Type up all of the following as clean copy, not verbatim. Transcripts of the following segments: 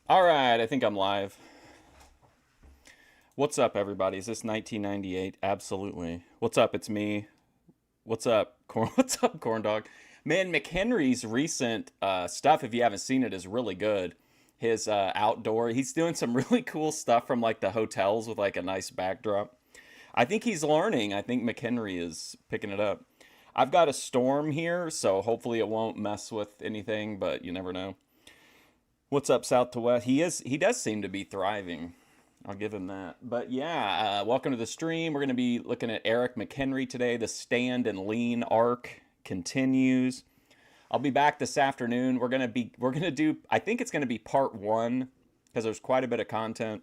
All right, I think I'm live. What's up, everybody? Is this 1998? Absolutely. What's up? It's me. What's up, corn? What's up, corn dog? Man, McHenry's recent stuff, if you haven't seen it, is really good. His outdoor, he's doing some really cool stuff from like the hotels with like a nice backdrop. I think he's learning. I think McHenry is picking it up. I've got a storm here, so hopefully it won't mess with anything, but you never know. What's up, South to West? He does seem to be thriving. I'll give him that. But yeah, welcome to the stream. We're going to be looking at Eric McHenry today. The stand and lean arc continues. I'll be back this afternoon. We're going to do I think it's going to be part 1 because there's quite a bit of content.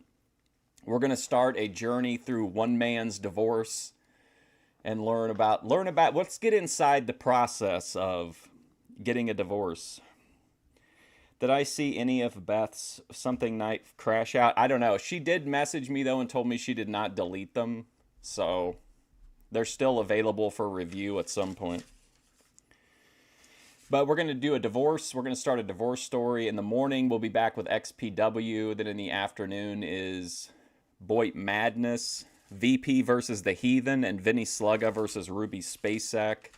We're going to start a journey through one man's divorce and learn about let's get inside the process of getting a divorce. Did I see any of Beth's something night crash out? I don't know. She did message me though and told me she did not delete them. So they're still available for review at some point. But we're going to do a divorce. We're going to start a divorce story. In the morning, we'll be back with XPW. Then in the afternoon is Boyd Madness, VP versus the Heathen, and Vinny Slugga versus Ruby Spacek.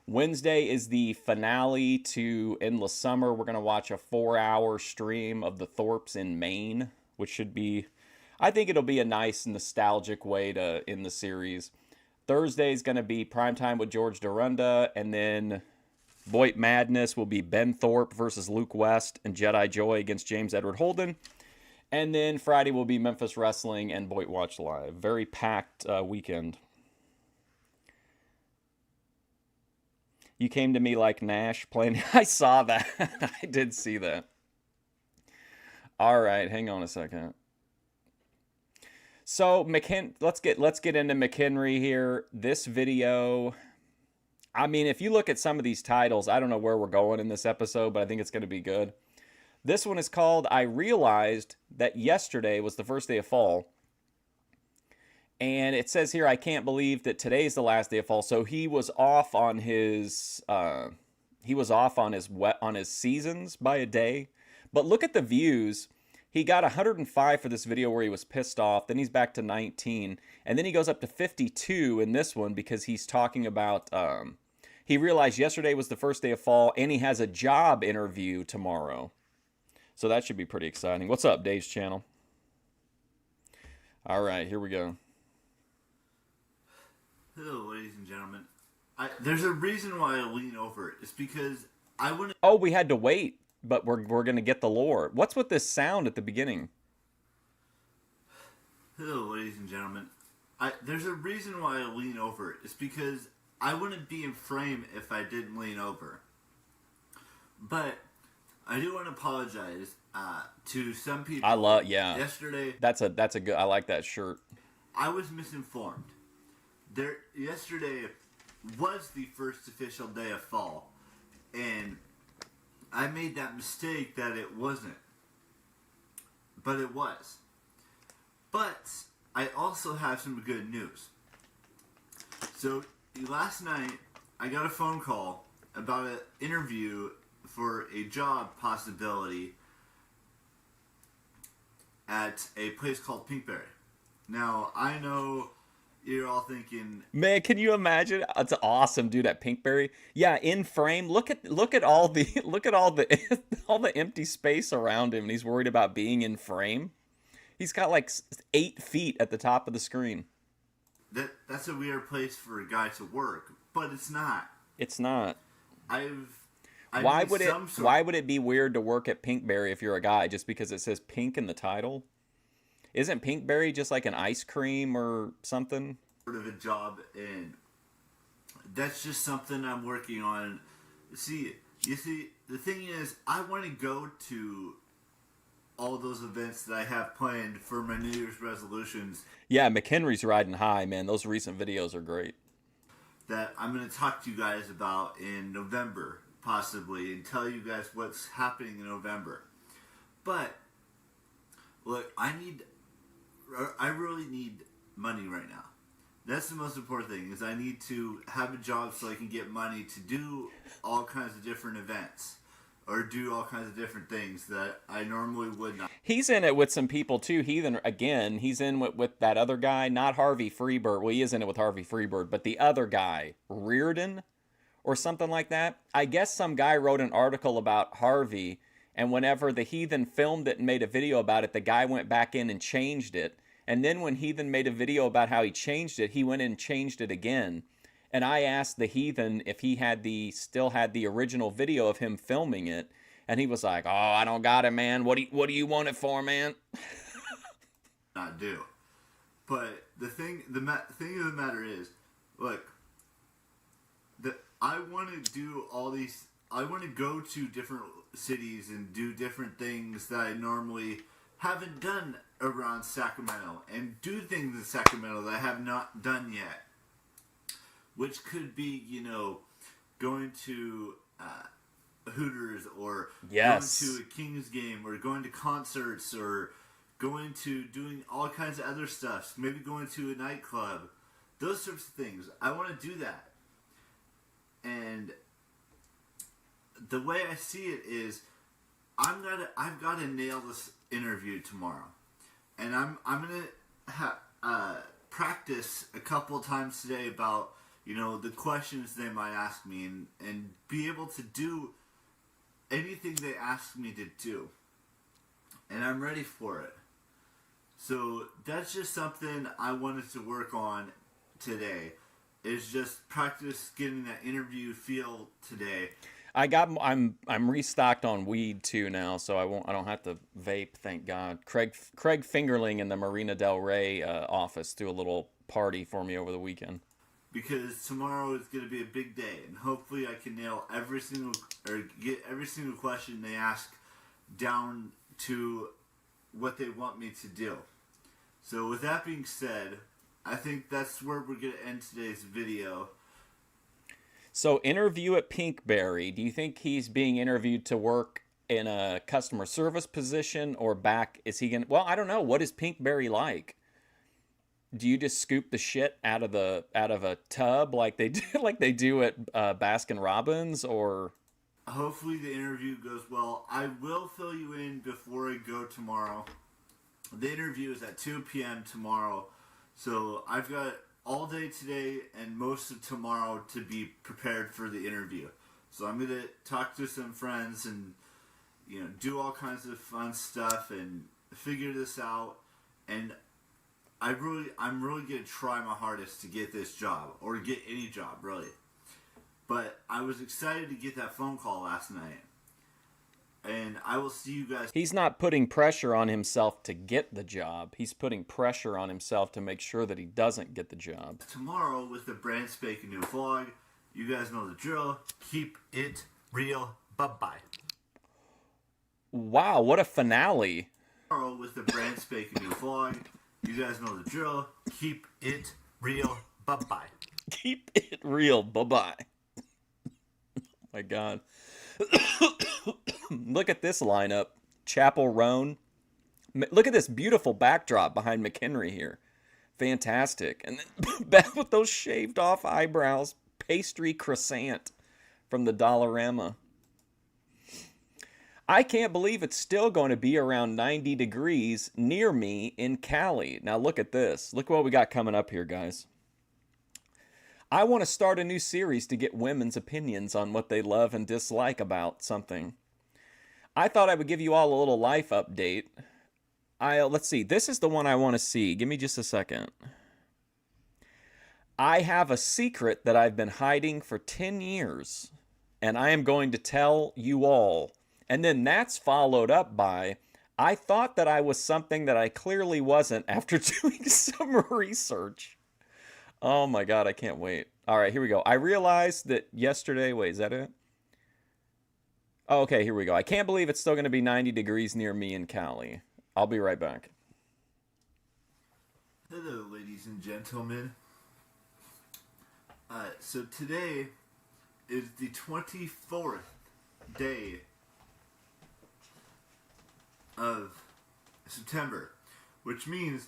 Wednesday is the finale to Endless Summer. We're going to watch a 4-hour stream of the Thorpes in Maine, which should be, I think it'll be a nice nostalgic way to end the series. Thursday is going to be Primetime with George Dorunda, and then Boyd Madness will be Ben Thorpe versus Luke West, and Jedi Joy against James Edward Holden. And then Friday will be Memphis Wrestling and Boyd Watch Live. Very packed weekend. You came to me like Nash playing. I saw that. I did see that. All right, hang on a second. So let's get into McHenry here. This video. I mean, if you look at some of these titles, I don't know where we're going in this episode, but I think it's going to be good. This one is called I Realized That Yesterday Was the First Day of Fall. And it says here, I can't believe that today's the last day of fall. So he was off on his on his seasons by a day. But look at the views. He got 105 for this video where he was pissed off. Then he's back to 19, and then he goes up to 52 in this one because he's talking about he realized yesterday was the first day of fall, and he has a job interview tomorrow. So that should be pretty exciting. What's up, Dave's channel? All right, here we go. Hello, ladies and gentlemen. There's a reason why I lean over. It's because I wouldn't. Oh, we had to wait, but we're gonna get the lore. What's with this sound at the beginning? Hello, ladies and gentlemen. There's a reason why I lean over. It's because I wouldn't be in frame if I didn't lean over. But I do want to apologize to some people. Yeah. Yesterday, That's a good. I like that shirt. I was misinformed. Yesterday was the first official day of fall, and I made that mistake that it wasn't, but it was. But I also have some good news. So last night I got a phone call about an interview for a job possibility at a place called Pinkberry. Now I know you're all thinking, man, can you imagine? It's awesome, dude. At Pinkberry, yeah, in frame. Look at all the all the empty space around him, and he's worried about being in frame. He's got like 8 feet at the top of the screen. That's a weird place for a guy to work, but it's not. It's not. I've Why would it? Why would it be weird to work at Pinkberry if you're a guy just because it says pink in the title? Isn't Pinkberry just like an ice cream or something? Sort of a job, and that's just something I'm working on. You see, the thing is, I want to go to all those events that I have planned for my New Year's resolutions. Yeah, McHenry's riding high, man. Those recent videos are great. That I'm going to talk to you guys about in November, possibly, and tell you guys what's happening in November. But look, I really need money right now. That's the most important thing, is I need to have a job so I can get money to do all kinds of different events. or do all kinds of different things that I normally would not. He's in it with some people too. Heathen again. He's in with that other guy, not Harvey Freebird. Well, he is in it with Harvey Freebird, but the other guy, Reardon, or something like that. I guess some guy wrote an article about Harvey, and whenever the Heathen filmed it and made a video about it, the guy went back in and changed it. And then when Heathen made a video about how he changed it, he went in and changed it again. And I asked the Heathen if he still had the original video of him filming it, and he was like, "Oh, I don't got it, man. What do you want it for, man?" Not do. But the thing of the matter is, look, I want to do all these. I want to go to different cities and do different things that I normally haven't done around Sacramento, and do things in Sacramento that I have not done yet. Which could be, going to Hooters, or yes, going to a Kings game, or going to concerts, or going to doing all kinds of other stuff. Maybe going to a nightclub. Those sorts of things. I want to do that. And the way I see it is, I've got to nail this interview tomorrow, and I'm gonna practice a couple times today about the questions they might ask me, and be able to do anything they ask me to do, and I'm ready for it. So that's just something I wanted to work on today. Is just practice getting that interview feel today. I'm restocked on weed too now, so I don't have to vape, thank God. Craig Fingerling in the Marina Del Rey office threw a little party for me over the weekend. Because tomorrow is going to be a big day, and hopefully I can nail get every single question they ask down to what they want me to do. So with that being said, I think that's where we're going to end today's video. So interview at Pinkberry. Do you think he's being interviewed to work in a customer service position, or back? Is he going to, well, I don't know. What is Pinkberry like? Do you just scoop the shit out of a tub like they do at Baskin Robbins, or? Hopefully the interview goes well. I will fill you in before I go tomorrow. The interview is at 2 p.m. tomorrow, so I've got all day today and most of tomorrow to be prepared for the interview. So I'm gonna talk to some friends and do all kinds of fun stuff and figure this out. And I'm really gonna try my hardest to get this job, or get any job, really. But I was excited to get that phone call last night, and I will see you guys. He's not putting pressure on himself to get the job. He's putting pressure on himself to make sure that he doesn't get the job. Tomorrow with the brand spanking new vlog. You guys know the drill. Keep it real. Bye-bye. Wow, what a finale. Tomorrow with the brand spanking new vlog. You guys know the drill. Keep it real. Bye-bye. Keep it real. Bye-bye. Oh my God. Look at this lineup. Chapel Roan. Look at this beautiful backdrop behind McHenry here. Fantastic. And then Beth with those shaved off eyebrows. Pastry croissant from the Dollarama. I can't believe it's still going to be around 90 degrees near me in Cali. Now look at this. Look what we got coming up here, guys. I want to start a new series to get women's opinions on what they love and dislike about something. I thought I would give you all a little life update. Let's see. This is the one I want to see. Give me just a second. I have a secret that I've been hiding for 10 years, and I am going to tell you all. And then that's followed up by, I thought that I was something that I clearly wasn't after doing some research. Oh my God, I can't wait. All right, here we go. I realized that yesterday, wait, is that it? Oh, okay, here we go. I can't believe it's still going to be 90 degrees near me in Cali. I'll be right back. Hello, ladies and gentlemen. So today is the 24th day of September, which means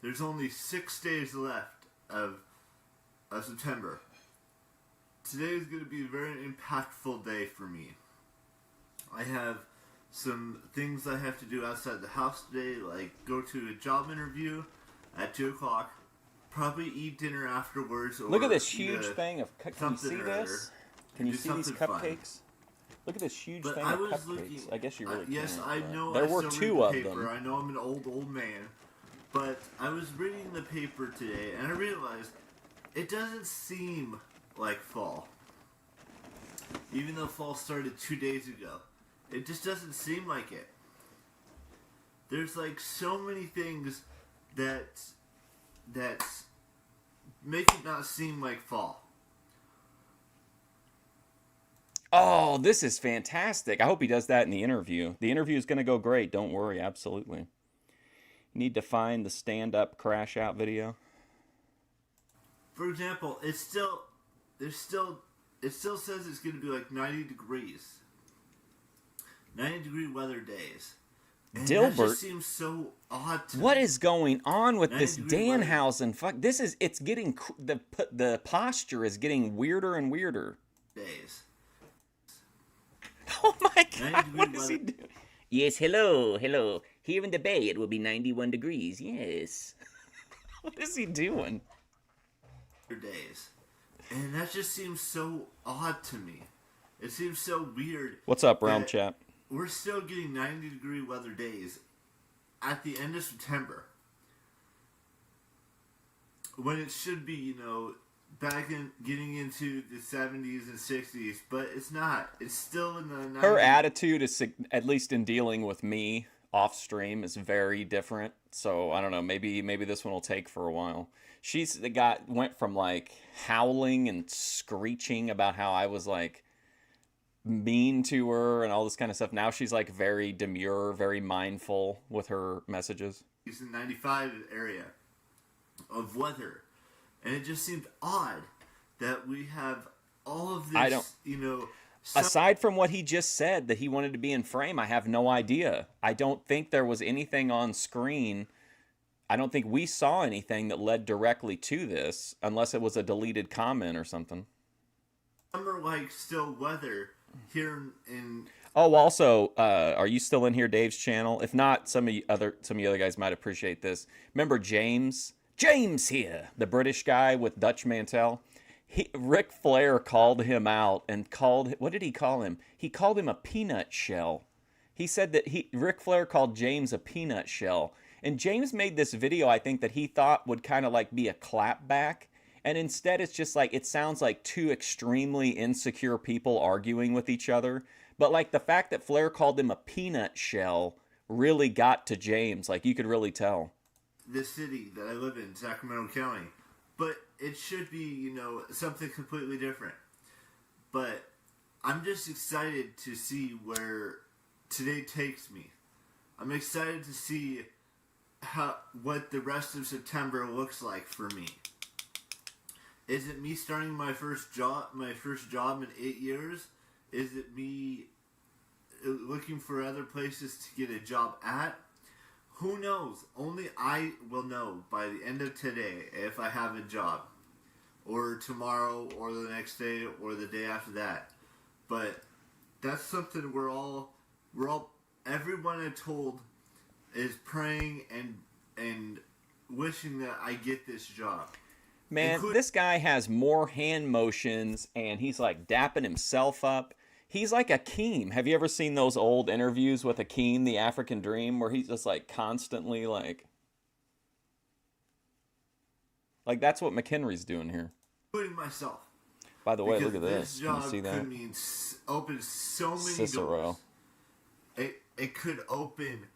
there's only 6 days left of September. Today is going to be a very impactful day for me. I have some things I have to do outside the house today, like go to a job interview at 2 o'clock, probably eat dinner afterwards. Or Look at this huge thing of. Can you see this? Can you do see these something fun. cupcakes? Look at this huge But thing I of was cupcakes. looking. I guess you really yes, can't. I but know. There I were still read two the of paper. them. I know I'm an old man, but I was reading the paper today and I realized it doesn't seem like fall. Even though fall started 2 days ago, it just doesn't seem like it. There's like so many things that make it not seem like fall. Oh, this is fantastic. I hope he does that in the interview. The interview is going to go great. Don't worry. Absolutely. Need to find the stand-up crash out video. For example, it still says it's going to be like 90 degrees. 90-degree weather days. And that Dilbert, just seems so odd to what me. is going on with this 90-degree weather Danhausen? Fuck, it's getting, the posture is getting weirder and weirder. days. Oh my God, 90-degree what is he weather doing? Yes, hello. Here in the Bay, it will be 91 degrees, yes. What is he doing? days. And that just seems so odd to me. It seems so weird. What's up, Realm that Chat? We're still getting 90-degree weather days at the end of September. When it should be, back in getting into the 70s and 60s, but it's not. It's still in the 90s. Her attitude is, at least in dealing with me off stream, is very different. So I don't know. Maybe this one will take for a while. She's the guy went from like howling and screeching about how I was like mean to her and all this kind of stuff. Now she's like very demure, very mindful with her messages. It's in 95 area of weather. And it just seemed odd that we have all of this, I don't, aside from what he just said, that he wanted to be in frame, I have no idea. I don't think there was anything on screen. I don't think we saw anything that led directly to this, unless it was a deleted comment or something. summer-like still weather here in... Oh, also, are you still in here, Dave's channel? If not, some of you other guys might appreciate this. Remember James? James here, the British guy with Dutch Mantel. Ric Flair called him out and what did he call him? He called him a peanut shell. He said that Ric Flair called James a peanut shell. And James made this video, I think, that he thought would kind of like be a clapback. And instead it's just like, it sounds like two extremely insecure people arguing with each other. But like the fact that Flair called him a peanut shell really got to James. Like you could really tell. The city that I live in, Sacramento County. But it should be, something completely different. But I'm just excited to see where today takes me. I'm excited to see what the rest of September looks like for me. Is it me starting my first job in 8 years? Is it me looking for other places to get a job at? Who knows? Only I will know by the end of today if I have a job. Or tomorrow, or the next day, or the day after that. But that's something everyone I told is praying and wishing that I get this job. Man, this guy has more hand motions, and he's like dapping himself up. He's like Akeem. Have you ever seen those old interviews with Akeem, the African Dream, where he's just like constantly like that's what McHenry's doing here. Including myself. By the way, because look at this. Can you see that? Could mean open so many Cicero. doors. It could open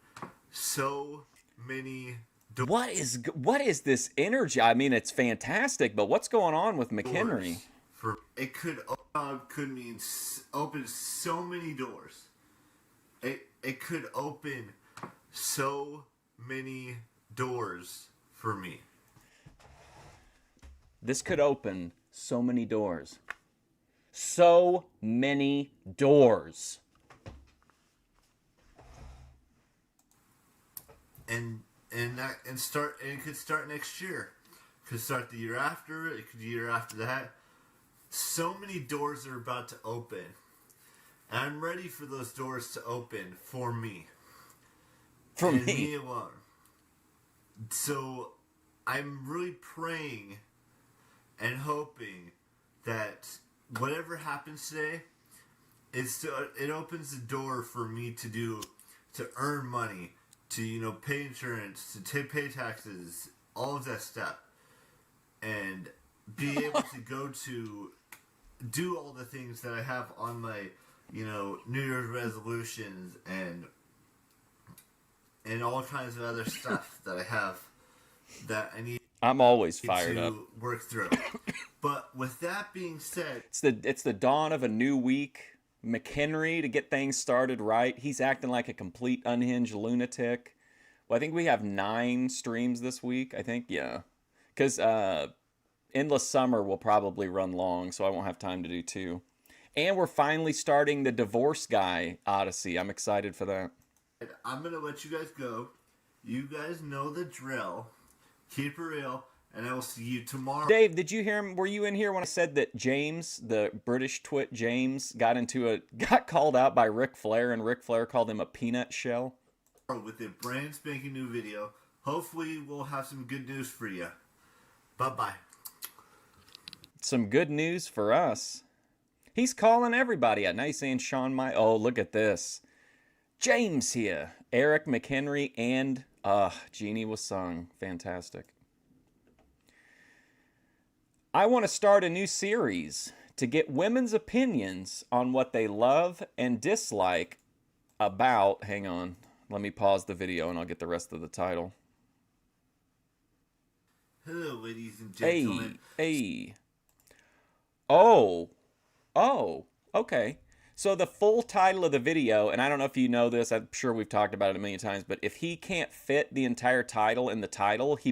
so many doors. What is this energy? I mean, it's fantastic, but what's going on with McHenry? It could mean open so many doors. It could open so many doors for me. This could open so many doors. So many doors. And it could start next year. It could start the year after. It could be the year after that. So many doors are about to open. And I'm ready for those doors to open for me. For and me. me alone. So I'm really praying and hoping that whatever happens today, it opens the door for me to earn money, to pay insurance, to pay taxes, all of that stuff, and be able to go to do all the things that I have on my New Year's resolutions and all kinds of other stuff that I have that I need I'm always fired up. to work through. But with that being said, It's the dawn of a new week. McHenry to get things started right. He's acting like a complete unhinged lunatic. Well, I think we have 9 streams this week. I think, yeah, because Endless Summer will probably run long, so I won't have time to do 2. And we're finally starting the Divorce Guy Odyssey. I'm excited for that. I'm going to let you guys go. You guys know the drill. Keep it real, and I will see you tomorrow. Dave, did you hear him? Were you in here when I said that James, the British twit James, got called out by Ric Flair, and Ric Flair called him a peanut shell? With a brand spanking new video. Hopefully we'll have some good news for you. Bye-bye. Some good news for us. He's calling everybody out. Now he's saying Oh, look at this. James here. Eric McHenry and Jeannie was sung. Fantastic. I want to start a new series to get women's opinions on what they love and dislike about... Hang on. Let me pause the video and I'll get the rest of the title. Hello, ladies and gentlemen. Hey. Oh, okay. So the full title of the video, and I don't know if you know this, I'm sure we've talked about it a million times, but if he can't fit the entire title in the title, he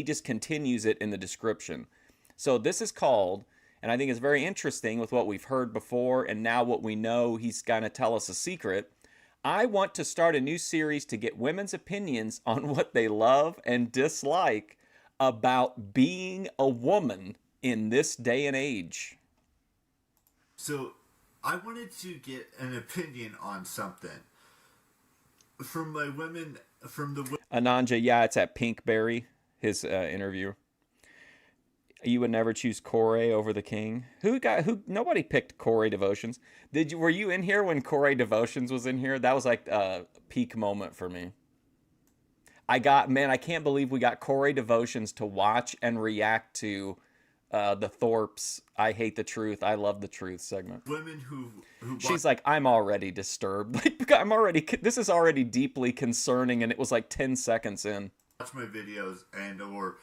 just continues it in the description. So this is called, and I think it's very interesting with what we've heard before, and now what we know, he's going to tell us a secret. I want to start a new series to get women's opinions on what they love and dislike about being a woman in this day and age. So, I wanted to get an opinion on something from the women. Ananja, yeah, it's at Pinkberry, his interview. You would never choose Corey over the King. Nobody picked Corey Devotions. Were you in here when Corey Devotions was in here? That was like a peak moment for me. I can't believe we got Corey Devotions to watch and react to the Thorpe's I Hate the Truth, I Love the Truth segment. Women who she's like, I'm already disturbed. This is already deeply concerning, and it was like 10 seconds in. Watch my videos or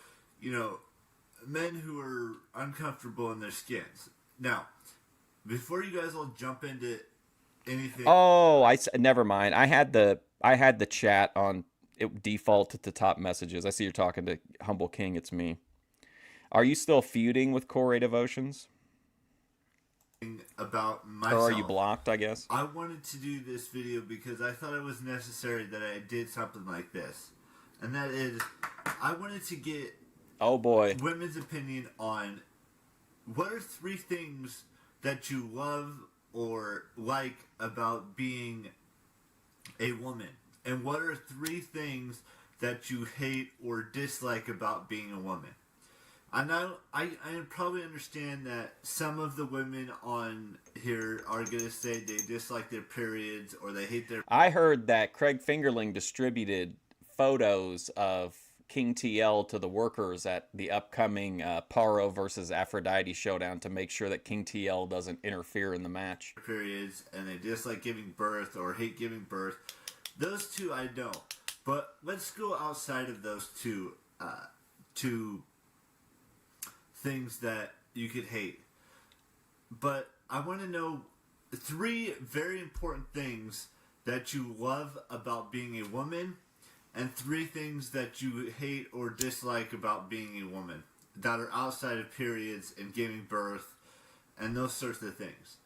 men who are uncomfortable in their skins. Now, before you guys all jump into anything. Oh, never mind. I had the chat on. It default to the top messages. I see you're talking to Humble King. It's me. Are you still feuding with Corey Devotions? About myself. Or are you blocked, I guess? I wanted to do this video because I thought it was necessary that I did something like this. And that is, I wanted to get women's opinion on what are 3 things that you love or like about being a woman. And what are 3 things that you hate or dislike about being a woman? I probably understand that some of the women on here are going to say they dislike their periods or they hate their... I heard that Craig Fingerling distributed photos of King TL to the workers at the upcoming Paro versus Aphrodite showdown to make sure that King TL doesn't interfere in the match. Periods, and they dislike giving birth or hate giving birth. Those 2 I don't. But let's go outside of those two things that you could hate. But I want to know 3 very important things that you love about being a woman and 3 things that you hate or dislike about being a woman that are outside of periods and giving birth and those sorts of things.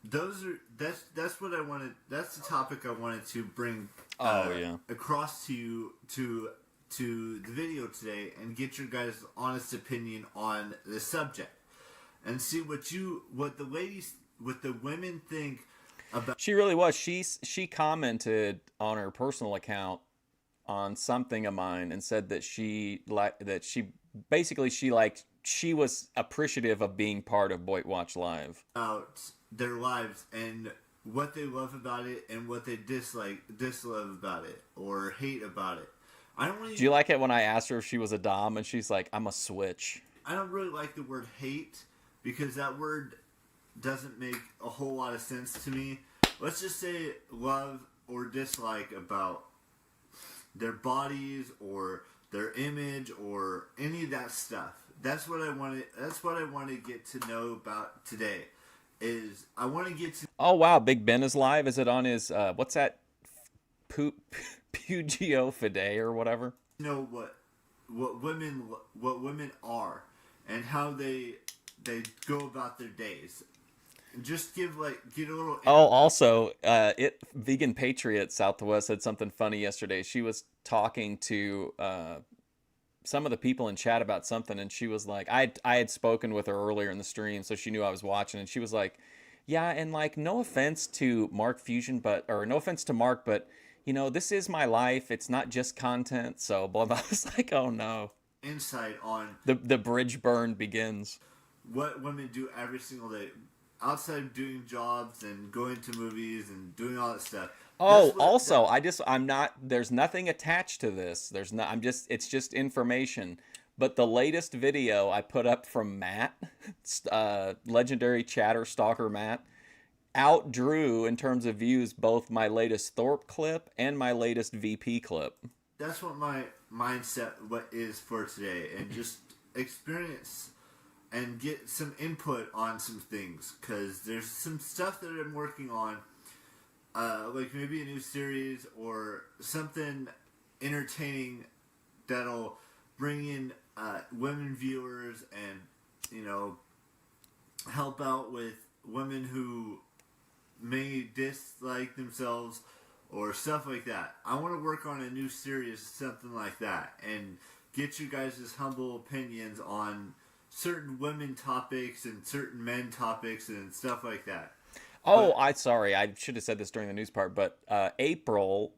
That's what I wanted. That's the topic I wanted to bring across to the video today and get your guys' honest opinion on this subject and see what the ladies what the women think about. She really was. She commented on her personal account on something of mine and said that she basically she was appreciative of being part of Boyd Watch Live. About their lives and what they love about it and what they dislove about it, or hate about it. I don't really. Do you like it when I asked her if she was a dom and she's like, "I'm a switch"? I don't really like the word hate because that word doesn't make a whole lot of sense to me. Let's just say love or dislike about their bodies or their image or any of that stuff. That's what I wanted. That's what I want to get to know about today. Is I want to get to Oh wow, Big Ben is live. Is it on his what's that? Pugio Fide or whatever? know what women are and how they go about their days. And just get a little. Oh, also, Vegan Patriot Southwest said something funny yesterday. She was talking to some of the people in chat about something, and she was like, I had spoken with her earlier in the stream, so she knew I was watching, and she was like, yeah, and like, no offense to Mark Fusion, or no offense to Mark, but you know, this is my life. It's not just content. So, blah, blah. I was like, oh no. Insight on The bridge burn begins. what women do every single day outside of doing jobs and going to movies and doing all that stuff. Oh, also, I'm not, there's nothing attached to this. It's just information. But the latest video I put up from Matt, legendary chatter stalker Matt, outdrew in terms of views both my latest Thorpe clip and my latest VP clip. That's what my mindset is for today, and just experience and get some input on some things, because there's some stuff that I'm working on, like maybe a new series or something entertaining that'll bring in women viewers and, you know, help out with women who may dislike themselves or stuff like that. I want to work on a new series, something like that, and get you guys' humble opinions on certain women topics and certain men topics and stuff like that. Oh, sorry, I should have said this during the news part, but April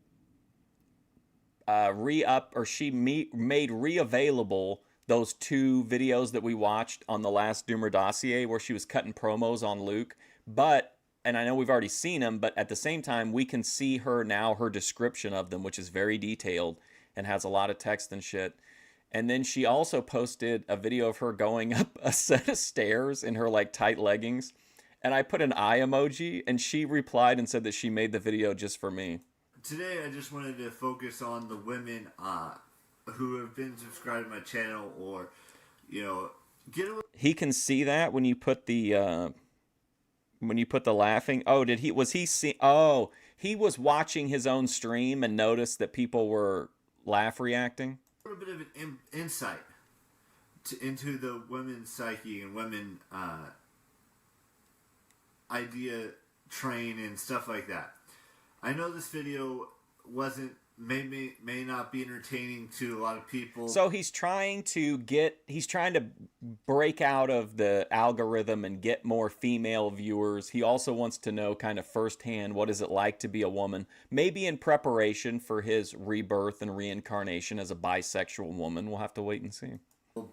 made re-available those two videos that we watched on the last Doomer dossier where she was cutting promos on Luke, and I know we've already seen them, but at the same time, we can see her description of them, which is very detailed and has a lot of text and shit. And then she also posted a video of her going up a set of stairs in her like tight leggings. And I put an eye emoji, and she replied and said that she made the video just for me. Today, I just wanted to focus on the women who have been subscribed to my channel, or, you know, get a little. He can see that when you put the laughing. Oh, he was watching his own stream and noticed that people were laugh reacting. A little bit of an insight into the women's psyche and women idea train and stuff like that. I know this video may not be entertaining to a lot of people. So he's trying to break out of the algorithm and get more female viewers. He also wants to know kind of firsthand what is it like to be a woman, maybe in preparation for his rebirth and reincarnation as a bisexual woman. We'll have to wait and see.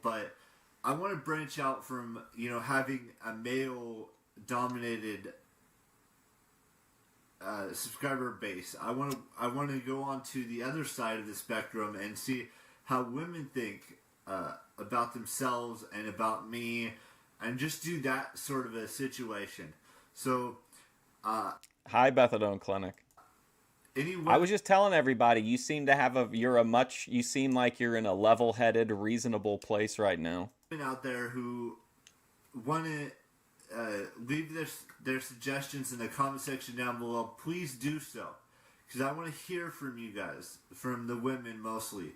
But I want to branch out from, you know, having a male dominated subscriber base. I want to go on to the other side of the spectrum and see how women think about themselves and about me, and just do that sort of a situation. So, hi, Bethadone Clinic. I was just telling everybody, you seem to have you seem like you're in a level-headed, reasonable place right now. Out there who want to leave their suggestions in the comment section down below, please do so, because I want to hear from you guys, from the women mostly,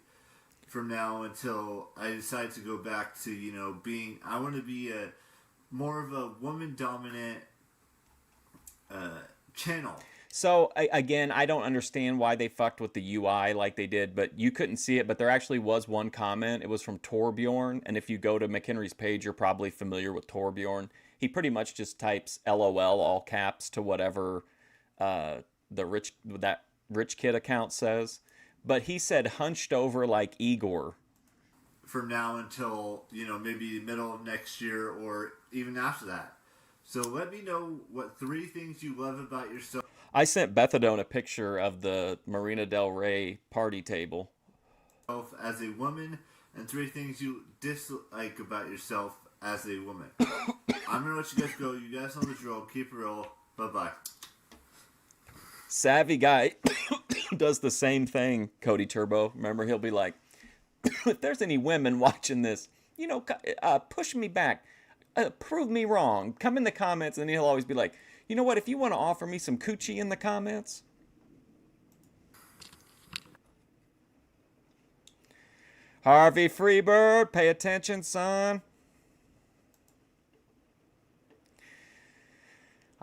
from now until I decide to go back to, you know, I want to be more of a woman dominant channel. So again, I don't understand why they fucked with the UI like they did, but you couldn't see it. But there actually was one comment. It was from Torbjorn, and if you go to McHenry's page, you're probably familiar with Torbjorn. he pretty much just types LOL all caps to whatever that rich kid account says. But he said hunched over like Igor. From now until, maybe the middle of next year or even after that. So let me know what 3 things you love about yourself I sent Bethadone a picture of the Marina Del Rey party table. as a woman and 3 things you dislike about yourself as a woman. I'm going to let you guys go. You guys know the drill. Keep it real. Bye-bye. Savvy guy does the same thing, Cody Turbo. Remember, he'll be like, if there's any women watching this, push me back. Prove me wrong. Come in the comments, and he'll always be like, you know what? If you want to offer me some coochie in the comments. Harvey Freebird, pay attention, son.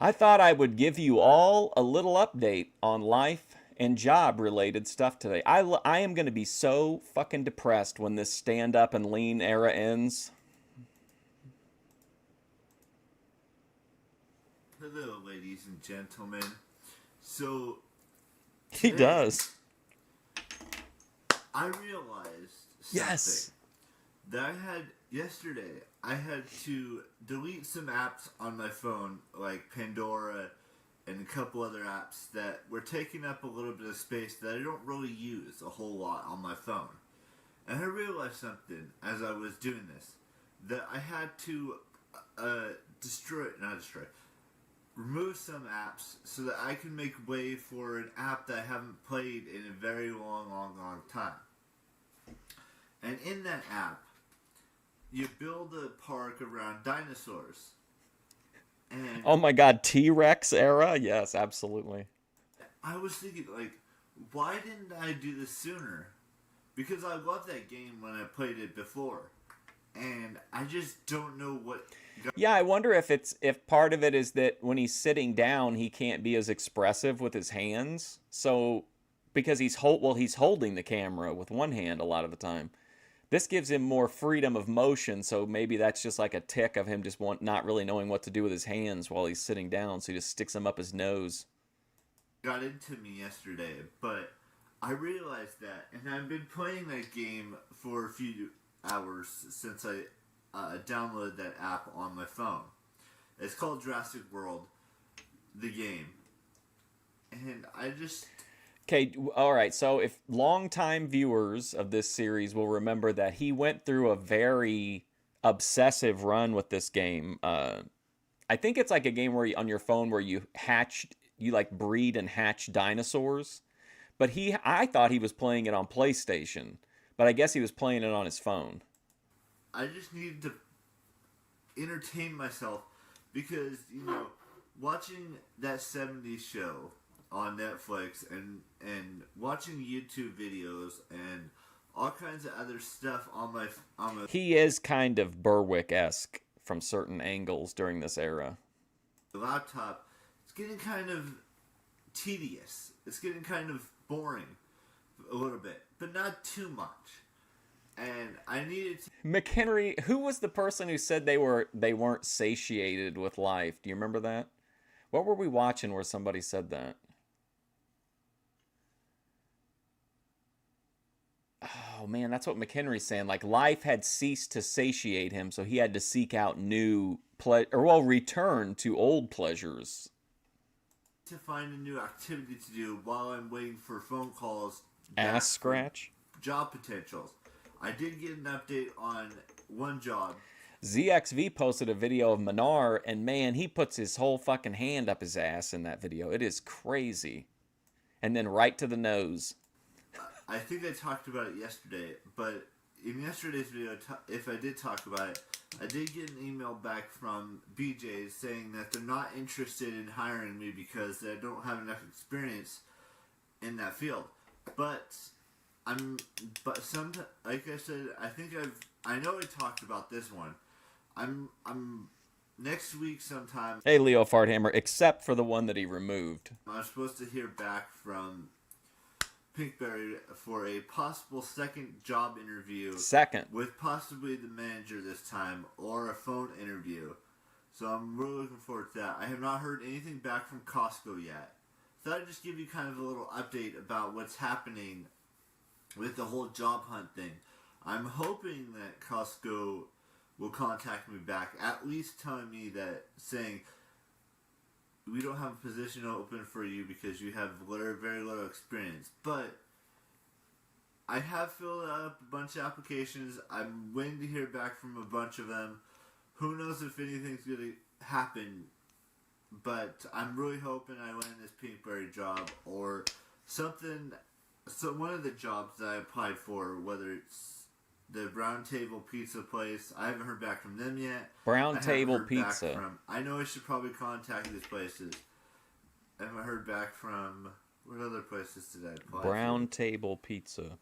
I thought I would give you all a little update on life and job related stuff today. I am going to be so fucking depressed when this stand up and lean era ends. Hello, ladies and gentlemen. So, He does. I realized something. Yes. That yesterday, I had to delete some apps on my phone, like Pandora and a couple other apps that were taking up a little bit of space that I don't really use a whole lot on my phone. And I realized something as I was doing this, that I had to remove some apps so that I can make way for an app that I haven't played in a very long time. And in that app, you build a park around dinosaurs. And Oh my god, T-Rex era? Yes, absolutely. I was thinking, why didn't I do this sooner? Because I loved that game when I played it before. And I just don't know what... Yeah, I wonder if part of it is that when he's sitting down, he can't be as expressive with his hands. So, because he's holding the camera with one hand a lot of the time. This gives him more freedom of motion, so maybe that's just like a tick of him just not really knowing what to do with his hands while he's sitting down, so he just sticks them up his nose. Got into me yesterday, but I realized that, and I've been playing that game for a few hours since I downloaded that app on my phone. It's called Jurassic World, the game. And I just... Okay, all right. So if longtime viewers of this series will remember that he went through a very obsessive run with this game. I think it's like a game where on your phone where you breed and hatch dinosaurs. But I thought he was playing it on PlayStation, but I guess he was playing it on his phone. I just needed to entertain myself because, watching that 70s show on Netflix and watching YouTube videos and all kinds of other stuff on my He is kind of Berwick-esque from certain angles during this era. laptop, it's getting kind of tedious. It's getting kind of boring a little bit, but not too much. And I needed to... McHenry, who was the person who said they weren't satiated with life? Do you remember that? What were we watching where somebody said that? Oh man, that's what McHenry's saying. Like life had ceased to satiate him, so he had to seek out return to old pleasures. To find a new activity to do while I'm waiting for phone calls. Ass scratch? Job potentials. I did get an update on one job. ZXV posted a video of Minar, and man, he puts his whole fucking hand up his ass in that video. It is crazy. And then right to the nose. I think I talked about it yesterday, but in yesterday's video, if I did talk about it, I did get an email back from BJ's saying that they're not interested in hiring me because they don't have enough experience in that field. But like I said, I know I talked about this one. I'm next week sometime. Hey, Leo Farthammer, except for the one that he removed. I'm supposed to hear back from Pinkberry for a possible second job interview. Second. With possibly the manager this time, or a phone interview. So I'm really looking forward to that. I have not heard anything back from Costco yet. So I'd just give you kind of a little update about what's happening with the whole job hunt thing. I'm hoping that Costco will contact me back, at least telling me that, saying, we don't have a position open for you because you have very little experience. But I have filled out a bunch of applications. I'm waiting to hear back from a bunch of them. Who knows if anything's going to happen, but I'm really hoping I land this Pinkberry job or something. So one of the jobs that I applied for, whether it's the Brown Table Pizza place, I haven't heard back from them yet. Brown Table Pizza. I know I should probably contact these places. I haven't heard back from, what other places did I apply Brown Table Pizza.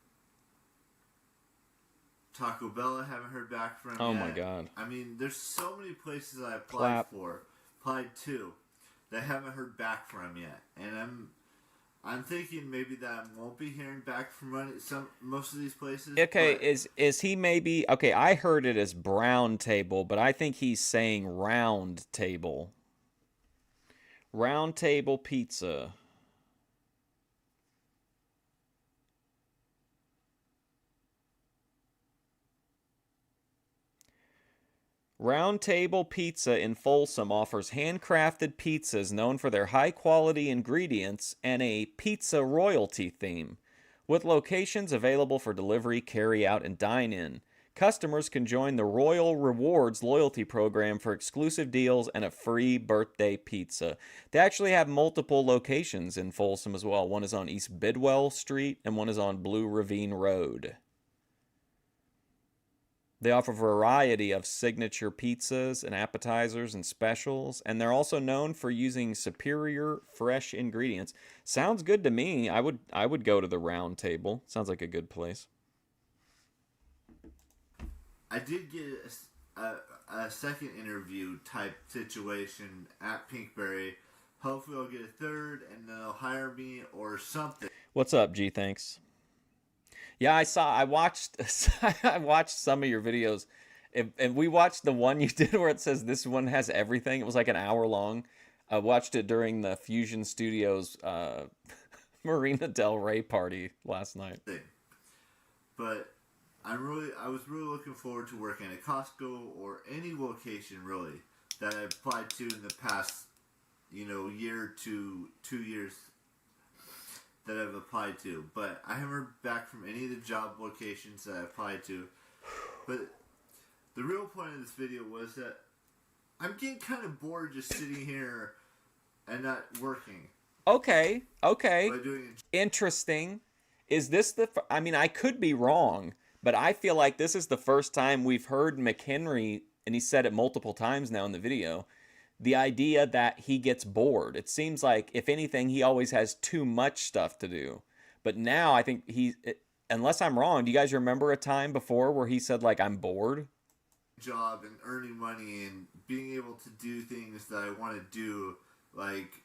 Taco Bell I haven't heard back from Oh yet. my God. I mean, there's so many places I applied to, that I haven't heard back from yet. And I'm thinking maybe that I won't be hearing back from most of these places. Okay, but is he maybe okay? I heard it as Brown Table, but I think he's saying Round Table. Round Table Pizza. Round Table Pizza in Folsom offers handcrafted pizzas known for their high-quality ingredients and a pizza royalty theme. With locations available for delivery, carry-out, and dine-in, customers can join the Royal Rewards loyalty program for exclusive deals and a free birthday pizza. They actually have multiple locations in Folsom as well. One is on East Bidwell Street, and one is on Blue Ravine Road. They offer a variety of signature pizzas and appetizers and specials, and they're also known for using superior fresh ingredients. Sounds good to me. I would go to the Round Table. Sounds like a good place. I did get a second interview type situation at Pinkberry. Hopefully I'll get a third and they'll hire me or something. What's up, G? Thanks. Yeah, I watched I watched some of your videos, and we watched the one you did where it says this one has everything. It was like an hour long. I watched it during the Fusion Studios Marina Del Rey party last night. But I was really looking forward to working at Costco or any location really that I applied to in the past, year to 2 years that I've applied to. But I haven't heard back from any of the job locations that I applied to. But the real point of this video was that I'm getting kind of bored just sitting here and not working. Okay. Interesting. Is this I mean, I could be wrong, but I feel like this is the first time we've heard McHenry, and he said it multiple times now in the video, the idea that he gets bored. It seems like, if anything, he always has too much stuff to do. But now I think unless I'm wrong, do you guys remember a time before where he said, like, I'm bored? Job and earning money and being able to do things that I want to do, like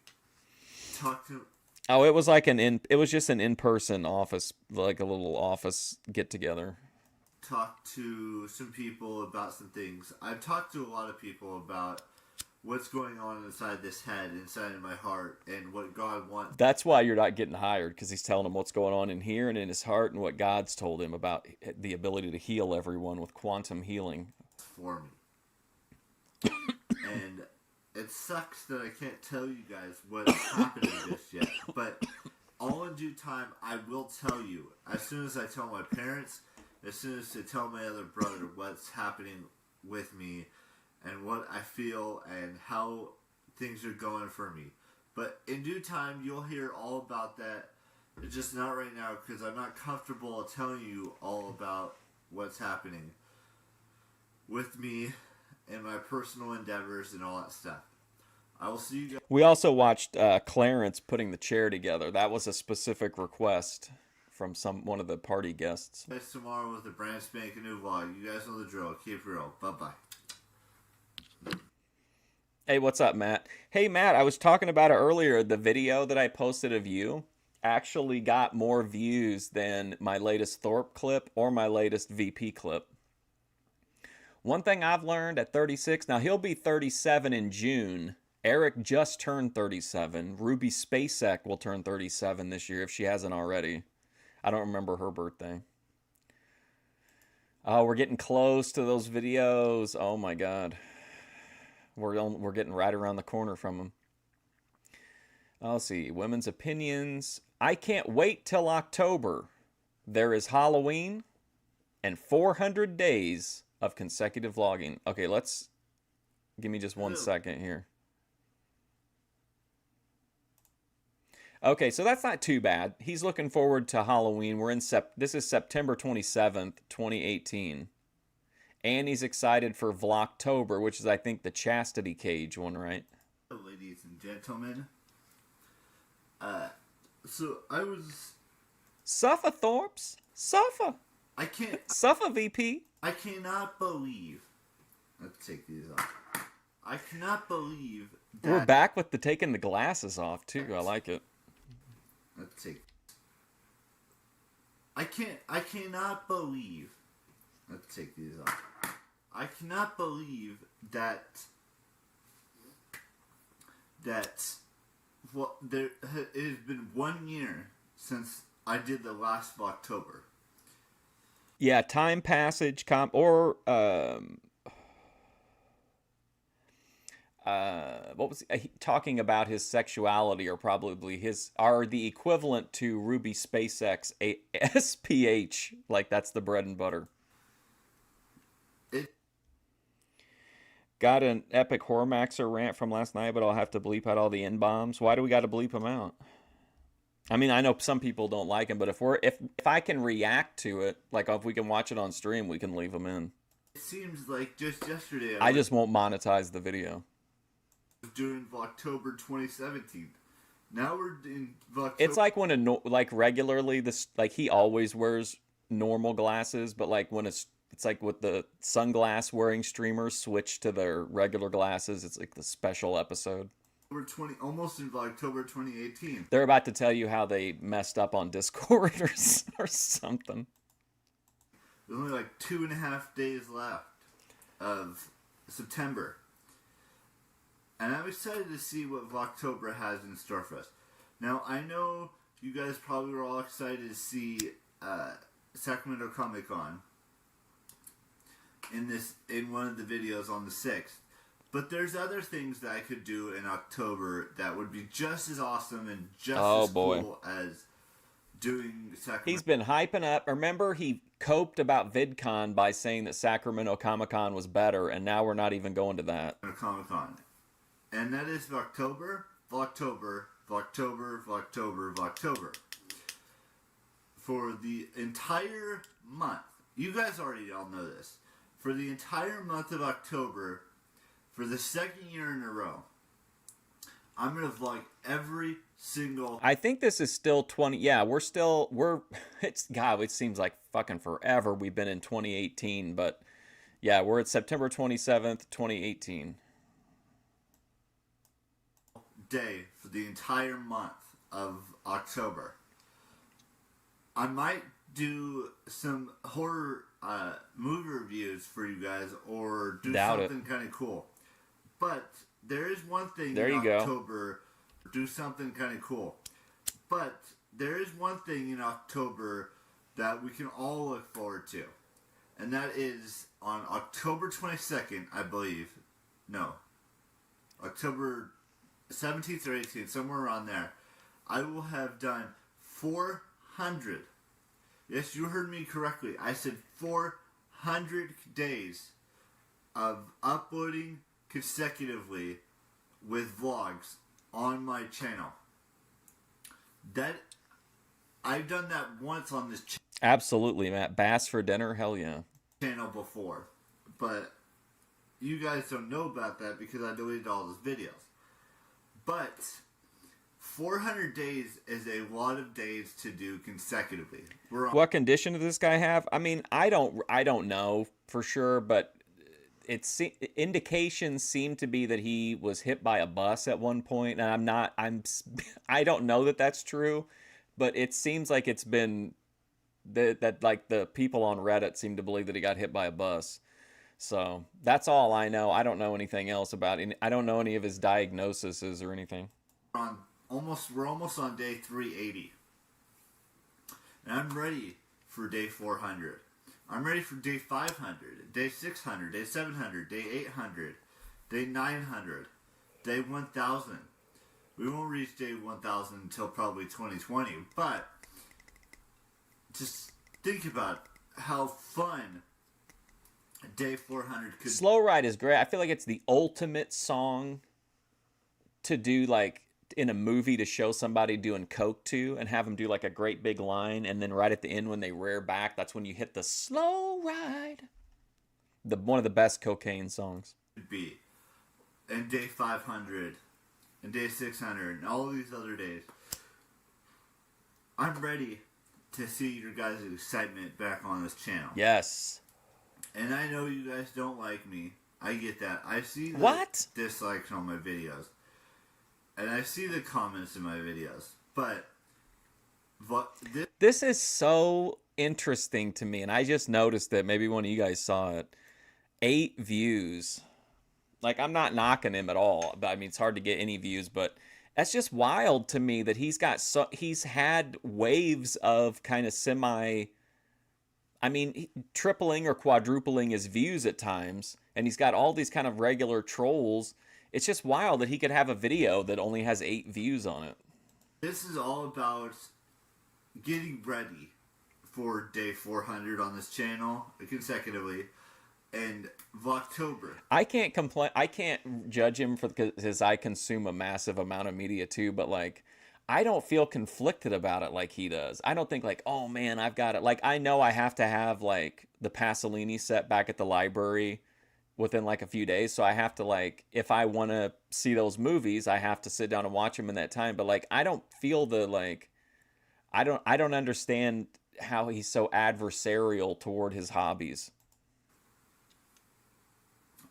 talk to. Oh, it was like it was just an in-person office, like a little office get-together. Talk to some people about some things. I've talked to a lot of people about what's going on inside this head, inside of my heart, and what God wants. That's why you're not getting hired, because he's telling him what's going on in here and in his heart and what God's told him about the ability to heal everyone with quantum healing. For me. And it sucks that I can't tell you guys what's happening just yet, but all in due time, I will tell you. As soon as I tell my parents, as soon as I tell my other brother what's happening with me, and what I feel, and how things are going for me. But in due time, you'll hear all about that. It's just not right now, because I'm not comfortable telling you all about what's happening with me and my personal endeavors and all that stuff. I will see you guys. We also watched Clarence putting the chair together. That was a specific request from one of the party guests. Tomorrow with a brand spanking new vlog. You guys know the drill. Keep it real. Bye-bye. Hey, what's up, Matt? Hey, Matt, I was talking about it earlier. The video that I posted of you actually got more views than my latest Thorpe clip or my latest VP clip. One thing I've learned at 36, now he'll be 37 in June. Eric just turned 37. Ruby Spacek will turn 37 this year if she hasn't already. I don't remember her birthday. Oh, we're getting close to those videos. Oh my God. We're getting right around the corner from them. Let's see. Women's opinions. I can't wait till October. There is Halloween and 400 days of consecutive vlogging. Okay, give me just 1 second here. Okay, so that's not too bad. He's looking forward to Halloween. This is September 27th, 2018. And he's excited for Vlogtober, which is, I think, the Chastity Cage one, right? Ladies and gentlemen. So I was... Suffer, Thorpes. Suffer. I can't... Suffer, VP. I cannot believe... Let's take these off. I cannot believe that... We're back with taking the glasses off, too. I like it. Let's take... I cannot believe... Let's take these off. I cannot believe that it has been 1 year since I did the last of October. Yeah, time passage, what was he talking about? His sexuality, or probably are the equivalent to Ruby SpaceX SPH, like that's the bread and butter. Got an epic Hormaxer rant from last night, but I'll have to bleep out all the N-bombs. Why do we got to bleep them out? I mean, I know some people don't like them, but if I can react to it, like if we can watch it on stream, we can leave them in. It seems like just yesterday I just won't monetize the video. During October 2017. Now we're in October. It's like when regularly he always wears normal glasses, but like when it's like with the sunglass wearing streamers switch to their regular glasses, it's like the special episode. Almost in October 2018. They're about to tell you how they messed up on Discord or something. There's only like 2.5 days left of September. And I'm excited to see what October has in store for us. Now, I know you guys probably were all excited to see Sacramento Comic Con in one of the videos on the 6th. But there's other things that I could do in October that would be just as awesome and just as cool as doing Sacramento. He's been hyping up. Remember, he coped about VidCon by saying that Sacramento Comic Con was better, and now we're not even going to that. Comic Con. And that is October. For the entire month. You guys already all know this. For the entire month of October, for the second year in a row, I'm going to vlog every single... I think this is still 20... Yeah, it seems like fucking forever we've been in 2018, but yeah, we're at September 27th, 2018. Day for the entire month of October. I might do some horror movie reviews for you guys, or do something kind of cool. But there is one thing in October. Do something kind of cool. But there is one thing in October that we can all look forward to, and that is on October 22nd, I believe. No, October 17th or 18th, somewhere around there, I will have done 400. Yes, you heard me correctly. I said 400 days of uploading consecutively with vlogs on my channel. That I've done that once on this Absolutely, Matt. Bass for dinner? Hell yeah. Channel before. But you guys don't know about that because I deleted all those videos. But 400 days is a lot of days to do consecutively. What condition does this guy have? I mean, I don't know for sure, but indications seem to be that he was hit by a bus at one point, and I don't know that that's true, but it seems like it's been that like the people on Reddit seem to believe that he got hit by a bus. So that's all I know. I don't know anything else about it. I don't know any of his diagnoses or anything. We're almost on day 380. And I'm ready for day 400. I'm ready for day 500, day 600, day 700, day 800, day 900, day 1000. We won't reach day 1000 until probably 2020, but just think about how fun day 400 could be. Slow Ride is great. I feel like it's the ultimate song to do like in a movie to show somebody doing coke to and have them do like a great big line, and then right at the end when they rear back, that's when you hit the slow ride. One of the best cocaine songs. Be and day 500 and day 600 and all these other days. I'm ready to see your guys' excitement back on this channel. Yes. And I know you guys don't like me. I get that. I see the What? dislikes on my videos. And I see the comments in my videos. But this is so interesting to me, and I just noticed that maybe one of you guys saw it. 8 views. Like, I'm not knocking him at all, but I mean, it's hard to get any views, but that's just wild to me that he's had waves of kind of tripling or quadrupling his views at times, and he's got all these kind of regular trolls. It's just wild that he could have a video that only has 8 views on it. this is all about getting ready for day 400 on this channel consecutively. And October. I can't complain. I can't judge him because I consume a massive amount of media too. But like, I don't feel conflicted about it like he does. I don't think like, oh man, I've got it. Like, I know I have to have like the Pasolini set back at the library within like a few days. So I have to like, if I want to see those movies, I have to sit down and watch them in that time. But like, I don't feel the like, I don't understand how he's so adversarial toward his hobbies.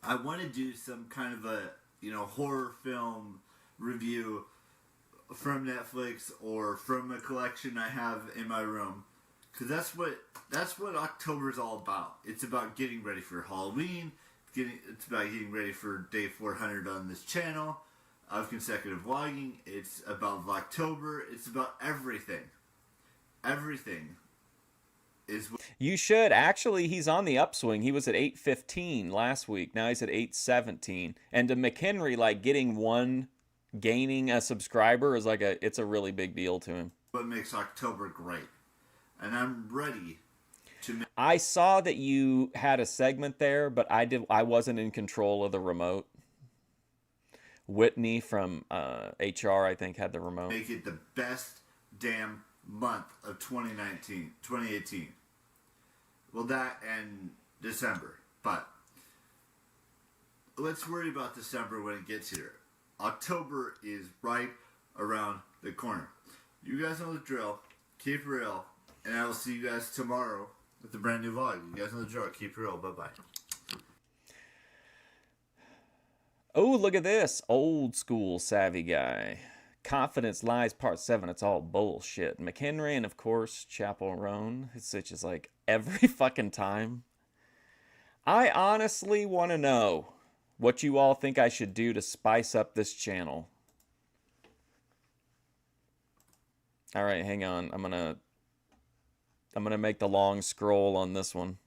I want to do some kind of a, horror film review from Netflix or from a collection I have in my room, because that's what October is all about. It's about getting ready for Halloween. It's about getting ready for day 400 on this channel of consecutive vlogging. It's about October. It's about everything. Everything. You should. Actually, he's on the upswing. He was at 815 last week. Now he's at 817. And to McHenry, like gaining a subscriber is like it's a really big deal to him. What makes October great. And I'm ready to make... I saw that you had a segment there, but I wasn't in control of the remote. Whitney from HR, I think, had the remote. Make it the best damn month of 2018. Well, that and December. But let's worry about December when it gets here. October is right around the corner. You guys know the drill. Keep it real. And I will see you guys tomorrow with a brand new vlog. You guys know the drill. Keep it real. Bye-bye. Oh, look at this. Old school savvy guy. Confidence Lies Part 7. It's all bullshit. McHenry and, of course, Chapel Roan. It's just like every fucking time. I honestly want to know what you all think I should do to spice up this channel. All right, hang on. I'm gonna make the long scroll on this one.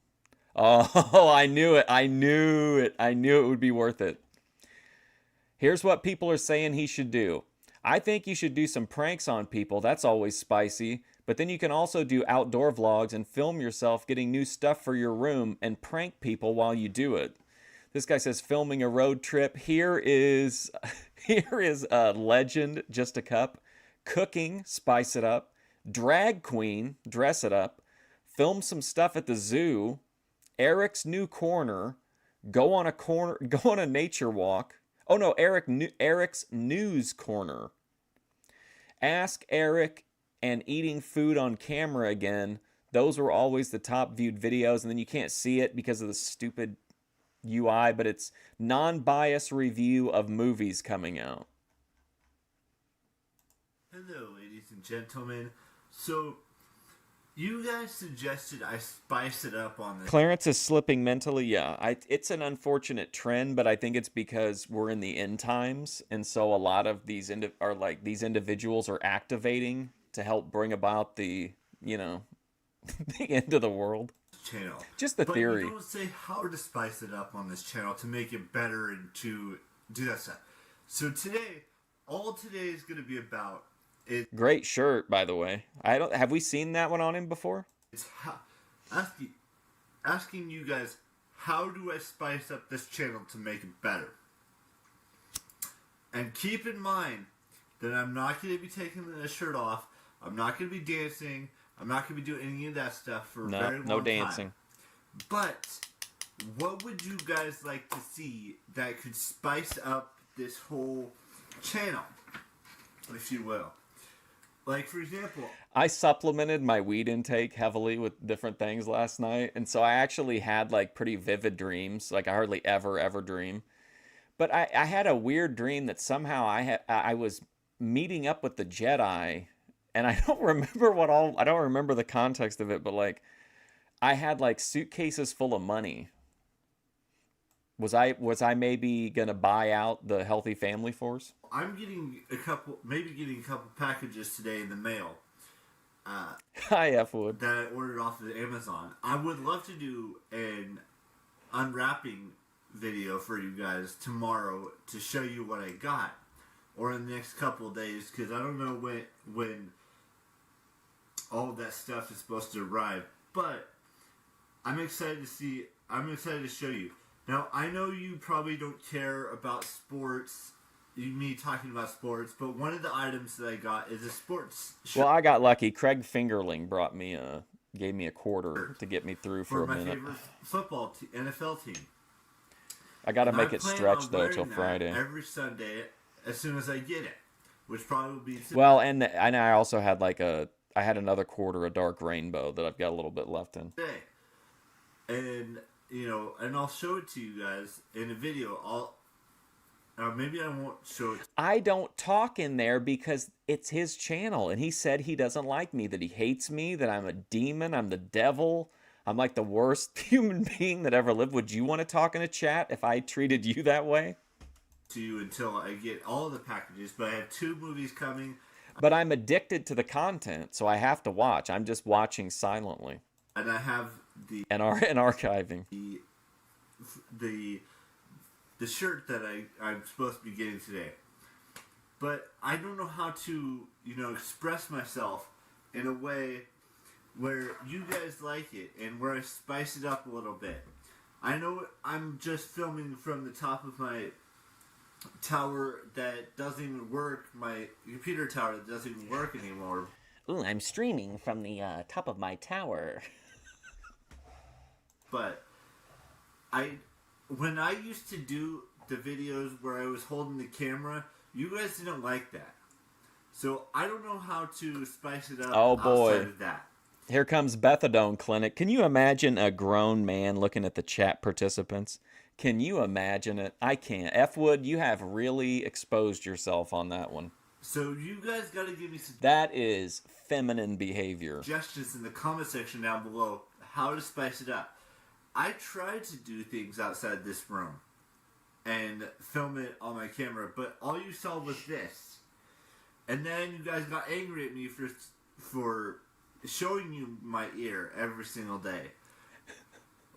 Oh, I knew it. I knew it. I knew it would be worth it. Here's what people are saying he should do. I think you should do some pranks on people. That's always spicy. But then you can also do outdoor vlogs and film yourself getting new stuff for your room and prank people while you do it. This guy says filming a road trip. Here is a legend, just a cup. Cooking, spice it up. Drag queen, dress it up. Film some stuff at the zoo. Eric's new corner. Go on a nature walk. Oh no, Eric's news corner. Ask Eric and eating food on camera again. Those were always the top viewed videos, and then you can't see it because of the stupid UI, but it's non-biased review of movies coming out. Hello, ladies and gentlemen. So, You guys suggested I spice it up on this. Clarence is slipping mentally. Yeah, it's an unfortunate trend, but I think it's because we're in the end times, and so a lot of these these individuals are activating to help bring about the the end of the world. Channel. Just the But you theory. don't say how to spice it up on this channel to make it better and to do that stuff. So today, all today is going to be about is Great shirt, by the way. I don't have we seen that one on him before? it's how, asking you guys how do I spice up this channel to make it better. And keep in mind that I'm not going to be taking the shirt off. I'm not going to be dancing. I'm not going to be doing any of that stuff for a very long No time. dancing. But what would you guys like to see that could spice up this whole channel, if you will? Like, for example, I supplemented my weed intake heavily with different things last night, and so I actually had like pretty vivid dreams. Like I hardly ever dream. But I had a weird dream that somehow I was meeting up with the Jedi, and I don't I don't remember the context of it, but like I had like suitcases full of money. Was I maybe gonna buy out the Healthy Family Force? I'm getting getting a couple packages today in the mail I F would. that I ordered off of Amazon. I would love to do an unwrapping video for you guys tomorrow to show you what I got, or in the next couple of days, because I don't know when all of that stuff is supposed to arrive. But I'm excited to see. I'm excited to show you. Now I know you probably don't care about sports. Me talking about sports, but one of the items that I got is a sports shirt. Well, I got lucky. Craig Fingerling gave me a quarter to get me through for a my minute. favorite football NFL team. I got to And make I it plan stretch on though wearing till that Friday. every Sunday as soon as I get it, which probably will be Well, and I also had I had another quarter, a dark rainbow that I've got a little bit left in. today. And and I'll show it to you guys in a video. Maybe I won't show it. I don't talk in there because it's his channel, and he said he doesn't like me, that he hates me, that I'm a demon, I'm the devil, I'm like the worst human being that ever lived. Would you want to talk in a chat if I treated you that way? To you until I get all the packages, but I have 2 movies coming, But I'm addicted to the content, so I have to watch. I'm just watching silently and I have and archiving. the shirt that I'm supposed to be getting today. But I don't know how to, express myself in a way where you guys like it and where I spice it up a little bit. I know I'm just filming from the top of my tower that doesn't even work, my computer tower that doesn't even work anymore. Ooh, I'm streaming from the top of my tower. But when I used to do the videos where I was holding the camera, you guys didn't like that. So I don't know how to spice it up outside of that. Here comes Bethadone Clinic. Can you imagine a grown man looking at the chat participants? Can you imagine it? I can't. F Wood, you have really exposed yourself on that one. So you guys got to give me some That is feminine behavior. suggestions in the comment section down below how to spice it up. I tried to do things outside this room and film it on my camera, but all you saw was this. And then you guys got angry at me for showing you my ear every single day.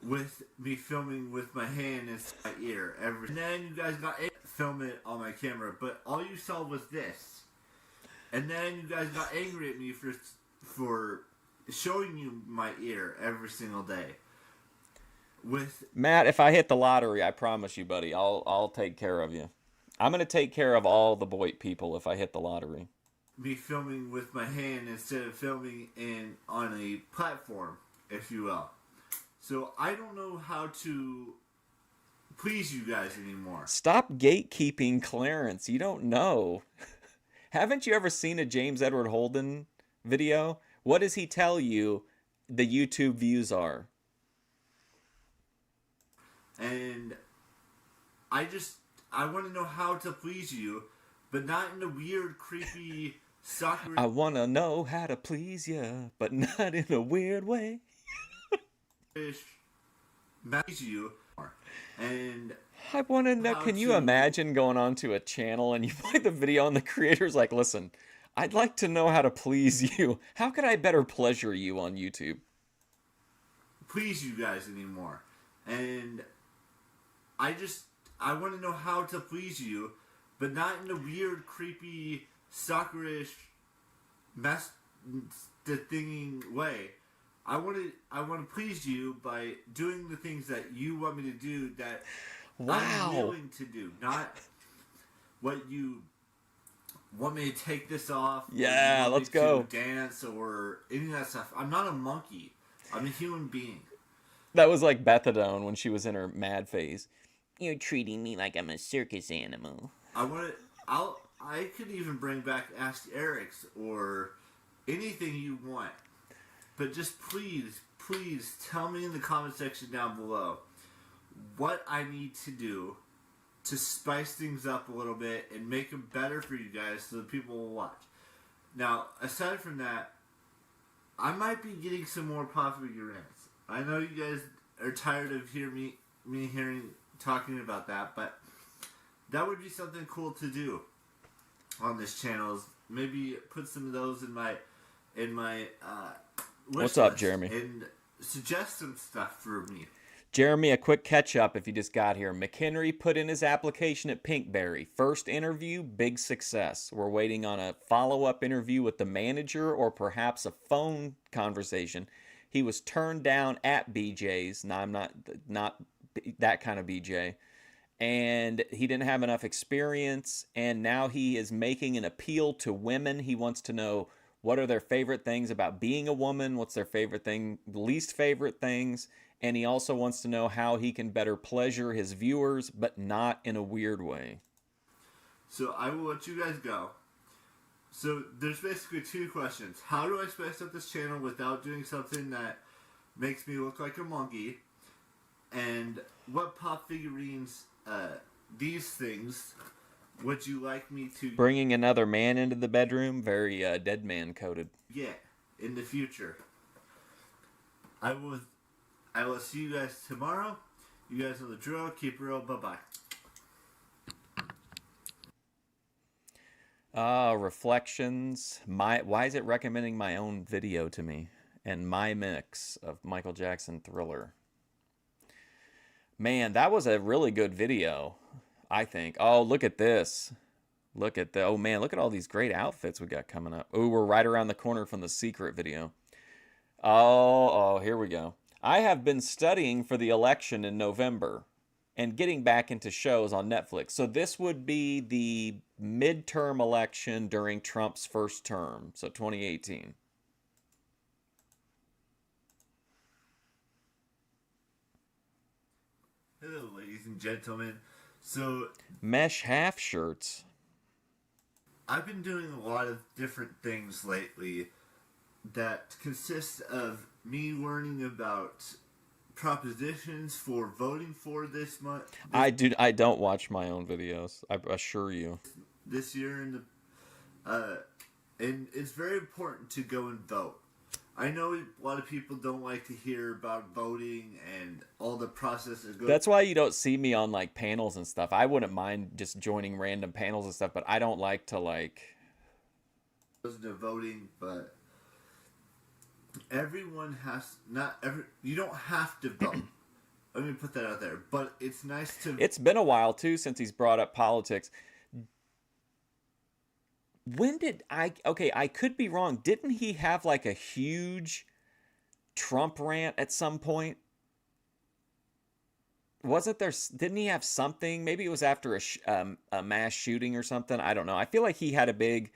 With me filming with my hand in my ear and then you guys got film it on my camera, but all you saw was this. And then you guys got angry at me for showing you my ear every single day. With Matt, if I hit the lottery, I promise you, buddy, I'll take care of you. I'm gonna take care of all the Boyd people if I hit the lottery. me filming with my hand instead of filming on a platform, if you will. So I don't know how to please you guys anymore. Stop gatekeeping Clarence. You don't know. Haven't you ever seen a James Edward Holden video? What does he tell you the YouTube views are? And I want to know how to please you, but not in a weird, creepy, soccer I want to know how to please you, but not in a weird way. is matches you, and I want to know, how can you to imagine going onto a channel and you play the video and the creator's like, listen, I'd like to know how to please you. How can I better pleasure you on YouTube? please you guys anymore. And I just I want to know how to please you, but not in a weird, creepy, stalkerish, mess the thinging way. I want to please you by doing the things that you want me to do that I'm Wow. willing to do, not what you want me to take this off, or you Yeah, want me let's to go. dance, or any of that stuff. I'm not a monkey. I'm a human being. That was like Bethadone when she was in her mad phase. You're treating me like I'm a circus animal. I want to. I could even bring back Ask Eric's or anything you want, but just please, please tell me in the comment section down below what I need to do to spice things up a little bit and make them better for you guys so that people will watch. Now, aside from that, I might be getting some more popular rants. I know you guys are tired of hearing talking about that, but that would be something cool to do on this channel. Is maybe put some of those in my wish What's up, list Jeremy? and suggest some stuff for me. Jeremy, a quick catch up if you just got here. McHenry put in his application at Pinkberry. First interview, big success. We're waiting on a follow up interview with the manager or perhaps a phone conversation. He was turned down at BJ's. Now, I'm not that kind of BJ. And he didn't have enough experience. And now he is making an appeal to women. He wants to know what are their favorite things about being a woman, what's their favorite thing, least favorite things. And he also wants to know how he can better pleasure his viewers, but not in a weird way. So I will let you guys go. So there's basically two questions. How do I spice up this channel without doing something that makes me look like a monkey? And what pop figurines, these things, would you like me to Bringing another man into the bedroom, very dead man coded. get in the future? I will see you guys tomorrow. You guys know the drill. Keep it real. Bye-bye. Reflections. Why is it recommending my own video to me? And my mix of Michael Jackson Thriller. Man, that was a really good video, I think. Oh, look at this. Oh man, look at all these great outfits we got coming up. Oh, we're right around the corner from the secret video. Oh, here we go. I have been studying for the election in November and getting back into shows on Netflix. So this would be the midterm election during Trump's first term, so 2018. Hello, ladies and gentlemen. So Mesh half shirts. I've been doing a lot of different things lately that consist of me learning about propositions for voting for this month, I don't watch my own videos, I assure you. this year, and it's very important to go and vote. I know a lot of people don't like to hear about voting and all the process that goes. That's why you don't see me on like panels and stuff. I wouldn't mind just joining random panels and stuff, but I don't like to like Into voting, but everyone has you don't have to vote. Let me put that out there. But it's nice to. It's been a while too since he's brought up politics. When did okay, I could be wrong. Didn't he have like a huge Trump rant at some point? Wasn't there, didn't he have something? Maybe it was after a mass shooting or something. I don't know. I feel like he had a big,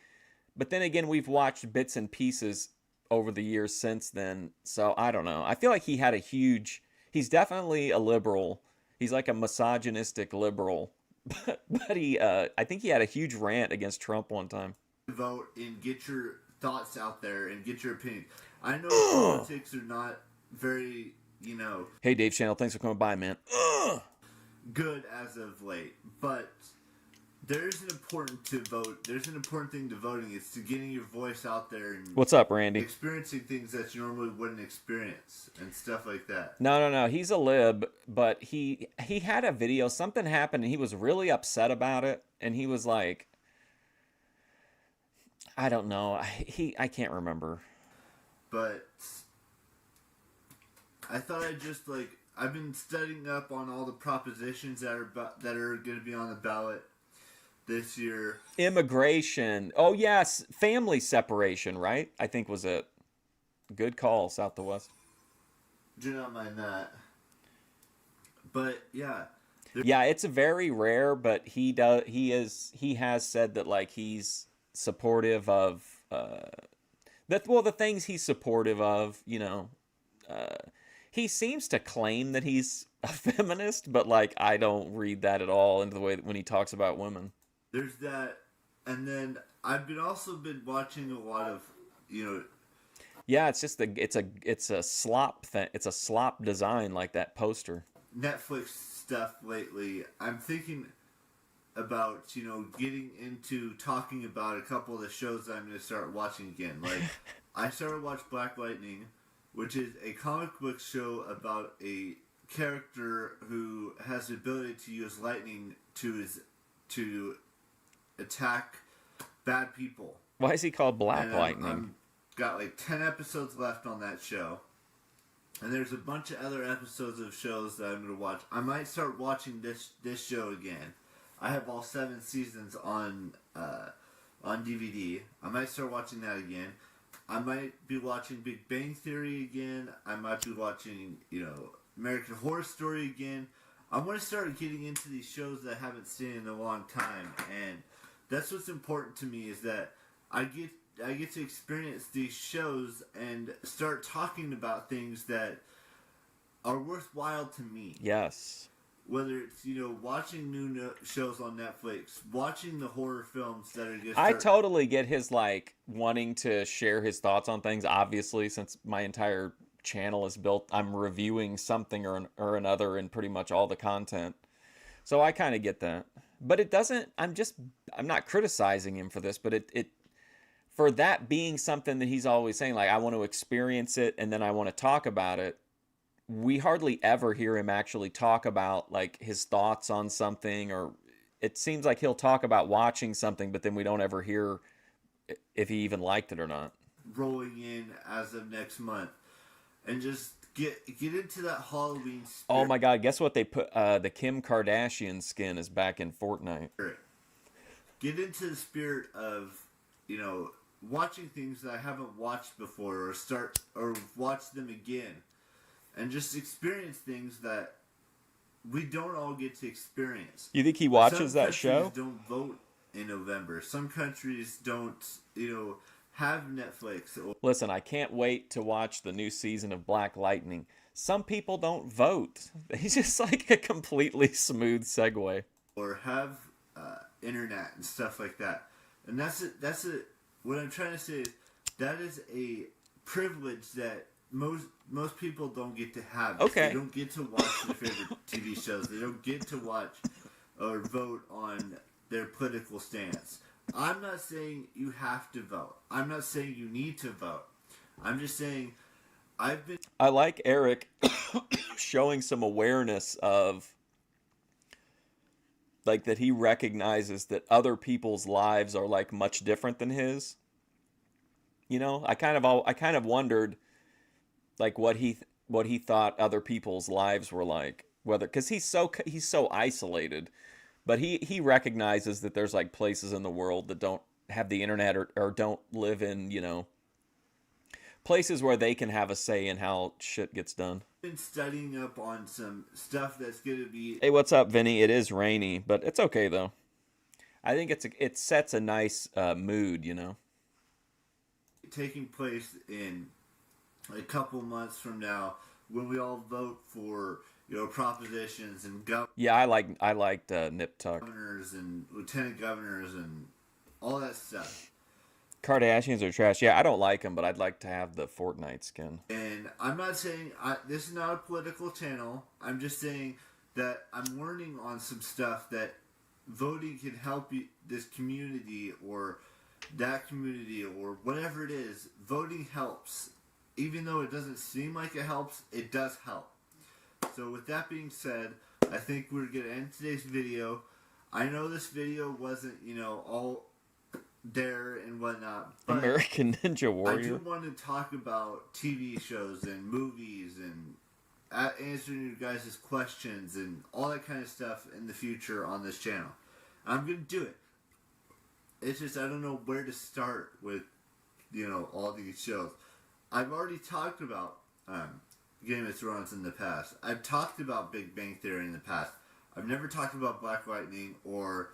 but then again, we've watched bits and pieces over the years since then. So I don't know. I feel like he had a huge, he's definitely a liberal. He's like a misogynistic liberal. But I think he had a huge rant against Trump one time. Vote and get your thoughts out there and get your opinion. I know politics are not very, Hey, Dave Channel, thanks for coming by, man. good as of late, but there's an important to vote. There's an important thing to voting. It's to getting your voice out there and What's up, Randy? experiencing things that you normally wouldn't experience and stuff like that. No. He's a lib, but he had a video. Something happened, and he was really upset about it. And he was like, I don't know. I can't remember. But I thought I'd just like I've been studying up on all the propositions that are going to be on the ballot this year. Immigration. Oh yes, family separation. Right? I think was it. Good call, South to West. Do not mind that. But yeah, Yeah, it's very rare, but he has said that like he's supportive of the things he's supportive of, he seems to claim that he's a feminist, but like I don't read that at all into the way that when he talks about women. there's that, and then also been watching a lot of Yeah, it's just it's a slop thing. It's a slop design like that poster. Netflix stuff lately. I'm thinking about getting into talking about a couple of the shows that I'm going to start watching again. Like I started watching Black Lightning, which is a comic book show about a character who has the ability to use lightning to attack bad people. Why is he called Black And Lightning? I'm got like 10 episodes left on that show. And there's a bunch of other episodes of shows that I'm going to watch. I might start watching this show again. I have all 7 seasons on DVD. I might start watching that again. I might be watching Big Bang Theory again. I might be watching, American Horror Story again. I want to start getting into these shows that I haven't seen in a long time, and that's what's important to me is that I get to experience these shows and start talking about things that are worthwhile to me. Yes. Whether it's watching new shows on Netflix, watching the horror films that are just. I totally get his like wanting to share his thoughts on things. Obviously, since my entire channel is built, I'm reviewing something or another in pretty much all the content. So I kind of get that. But it doesn't. I'm not criticizing him for this, but it for that being something that he's always saying, like I want to experience it and then I want to talk about it. We hardly ever hear him actually talk about like his thoughts on something, or it seems like he'll talk about watching something, but then we don't ever hear if he even liked it or not. Rolling in as of next month, and just get into that Halloween spirit. Oh my God! Guess what they put? The Kim Kardashian skin is back in Fortnite. Get into the spirit of watching things that I haven't watched before, or watch them again. And just experience things that we don't all get to experience. You think he watches that show? Some countries don't vote in November. Some countries don't, have Netflix. Listen, I can't wait to watch the new season of Black Lightning. Some people don't vote. He's just like a completely smooth segue. Or have internet and stuff like that. And that's it. What I'm trying to say is that is a privilege that most people don't get to have. Okay. They don't get to watch their favorite TV shows. They don't get to watch or vote on their political stance. I'm not saying you have to vote. I'm not saying you need to vote. I'm just saying I like Eric showing some awareness of like that he recognizes that other people's lives are like much different than his. I kind of wondered like what he thought other people's lives were like, whether because he's so isolated, but he recognizes that there's like places in the world that don't have the internet or don't live in places where they can have a say in how shit gets done. I've been studying up on some stuff that's gonna be. Hey, what's up, Vinny? It is rainy, but it's okay though. I think it sets a nice mood, Taking place in a couple months from now, when we all vote for propositions and Yeah, I liked Nip Tuck. governors and lieutenant governors and all that stuff. Kardashians are trash. Yeah, I don't like them, but I'd like to have the Fortnite skin. And I'm not saying this is not a political channel. I'm just saying that I'm learning on some stuff that voting can help you, this community or that community or whatever it is, voting helps. Even though it doesn't seem like it helps, it does help. So with that being said, I think we're going to end today's video. I know this video wasn't, all there and whatnot, but American Ninja Warrior. I do want to talk about TV shows and movies and answering your guys' questions and all that kind of stuff in the future on this channel. I'm going to do it. It's just I don't know where to start with, all these shows. I've already talked about Game of Thrones in the past. I've talked about Big Bang Theory in the past. I've never talked about Black Lightning or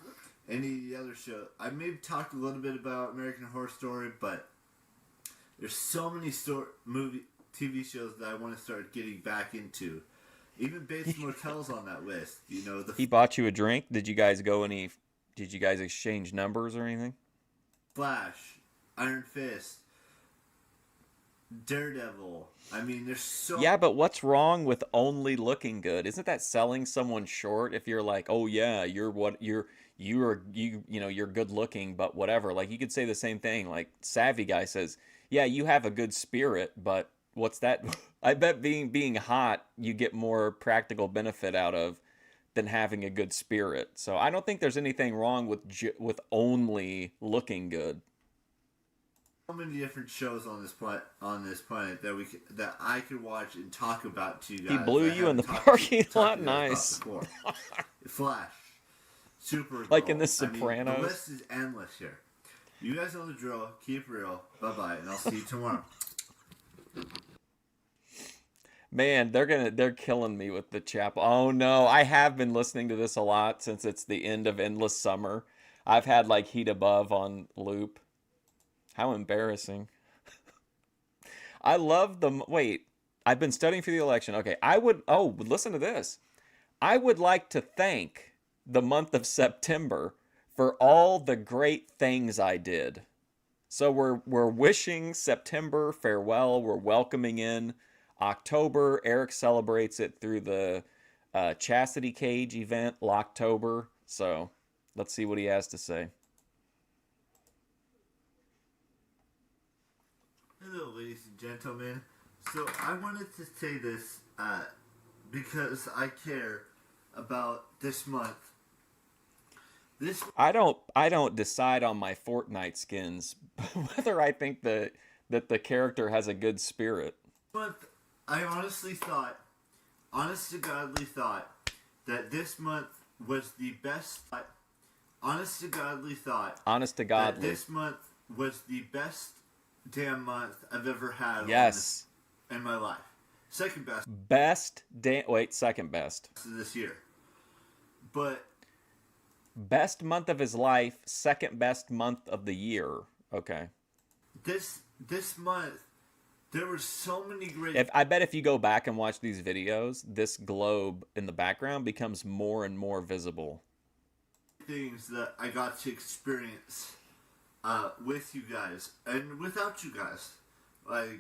any of the other shows. I maybe talked a little bit about American Horror Story, but there's so many TV shows that I want to start getting back into. Even Bates Motel's on that list. He bought you a drink. Did you guys exchange numbers or anything? Flash, Iron Fist, Daredevil. I mean, there's so... Yeah, but what's wrong with only looking good? Isn't that selling someone short if you're like, oh yeah, you're good looking, but whatever. Like, you could say the same thing. Like, Savvy Guy says, yeah, you have a good spirit, but what's that? I bet being hot, you get more practical benefit out of than having a good spirit. So I don't think there's anything wrong with only looking good. So many different shows on this planet that I could watch and talk about to you guys. He blew you in the parking lot. Nice. Flash, Supergirl. Like in The Sopranos. The list is endless here. You guys know the drill. Keep it real. Bye bye, and I'll see you tomorrow. Man, they're killing me with the chapel. Oh no, I have been listening to this a lot since it's the end of Endless Summer. I've had like Heat Above on loop. How embarrassing. I love wait, I've been studying for the election. Okay, listen to this. I would like to thank the month of September for all the great things I did. So we're wishing September farewell. We're welcoming in October. Eric celebrates it through the Chastity Cage event, Locktober. So let's see what he has to say. Hello, ladies and gentlemen. So I wanted to say this because I care about this month. I don't decide on my Fortnite skins whether I think that the character has a good spirit. Month, I honest to godly thought that this month was the best. Honest to godly thought. Honest to godly. That this month was the best damn month I've ever had. Yes. In my life. Second best. Second best. This year. But. Best month of his life, second best month of the year. Okay. This month, there were so many great... I bet if you go back and watch these videos, this globe in the background becomes more and more visible. Things that I got to experience with you guys and without you guys. Like,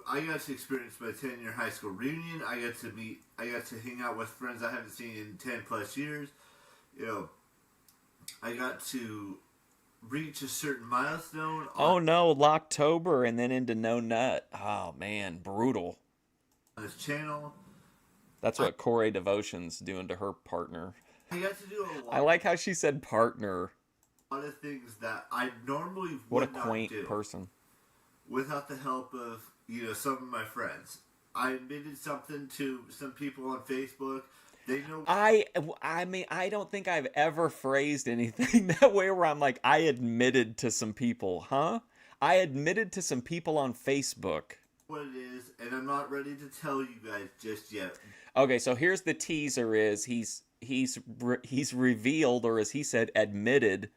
I got to experience my 10-year high school reunion. I got to hang out with friends I haven't seen in 10 plus years. I got to reach a certain milestone. Oh no, Locktober and then into No Nut. Oh man, brutal. On this channel. That's what Corey Devotion's doing to her partner. I got to do a lot. I like how she said partner. A lot of things that I normally would not do. What a quaint person. Without the help of, some of my friends. I admitted something to some people on Facebook. They know. I mean, I don't think I've ever phrased anything that way where I'm like, I admitted to some people, huh? I admitted to some people on Facebook. What it is, and I'm not ready to tell you guys just yet. Okay, so here's the teaser: is he's revealed, or as he said, admitted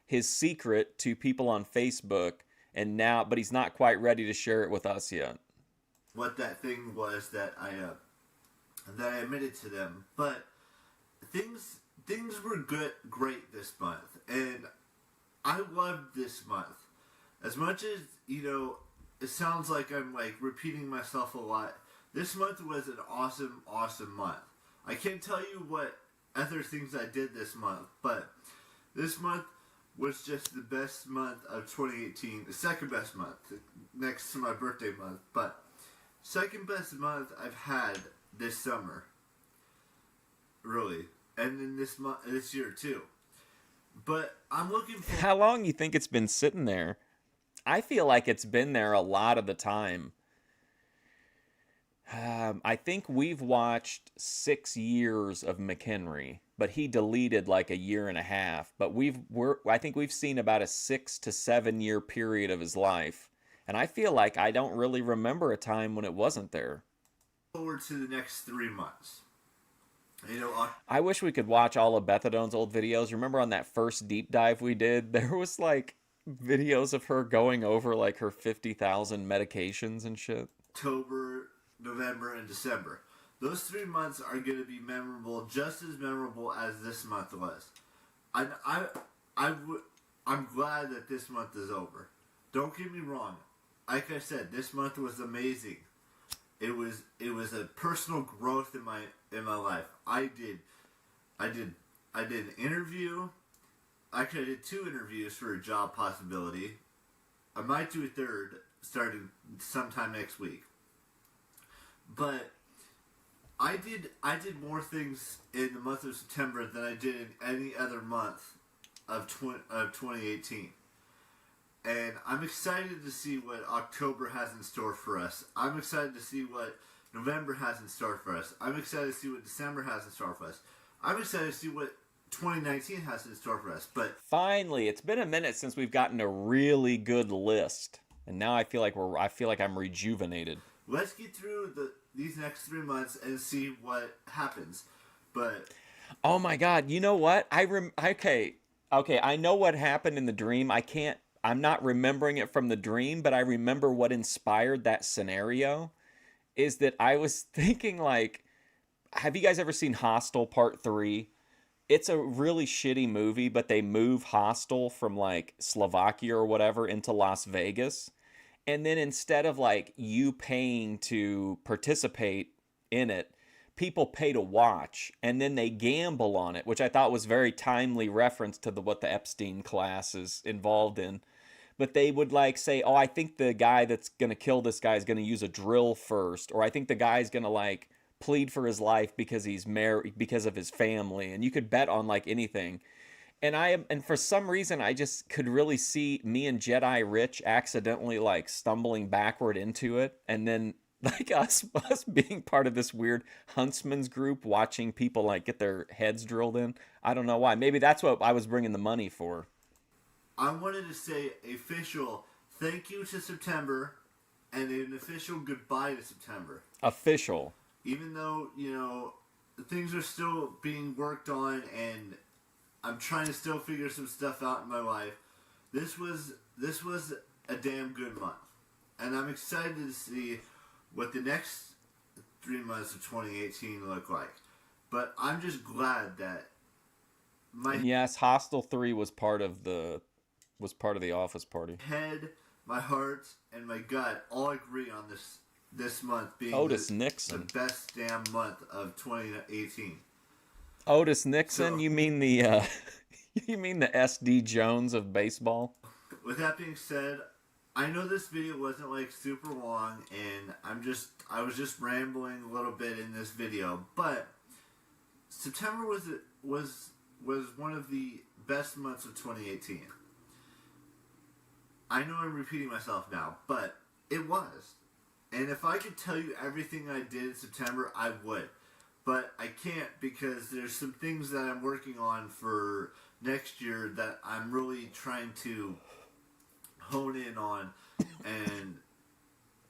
his secret to people on Facebook, but he's not quite ready to share it with us yet. What that thing was that I admitted to them, but things were great this month, and I loved this month. As much as it sounds like I'm like repeating myself a lot. This month was an awesome month. I can't tell you what other things I did this month, but this month was just the best month of 2018. The second best month, next to my birthday month, but second best month I've had this summer. Really. And then this year too. But I'm looking for... How long you think it's been sitting there? I feel like it's been there a lot of the time. I think we've watched 6 years of McHenry, but he deleted like a year and a half. But I think we've seen about a 6 to 7 year period of his life, and I feel like I don't really remember a time when it wasn't there. Forward to the next 3 months. You know, I wish we could watch all of Bethadone's old videos. Remember on that first deep dive we did, there was like videos of her going over like her 50,000 medications and shit. October, November, and December. Those 3 months are going to be memorable, just as memorable as this month was. I'm glad that this month is over. Don't get me wrong. Like I said, this month was amazing. It was a personal growth in my life. I did an interview. Actually, I did 2 interviews for a job possibility. I might do a third starting sometime next week. But I did more things in the month of September than I did in any other month of 2018. And I'm excited to see what October has in store for us. I'm excited to see what November has in store for us. I'm excited to see what December has in store for us. I'm excited to see what 2019 has in store for us. But finally, it's been a minute since we've gotten a really good list, and now I feel like I'm rejuvenated. Let's get through these next 3 months and see what happens. But oh my God, you know what? Okay, I know what happened in the dream. I'm not remembering it from the dream, but I remember what inspired that scenario is that I was thinking like, have you guys ever seen Hostel Part 3? It's a really shitty movie, but they move Hostel from like Slovakia or whatever into Las Vegas. And then instead of like you paying to participate in it, people pay to watch, and then they gamble on it, which I thought was very timely reference to what the Epstein class is involved in. But they would like say, oh, I think the guy that's going to kill this guy is going to use a drill first. Or I think the guy's going to like plead for his life because he's married, because of his family. And you could bet on like anything. And for some reason, I just could really see me and Jedi Rich accidentally like stumbling backward into it. And then like us being part of this weird huntsman's group watching people like get their heads drilled in. I don't know why. Maybe that's what I was bringing the money for. I wanted to say official thank you to September and an official goodbye to September. Official. Even though, you know, things are still being worked on and I'm trying to still figure some stuff out in my life, this was a damn good month. And I'm excited to see what the next 3 months of 2018 look like. But I'm just glad that yes, Hostel 3 was part of the office party. Head, my heart, and my gut all agree on this month being Otis Nixon, the best damn month of 2018. Otis Nixon? So, you mean the SD Jones of baseball? With that being said, I know this video wasn't like super long, and I was just rambling a little bit in this video, but September was one of the best months of 2018. I know I'm repeating myself now, but it was. And if I could tell you everything I did in September, I would. But I can't because there's some things that I'm working on for next year that I'm really trying to hone in on. And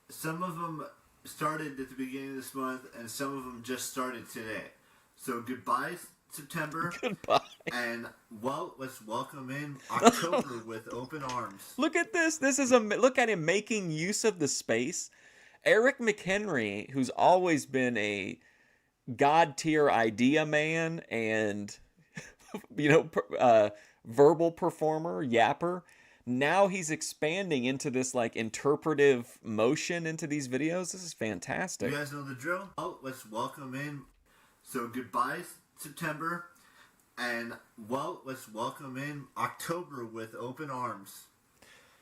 some of them started at the beginning of this month, and some of them just started today. So goodbye, September. Goodbye. And well, let's welcome in October with open arms. Look at this. Look at him making use of the space. Eric McHenry, who's always been a god tier idea man and verbal performer, yapper. Now he's expanding into this like interpretive motion into these videos. This is fantastic. You guys know the drill. Oh, let's welcome in. So goodbye, September. And, well, let's welcome in October with open arms.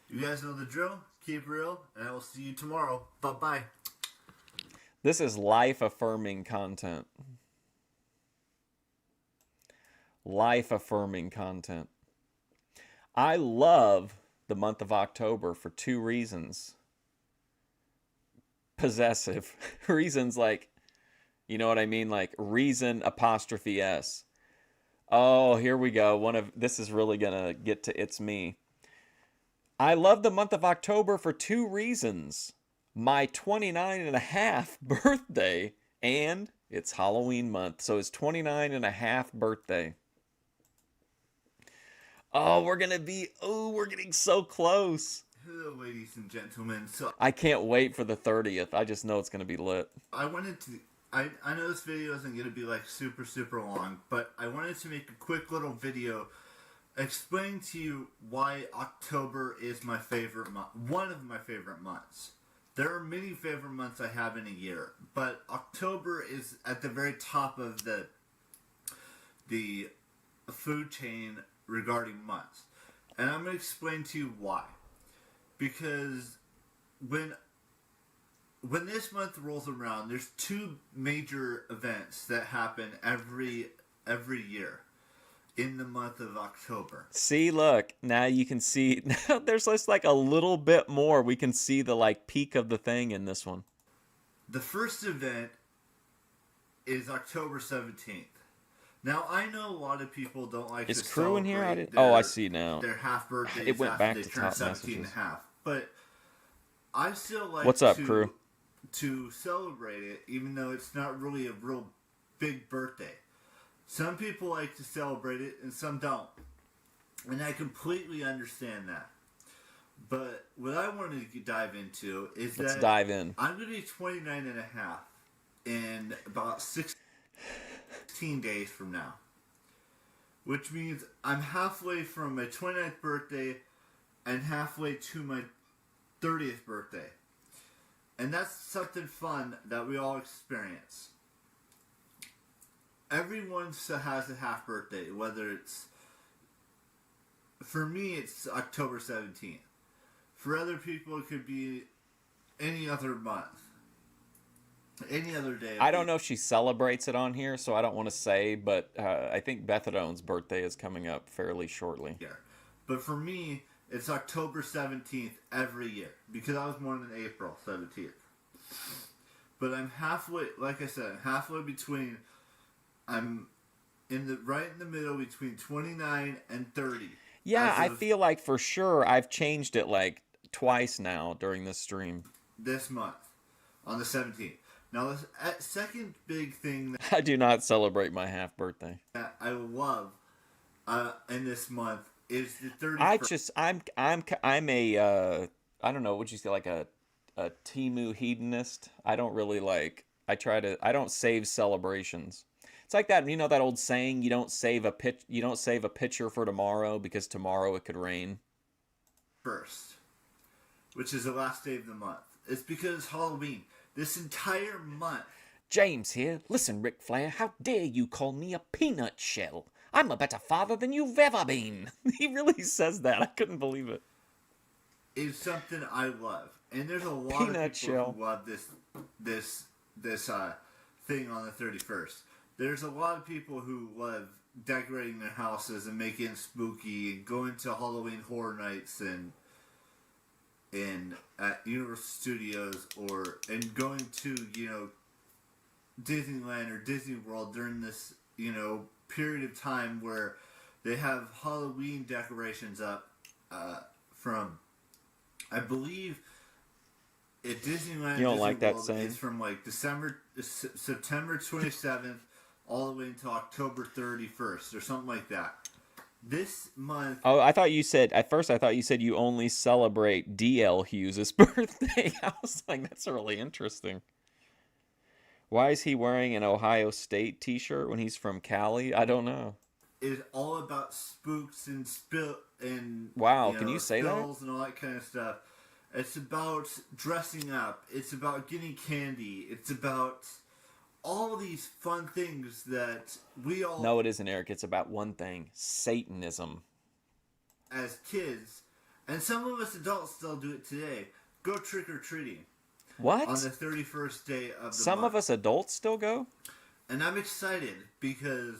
You guys know the drill. Keep real, and I will see you tomorrow. Bye-bye. This is life-affirming content. Life-affirming content. I love the month of October for 2 reasons. Possessive. Reasons like, you know what I mean? Like reason apostrophe S. Oh, here we go. This is really gonna get to it's me. I love the month of October for 2 reasons. My 29 and a half birthday, and it's Halloween month. So it's 29 and a half birthday. Oh, we're getting so close. Hello, ladies and gentlemen. So I can't wait for the 30th. I just know it's going to be lit. I wanted to... I know this video isn't going to be like super, super long, but I wanted to make a quick little video explaining to you why October is my favorite month. One of my favorite months. There are many favorite months I have in a year, but October is at the very top of the food chain regarding months. And I'm going to explain to you why. Because when this month rolls around, there's 2 major events that happen every year in the month of October. See, look, now you can see, now there's just like a little bit more. We can see the like peak of the thing in this one. The first event is October 17th. Now, I know a lot of people don't like Is to Crew in here? celebrate I see now. their half birthdays It went after back they to turn top 17 and a messages. half. But I still like What's up, Crew? to celebrate it, even though it's not really a real big birthday. Some people like to celebrate it, and some don't. And I completely understand that. But what I wanted to dive into is Let's that dive in. I'm going to be 29 and a half in about 16 days from now. Which means I'm halfway from my 29th birthday and halfway to my 30th birthday. And that's something fun that we all experience. Everyone has a half birthday, whether it's... For me, it's October 17th. For other people, it could be any other month. Any other day. I don't know if she celebrates it on here, so I don't want to say, but I think Bethadone's birthday is coming up fairly shortly. Yeah. But for me, it's October 17th every year, because I was born in April 17th. But I'm halfway, like I said, halfway between, I'm right in the middle between 29 and 30. Yeah, I feel like for sure I've changed it like twice now during this stream. This month, on the 17th. Now, the second big thing that I do not celebrate my half birthday. I love in this month is the 31st. I'm a I don't know, would you say like a Temu hedonist? I don't really like, I don't save celebrations. It's like that, you know, that old saying, you don't save a picture for tomorrow because tomorrow it could rain. First, which is the last day of the month. It's because it's Halloween. This entire month. James here. Listen, Ric Flair, how dare you call me a peanut shell? I'm a better father than you've ever been. He really says that. I couldn't believe it. It's something I love. And there's a lot Peanut of people shell. who love this thing on the 31st. There's a lot of people who love decorating their houses and making it spooky and going to Halloween Horror Nights and at Universal Studios and going to, you know, Disneyland or Disney World during this, you know, period of time where they have Halloween decorations up from, I believe, at Disneyland. You don't Disney like that World, saying? It's from like September 27th all the way until October 31st or something like that. This month... Oh, at first I thought you said you only celebrate D.L. Hughes' birthday. I was like, that's really interesting. Why is he wearing an Ohio State t-shirt when he's from Cali? I don't know. Is all about spooks and Wow, you can know, you say that? spills and all that kind of stuff. It's about dressing up. It's about getting candy. It's about all these fun things that we all, No, it isn't, Eric. It's about one thing: Satanism. as kids, and some of us adults still do it today, go trick or treating on What? the 31st day of the Some month. of us adults still go? And I'm excited because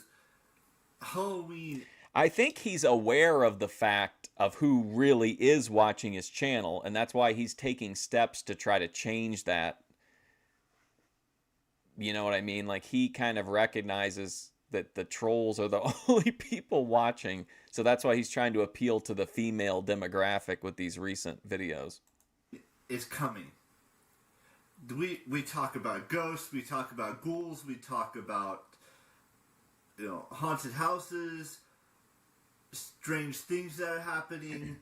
Halloween. I think he's aware of the fact of who really is watching his channel, and that's why he's taking steps to try to change that. You know what I mean? Like, he kind of recognizes that the trolls are the only people watching, so that's why he's trying to appeal to the female demographic with these recent videos. Is coming. We talk about ghosts, we talk about ghouls, we talk about haunted houses, strange things that are happening,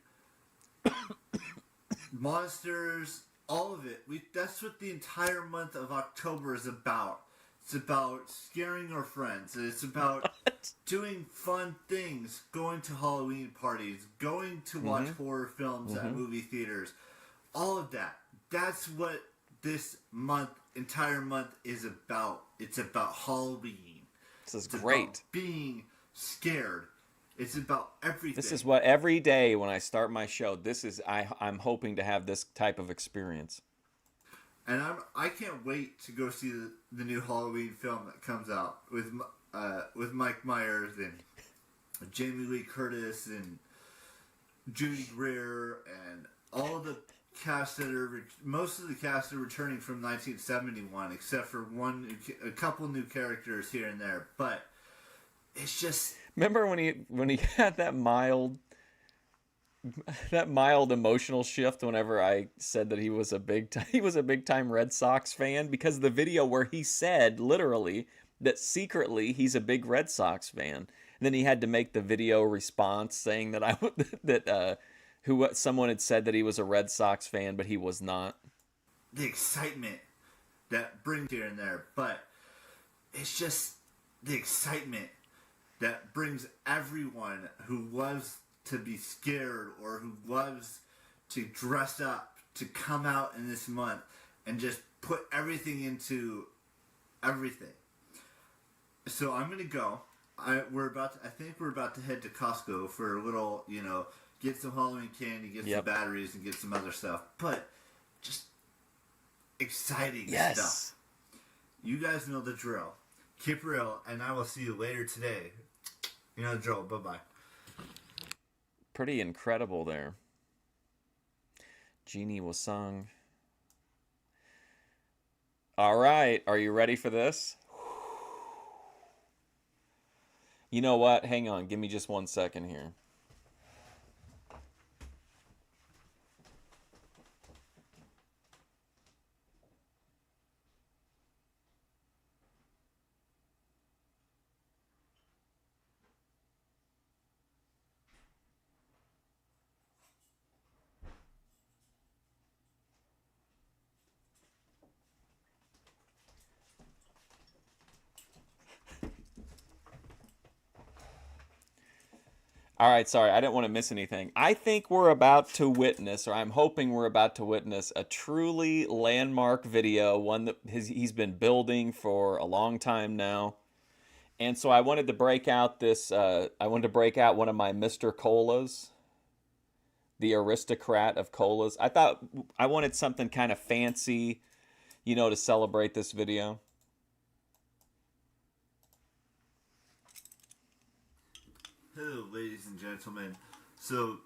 monsters, all of it. That's what the entire month of October is about. It's about scaring our friends. It's about doing fun things, going to Halloween parties, going to watch horror films at movie theaters. All of that. That's what this entire month is about. It's about Halloween. This is It's great. about being scared. It's about everything. This is what every day when I start my show, I'm hoping to have this type of experience. And I can't wait to go see the new Halloween film that comes out with Mike Myers and Jamie Lee Curtis and Judy Greer and all of the cast most of the cast are returning from 1971, except for a couple new characters here and there. But it's just, Remember when he had that mild emotional shift whenever I said that he was a big time Red Sox fan, because of the video where he said literally that secretly he's a big Red Sox fan. And then he had to make the video response saying that someone had said that he was a Red Sox fan, but he was not. the excitement that brings here and there. But it's just the excitement that brings everyone who loves to be scared or who loves to dress up to come out in this month and just put everything into everything. So I'm gonna go. I think we're about to head to Costco for a little, get some Halloween candy, get some batteries, and get some other stuff. But just exciting stuff. You guys know the drill. Keep real, and I will see you later today. You know the drill. Bye-bye. Pretty incredible there. Genie was sung. All right, are you ready for this? You know what? Hang on. Give me just 1 second here. All right, sorry, I didn't want to miss anything. I think we're about to witness, or I'm hoping we're about to witness, a truly landmark video, one that he's been building for a long time now. And so I wanted to break out one of my Mr. Colas, the aristocrat of colas. I thought I wanted something kind of fancy, to celebrate this video. Hello, ladies and gentlemen. So,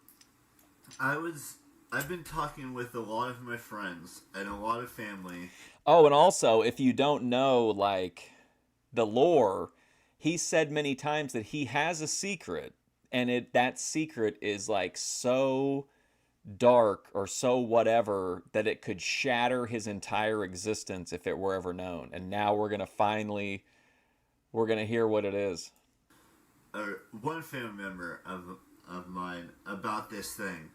I've been talking with a lot of my friends and a lot of family. Oh, and also, if you don't know, the lore, he said many times that he has a secret, and that secret is, so dark or so whatever that it could shatter his entire existence if it were ever known. And now we're going to hear what it is. One family member of mine about this thing,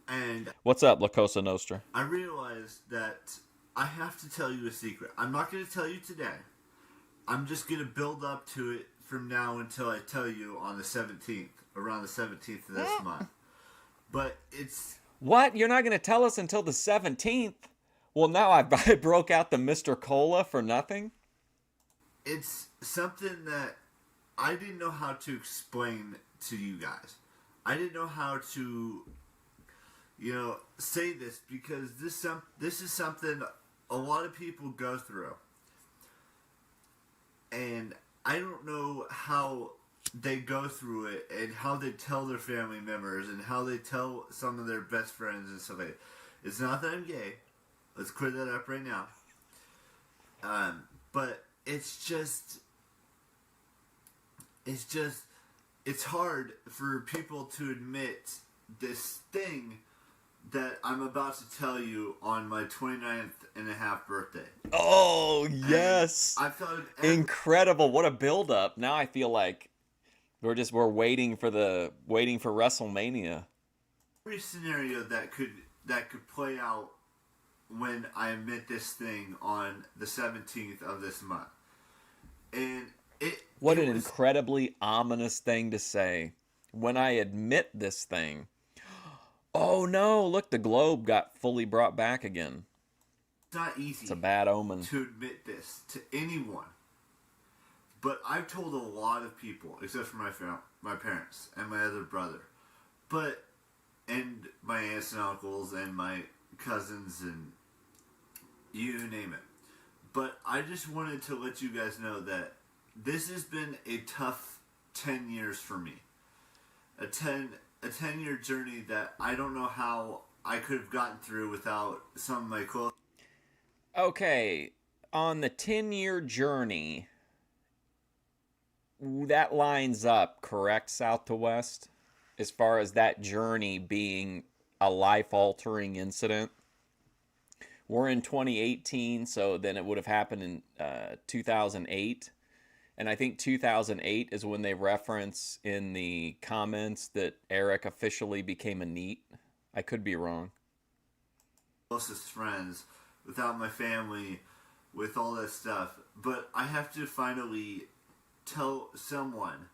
and what's up, La Cosa Nostra? I realized that I have to tell you a secret. I'm not going to tell you today. I'm just going to build up to it from now until I tell you on the 17th, around the 17th of this month. But it's... What? You're not going to tell us until the 17th? Well, now I broke out the Mr. Cola for nothing? it's something that I didn't know how to explain to you guys. I didn't know how to, say this because this is something a lot of people go through, and I don't know how they go through it and how they tell their family members and how they tell some of their best friends and stuff like that. It's not that I'm gay. Let's clear that up right now. But it's hard for people to admit this thing that I'm about to tell you on my 29th and a half birthday. Oh, yes. I felt incredible. What a build up. Now I feel like we're waiting for WrestleMania. Every scenario that could play out when I admit this thing on the 17th of this month. And what an incredibly ominous thing to say. When I admit this thing. Oh no, look, the globe got fully brought back again. It's not easy. It's a bad omen. To admit this to anyone. But I've told a lot of people, except for my parents and my other brother. And my aunts and uncles and my cousins and you name it. But I just wanted to let you guys know that this has been a tough 10 years for me. A 10-year journey that I don't know how I could have gotten through without some of my close. Okay, on the 10-year journey, that lines up, correct, south to west? As far as that journey being a life-altering incident? We're in 2018, so then it would have happened in 2008. And I think 2008 is when they reference in the comments that Eric officially became a NEET. I could be wrong. Closest friends, without my family, with all that stuff. But I have to finally tell someone.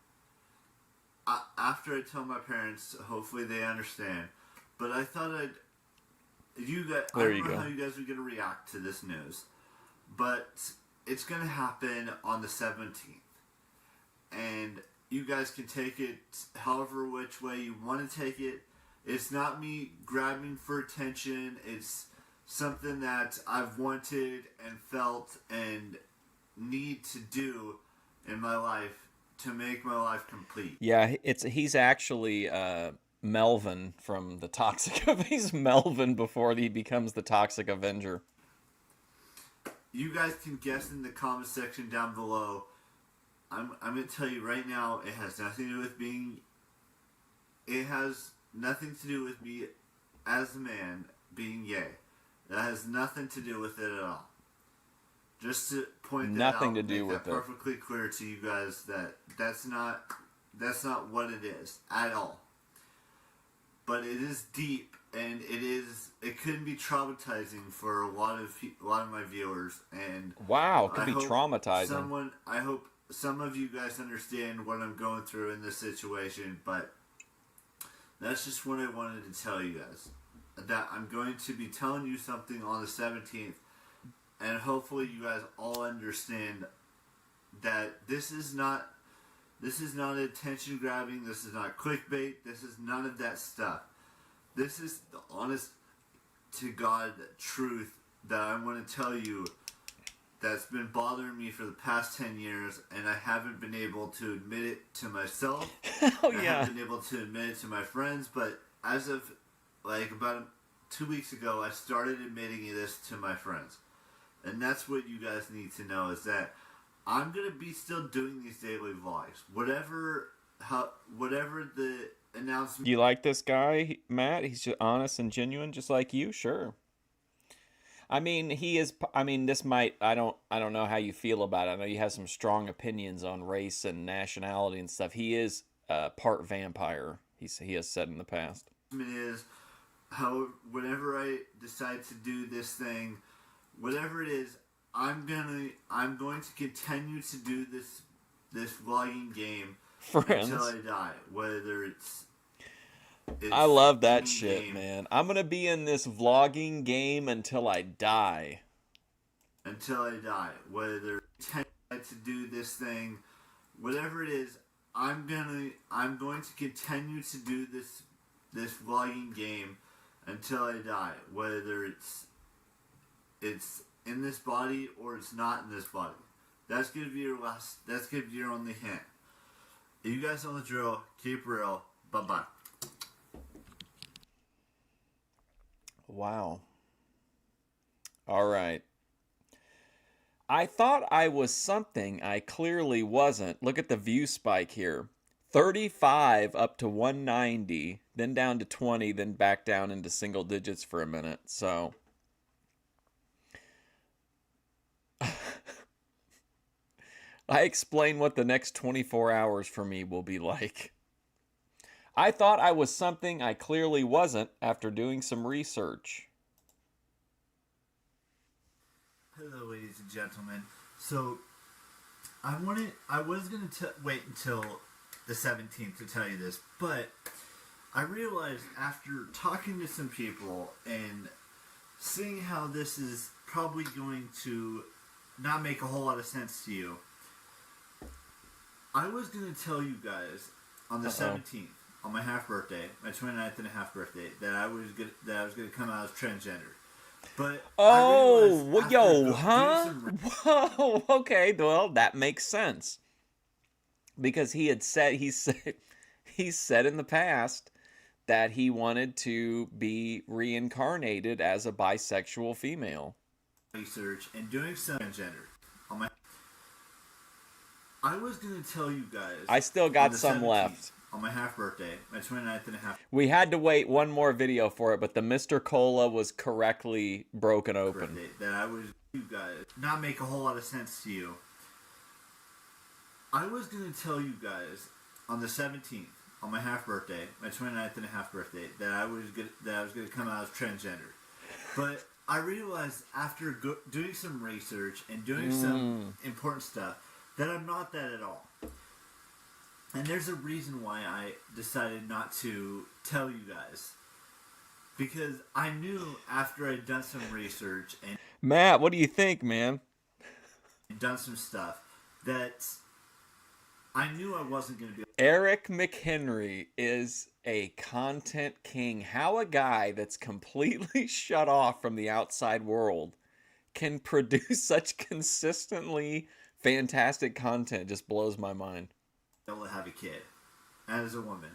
After I tell my parents, hopefully they understand. But I thought I don't know how you guys are going to react to this news. But it's going to happen on the 17th. And you guys can take it however which way you want to take it. It's not me grabbing for attention. It's something that I've wanted and felt and need to do in my life to make my life complete. Yeah, he's actually Melvin from the Toxic. He's Melvin before he becomes the Toxic Avenger. You guys can guess in the comment section down below. I'm going to tell you right now, it has nothing to do with being... It has nothing to do with me as a man being gay. That has nothing to do with it at all. Just to point that nothing out, to do with that perfectly clear to you guys that that's not what it is at all. But it is deep, and it could be traumatizing for a lot of my viewers. And wow, it could be traumatizing. I hope some of you guys understand what I'm going through in this situation. But that's just what I wanted to tell you guys. That I'm going to be telling you something on the 17th. And hopefully you guys all understand that this is not attention grabbing, this is not clickbait, this is none of that stuff. This is the honest to God truth that I want to tell you that's been bothering me for the past 10 years, and I haven't been able to admit it to myself. Oh, yeah. I haven't been able to admit it to my friends, but as of about 2 weeks ago, I started admitting this to my friends. And that's what you guys need to know, is that I'm going to be still doing these daily vlogs. Whatever the announcement... You like this guy, Matt? He's just honest and genuine, just like you? Sure. I mean, this might... I don't know how you feel about it. I know you have some strong opinions on race and nationality and stuff. He is part vampire, he has said in the past. ...is, whenever I decide to do this thing... Whatever it is, I'm going to continue to do this vlogging game until I die. Whether it's I love that shit, game. Man. I'm gonna be in this vlogging game until I die. Until I die. Whether to do this thing, whatever it is. I'm going to continue to do this vlogging game until I die, whether it's in this body or it's not in this body. That's gonna be your last. That's gonna be your only hint. You guys know the drill. Keep real. Bye bye. Wow. All right. I thought I was something I clearly wasn't. Look at the view spike here. 35 up to 190, then down to 20, then back down into single digits for a minute. So I explain what the next 24 hours for me will be like. I thought I was something I clearly wasn't after doing some research. Hello, ladies and gentlemen. So, I was going to wait until the 17th to tell you this, but I realized after talking to some people and seeing how this is probably going to not make a whole lot of sense to you, I was going to tell you guys on the 17th, on my half birthday, my 29th and a half birthday, that I was going to come out as transgender. But oh, yo, huh? Whoa, okay, well, that makes sense. Because he said in the past that he wanted to be reincarnated as a bisexual female. Research and doing some transgender. I was going to tell you guys. I still got some left. On my half birthday, my 29th and a half. We had to wait one more video for it, but the Mr. Cola was correctly broken open. That I was, you guys, not make a whole lot of sense to you. I was going to tell you guys on the 17th, on my half birthday, my 29th and a half birthday, that I was going to come out as transgender. But I realized after doing some research and doing some important stuff that I'm not that at all. And there's a reason why I decided not to tell you guys. Because I knew after I'd done some research and Matt, what do you think, man? Done some stuff that I knew I wasn't going to be. Eric McHenry is a content king. How a guy that's completely shut off from the outside world can produce such consistently fantastic content just blows my mind. Able to have a kid as a woman,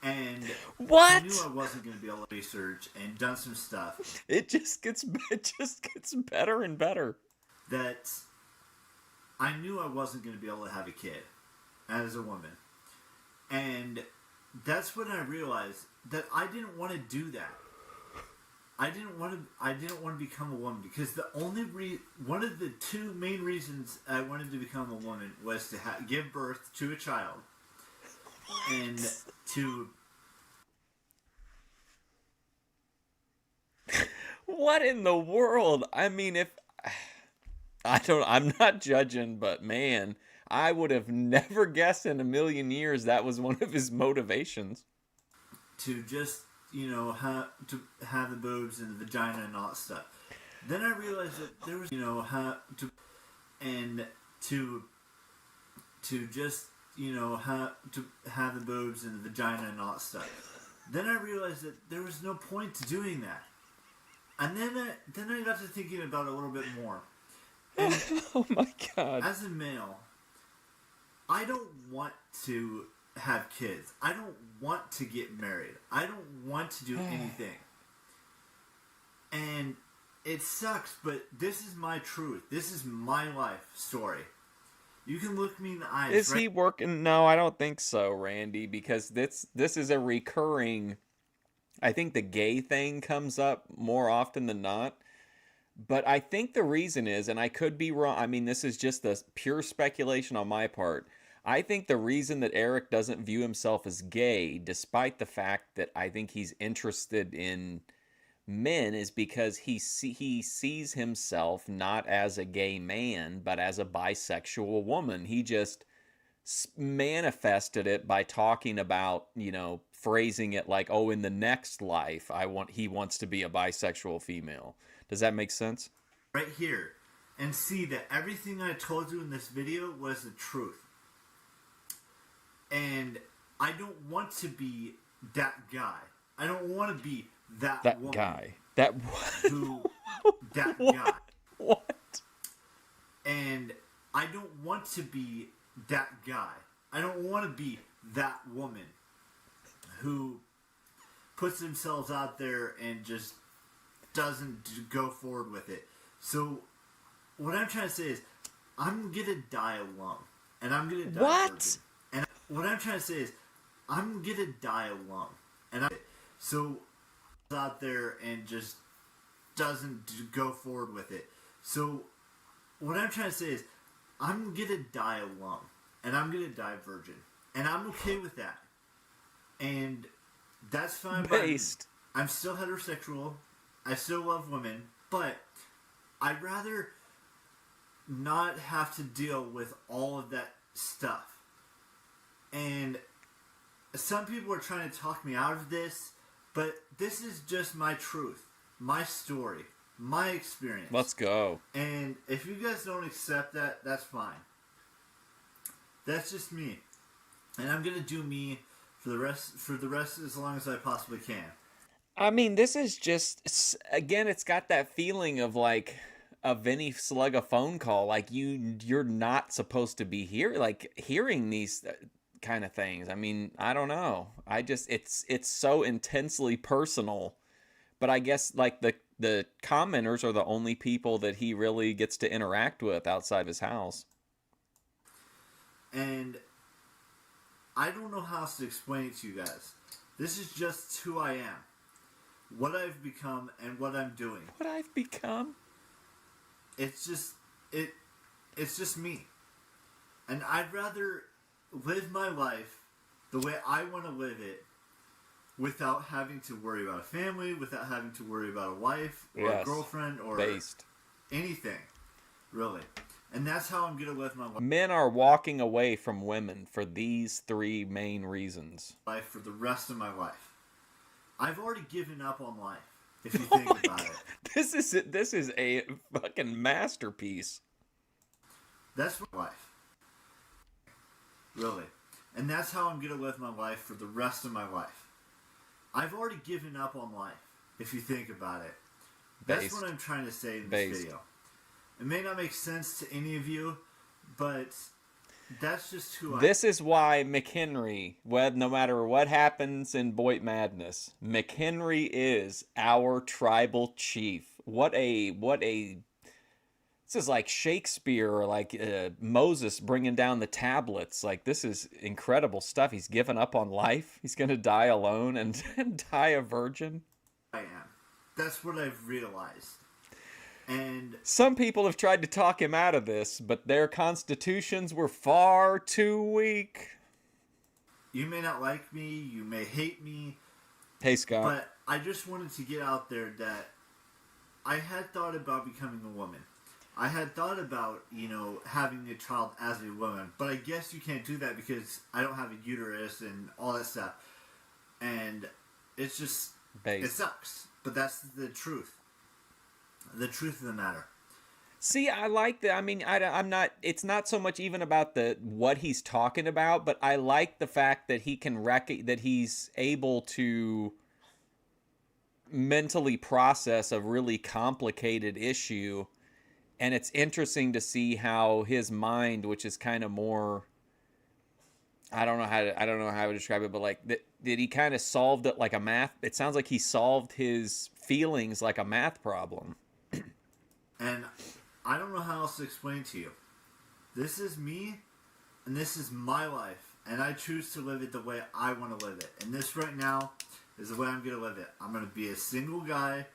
and what? I knew I wasn't going to be able to research and done some stuff. It just gets better and better. That I knew I wasn't going to be able to have a kid as a woman, and that's when I realized that I didn't want to do that. I didn't want to become a woman because the only one of the two main reasons I wanted to become a woman was to give birth to a child and to. What in the world? I mean, I'm not judging, but man, I would have never guessed in a million years that was one of his motivations. To just. To have the boobs and the vagina and all that stuff. Then I realized that there was, to just, to have the boobs and the vagina and all that stuff. Then I realized that there was no point to doing that. And then I got to thinking about it a little bit more. And oh my God. As a male, I don't want to have kids. I don't want to get married. I don't want to do anything. And it sucks, but this is my truth. This is my life story. You can look me in the eyes. Is he working? No, I don't think so, Randy, because this is a recurring. I think the gay thing comes up more often than not. But I think the reason is, and I could be wrong, I mean, this is just the pure speculation on my part. I think the reason that Eric doesn't view himself as gay, despite the fact that I think he's interested in men, is because he sees himself not as a gay man, but as a bisexual woman. He just manifested it by talking about, phrasing it like, oh, in the next life, he wants to be a bisexual female. Does that make sense? Right here. and see that everything I told you in this video was the truth. And I don't want to be that guy. I don't want to be that woman guy. That who that what? guy. What? And I don't want to be that guy. I don't want to be that woman who puts themselves out there and just doesn't go forward with it. So what I'm trying to say is I'm going to die alone. And I'm going to die What? virgin. And what I'm trying to say is I'm going to die alone. And so out there and just doesn't go forward with it. So what I'm trying to say is I'm going to die alone. And I'm going to die virgin. And I'm okay with that. And that's fine by me. Based. I'm still heterosexual. I still love women. But I'd rather not have to deal with all of that stuff. And some people are trying to talk me out of this, but this is just my truth, my story, my experience. Let's go. And if you guys don't accept that, that's fine. That's just me. And I'm going to do me for the rest as long as I possibly can. I mean, this is just, again, it's got that feeling of like a Vinny Slugga phone call. Like you're not supposed to be here, like hearing these kind of things. I mean, I don't know. It's so intensely personal, but I guess like the commenters are the only people that he really gets to interact with outside of his house. And I don't know how else to explain it to you guys. This is just who I am. What I've become and what I'm doing. What I've become? It's just me. And I'd rather live my life the way I want to live it without having to worry about a family, without having to worry about a wife or a girlfriend or anything, really. And that's how I'm going to live my life. Men are walking away from women for these three main reasons. Life for the rest of my life. I've already given up on life, if you think about it. This is a fucking masterpiece. That's my life. Really. And that's how I'm going to live my life for the rest of my life. I've already given up on life, if you think about it. That's what I'm trying to say in this video. It may not make sense to any of you, but that's just who I am. This is why McHenry, no matter what happens in Boit Madness, McHenry is our tribal chief. This is like Shakespeare or like Moses bringing down the tablets. Like, this is incredible stuff. He's given up on life. He's going to die alone and die a virgin. I am. That's what I've realized. And some people have tried to talk him out of this, but their constitutions were far too weak. You may not like me, you may hate me. Hey, Scott. But I just wanted to get out there that I had thought about becoming a woman. I had thought about, having a child as a woman. But I guess you can't do that because I don't have a uterus and all that stuff. And it's just, it sucks. But that's the truth. The truth of the matter. See, I like that. I mean, I'm not. It's not so much even about what he's talking about, but I like the fact that he can that he's able to mentally process a really complicated issue, and it's interesting to see how his mind, which is kind of more. I don't know how to describe it, but like did he kind of solved it like a math? It sounds like he solved his feelings like a math problem. And I don't know how else to explain to you. This is me, and this is my life, and I choose to live it the way I want to live it. And this right now is the way I'm going to live it. I'm going to be a single guy,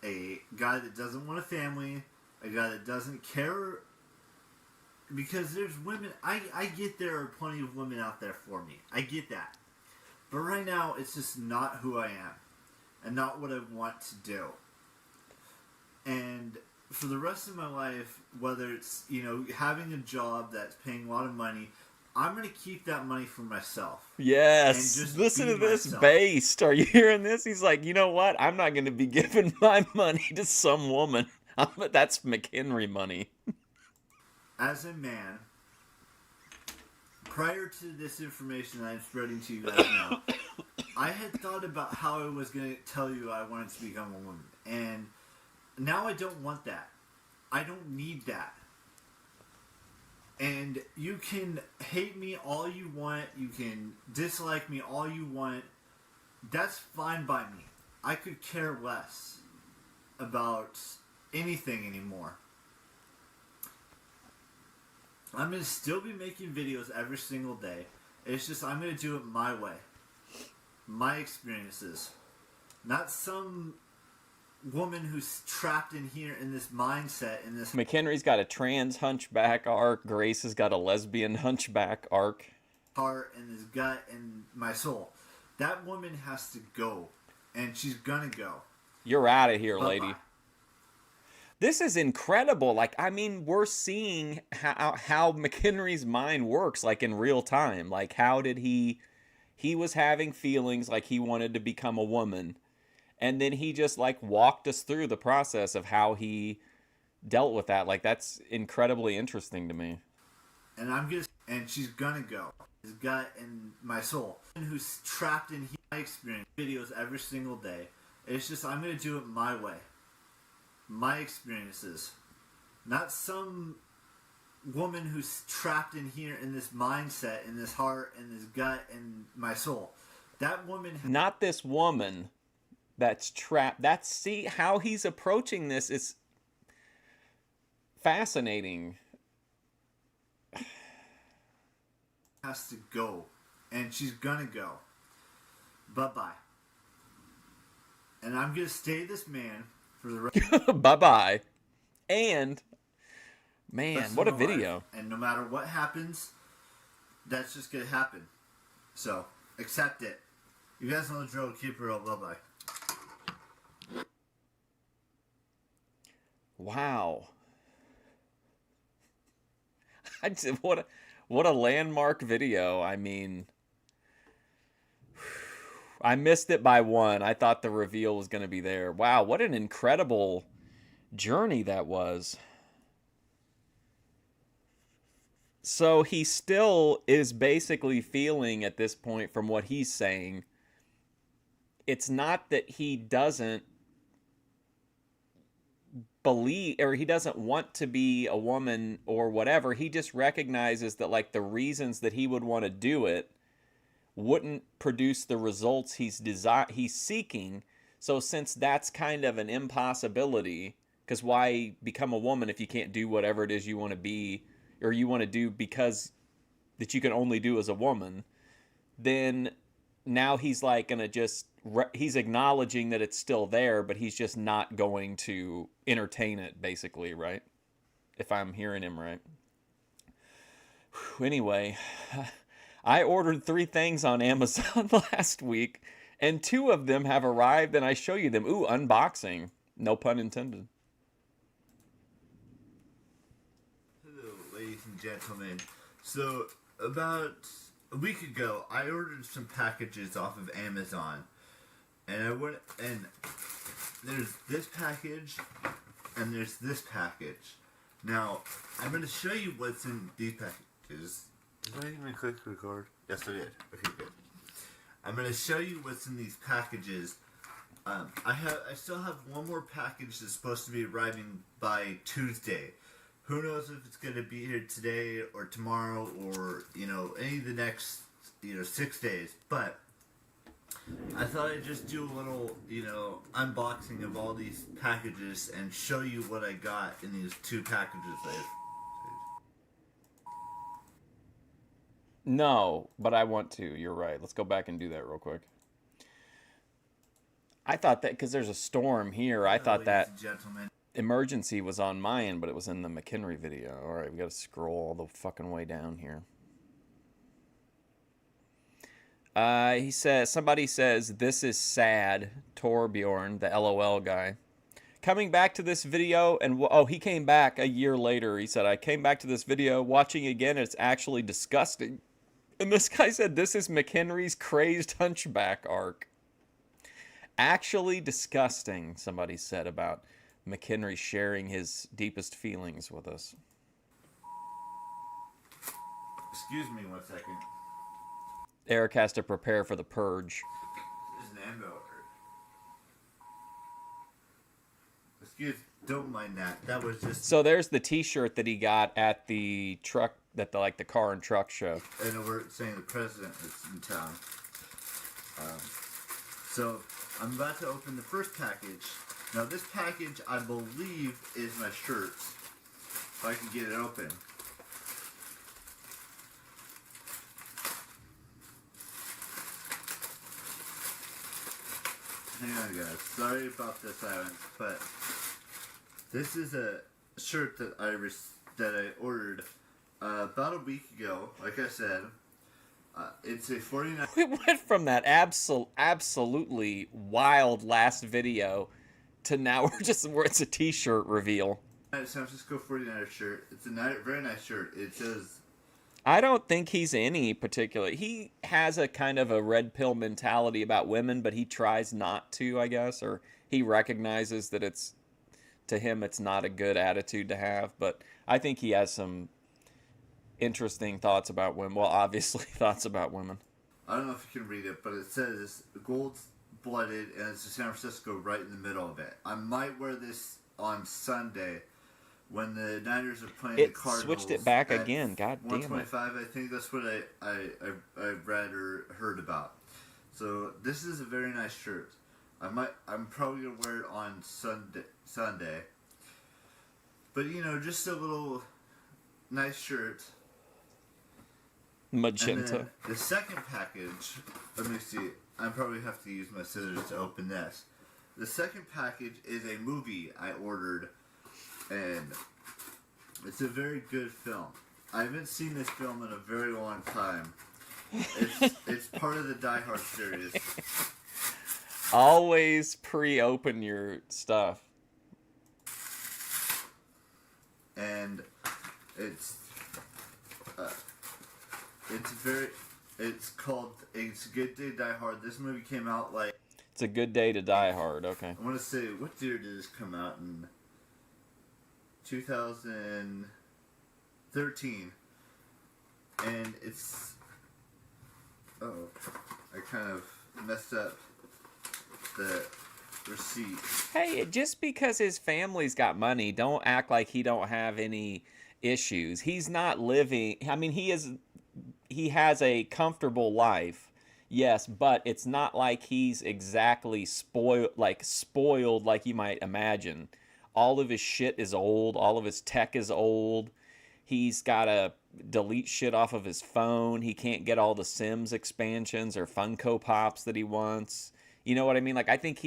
a guy that doesn't want a family, a guy that doesn't care, because there's women. I get there are plenty of women out there for me. I get that. But right now, it's just not who I am, and not what I want to do. And for the rest of my life, whether it's, having a job that's paying a lot of money, I'm going to keep that money for myself. Yes. Listen to this based. Are you hearing this? He's like, you know what? I'm not going to be giving my money to some woman. That's McHenry money. As a man, prior to this information that I'm spreading to you guys now, I had thought about how I was going to tell you I wanted to become a woman. And now I don't want that. I don't need that. And you can hate me all you want. You can dislike me all you want. That's fine by me. I could care less about anything anymore. I'm going to still be making videos every single day. It's just I'm going to do it my way. My experiences. Not some woman who's trapped in here in this mindset, in this McHenry's got a trans hunchback arc. Grace has got a lesbian hunchback arc. heart and this gut and my soul. That woman has to go. And she's going to go. You're out of here, Bye-bye. lady. This is incredible. Like, I mean, we're seeing how McHenry's mind works, like, in real time. Like, how did he was having feelings like he wanted to become a woman. And then he just, like, walked us through the process of how he dealt with that. Like, that's incredibly interesting to me. And she's gonna go. His gut and my soul. And who's trapped in here. I experience videos every single day. It's just I'm gonna do it my way. My experiences. Not some woman who's trapped in here in this mindset, in this heart, and this gut, and my soul. That woman... Not this woman that's trapped. See how he's approaching this is fascinating. has to go. And she's gonna go. Bye-bye. And I'm gonna stay this man for the rest Bye-bye. And, man, of what a my video. life. And no matter what happens, that's just gonna happen. So, accept it. You guys know the drill. Keep it real. Bye-bye. Wow. What a landmark video. I mean, I missed it by one. I thought the reveal was going to be there. Wow, what an incredible journey that was. So he still is basically feeling at this point, from what he's saying, it's not that he doesn't believe or he doesn't want to be a woman or whatever. He just recognizes that, like, the reasons that he would want to do it wouldn't produce the results he's seeking. So since that's kind of an impossibility, because why become a woman if you can't do whatever it is you want to be or you want to do because that you can only do as a woman, then now he's like gonna just he's acknowledging that it's still there, but he's just not going to entertain it, basically, right? If I'm hearing him right. Anyway, I ordered 3 things on Amazon last week, and 2 of them have arrived, and I show you them. Ooh, unboxing. No pun intended. Hello, ladies and gentlemen. So, about a week ago, I ordered some packages off of Amazon. And I went, and there's this package, and there's this package. Now, I'm going to show you what's in these packages. Did I even click record? Yes, I did. Okay, good. I'm going to show you what's in these packages. I still have one more package that's supposed to be arriving by Tuesday. Who knows if it's going to be here today or tomorrow or, any of the next, 6 days. But I thought I'd just do a little, unboxing of all these packages and show you what I got in these 2 packages. No, but I want to. You're right. Let's go back and do that real quick. I thought that because there's a storm here, I thought that emergency was on my end, but it was in the McHenry video. All right, we got to scroll all the fucking way down here. Somebody says, this is sad. Torbjorn, the LOL guy. Coming back to this video, and he came back a year later. He said, I came back to this video, watching again, it's actually disgusting. And this guy said, this is McHenry's crazed hunchback arc. Actually disgusting, somebody said about McHenry sharing his deepest feelings with us. Excuse me 1 second. Eric has to prepare for the purge. This is an ambo. Excuse, don't mind that. That was just. So there's the T-shirt that he got at the truck, the car and truck show. And we're saying the president is in town. So I'm about to open the first package. Now this package, I believe, is my shirts. If I can get it open. Hang on, guys. Sorry about the silence, but this is a shirt that I ordered about a week ago. Like I said, it's a 49. We went from that absolutely wild last video to now where it's a T-shirt reveal. San Francisco 49er shirt. It's a very nice shirt. It says. I don't think he's any particular. He has a kind of a red pill mentality about women, but he tries not to, I guess, or he recognizes that to him it's not a good attitude to have. But I think he has some interesting thoughts about women. Well, obviously thoughts about women. I don't know if you can read it, but it says gold-blooded, and it's San Francisco right in the middle of it. I might wear this on Sunday. When the Niners are playing the Cardinals, switched it back again. God damn it! 125. I think that's what I read or heard about. So this is a very nice shirt. I'm probably gonna wear it on Sunday. But just a little nice shirt. Magenta. And then the second package. Let me see. I probably have to use my scissors to open this. The second package is a movie I ordered. And it's a very good film. I haven't seen this film in a very long time. It's part of the Die Hard series. Always pre-open your stuff. And it's called It's a Good Day to Die Hard. This movie came out It's a Good Day to Die Hard. Okay. I want to say, what year did this come out in? 2013, and it's I kind of messed up the receipt. Hey, just because his family's got money, don't act like he don't have any issues. He's not living. I mean, he has a comfortable life, yes, but it's not like he's exactly spoiled like you might imagine. All of his shit is old. All of his tech is old. He's got to delete shit off of his phone. He can't get all the Sims expansions or Funko Pops that he wants. You know what I mean? Like, I think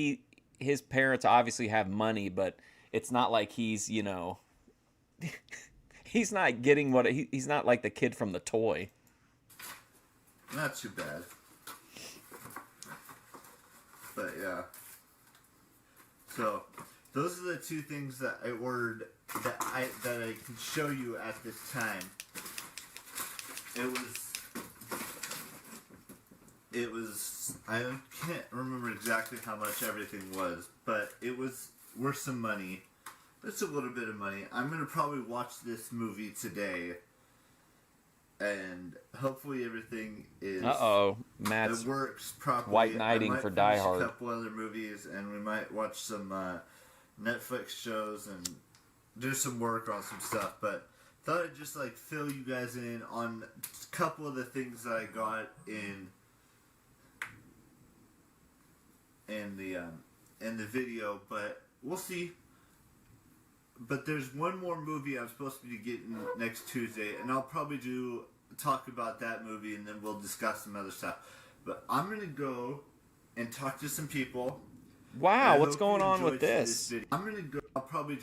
his parents obviously have money, but it's not like he's, he's not getting he's not like the kid from the toy. Not too bad. But yeah. So those are the two things that I ordered that I can show you at this time. It was I can't remember exactly how much everything was, but it was worth some money. It's a little bit of money. I'm gonna probably watch this movie today, and hopefully everything is. Matt's it works properly. white knighting for Die Hard. A couple other movies, and we might watch some Netflix shows and do some work on some stuff. But thought I'd just fill you guys in on a couple of the things that I got in the video. But we'll see. But there's one more movie I'm supposed to be getting next Tuesday, and I'll probably talk about that movie, and then we'll discuss some other stuff. But I'm gonna go and talk to some people. Wow, what's going on with this? I'm gonna go. I'll probably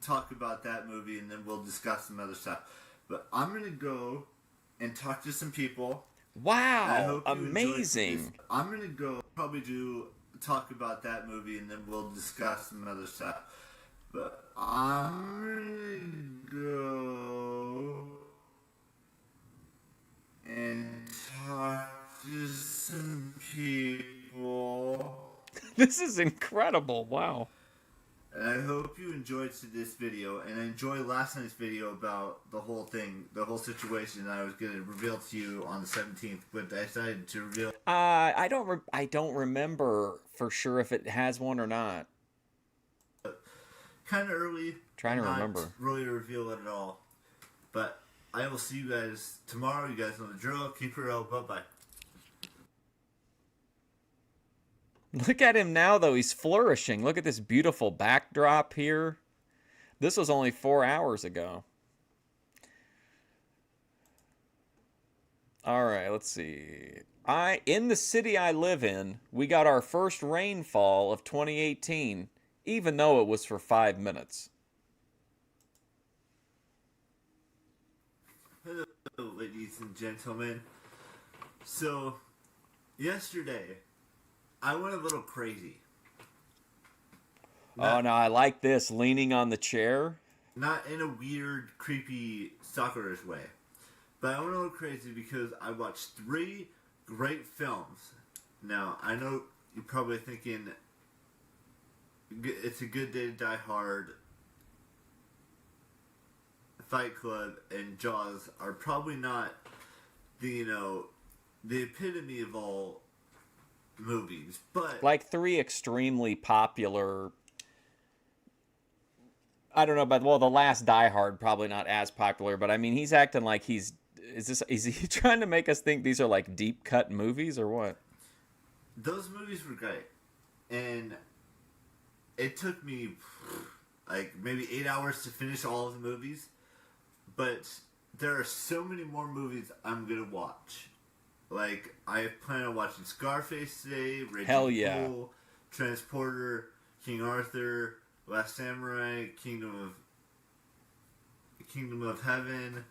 talk about that movie, and then we'll discuss some other stuff. But I'm gonna go and talk to some people. Wow, amazing! I'm gonna go probably talk about that movie, and then we'll discuss some other stuff. But I'm gonna go and talk to some people. This is incredible. Wow. And I hope you enjoyed this video, and I enjoyed last night's video about the whole thing, the whole situation that I was going to reveal to you on the 17th, but I decided to reveal. I don't remember for sure if it has one or not. Kind of early. Trying to not remember. Really reveal it at all. But I will see you guys tomorrow. You guys know the drill. Keep it real. Bye-bye. Look at him now, though. He's flourishing. Look at this beautiful backdrop here. This was only 4 hours ago. All right, let's see. In the city I live in, we got our first rainfall of 2018, even though it was for 5 minutes. Hello, ladies and gentlemen. So, yesterday, I went a little crazy. Oh, no, I like this. Leaning on the chair. Not in a weird, creepy, stalkerish way. But I went a little crazy because I watched 3 great films. Now, I know you're probably thinking, It's a Good Day to Die Hard, Fight Club, and Jaws are probably not the epitome of all movies, but like 3 extremely popular. I don't know, but well, the last Die Hard probably not as popular, but I mean, he's acting like is he trying to make us think these are like deep cut movies or what? Those movies were great, and it took me like maybe 8 hours to finish all of the movies, but there are so many more movies I'm gonna watch. Like, I plan on watching Scarface today, Hell yeah. Bull, Transporter, King Arthur, Last Samurai, Kingdom of Heaven.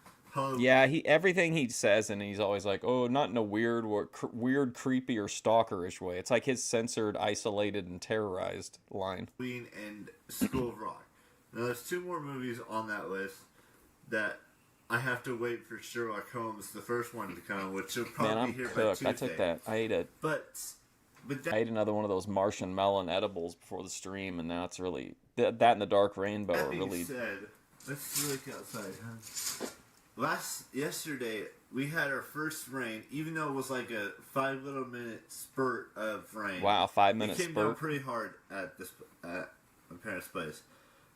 Yeah, everything he says, and he's always like, "Oh, not in a weird, creepy, or stalkerish way." It's like his censored, isolated, and terrorized line. Queen and School of Rock. Now, there's 2 more movies on that list that I have to wait for Sherlock Holmes, the first one, to come, which will probably be here by Tuesday. I took that. I ate another one of those Martian melon edibles before the stream, and now it's really that and the Dark Rainbow are really. Said, let's look outside. Yesterday we had our first rain, even though it was like a 5-minute spurt of rain. Wow, 5-minute spurt. It came down pretty hard at my parents' place.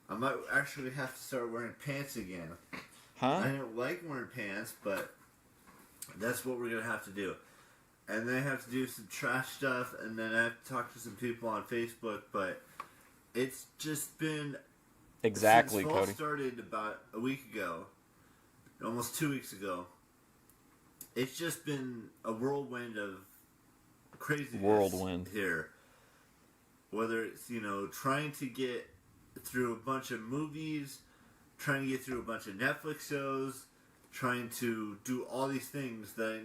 I might actually have to start wearing pants again. Huh? I don't like wearing pants, but that's what we're going to have to do. And then I have to do some trash stuff, and then I have to talk to some people on Facebook, but it's just been... Exactly, since fall Cody. Started about a week ago, almost 2 weeks ago. It's just been a whirlwind of craziness here. Whether it's, trying to get through a bunch of movies, trying to get through a bunch of Netflix shows, trying to do all these things that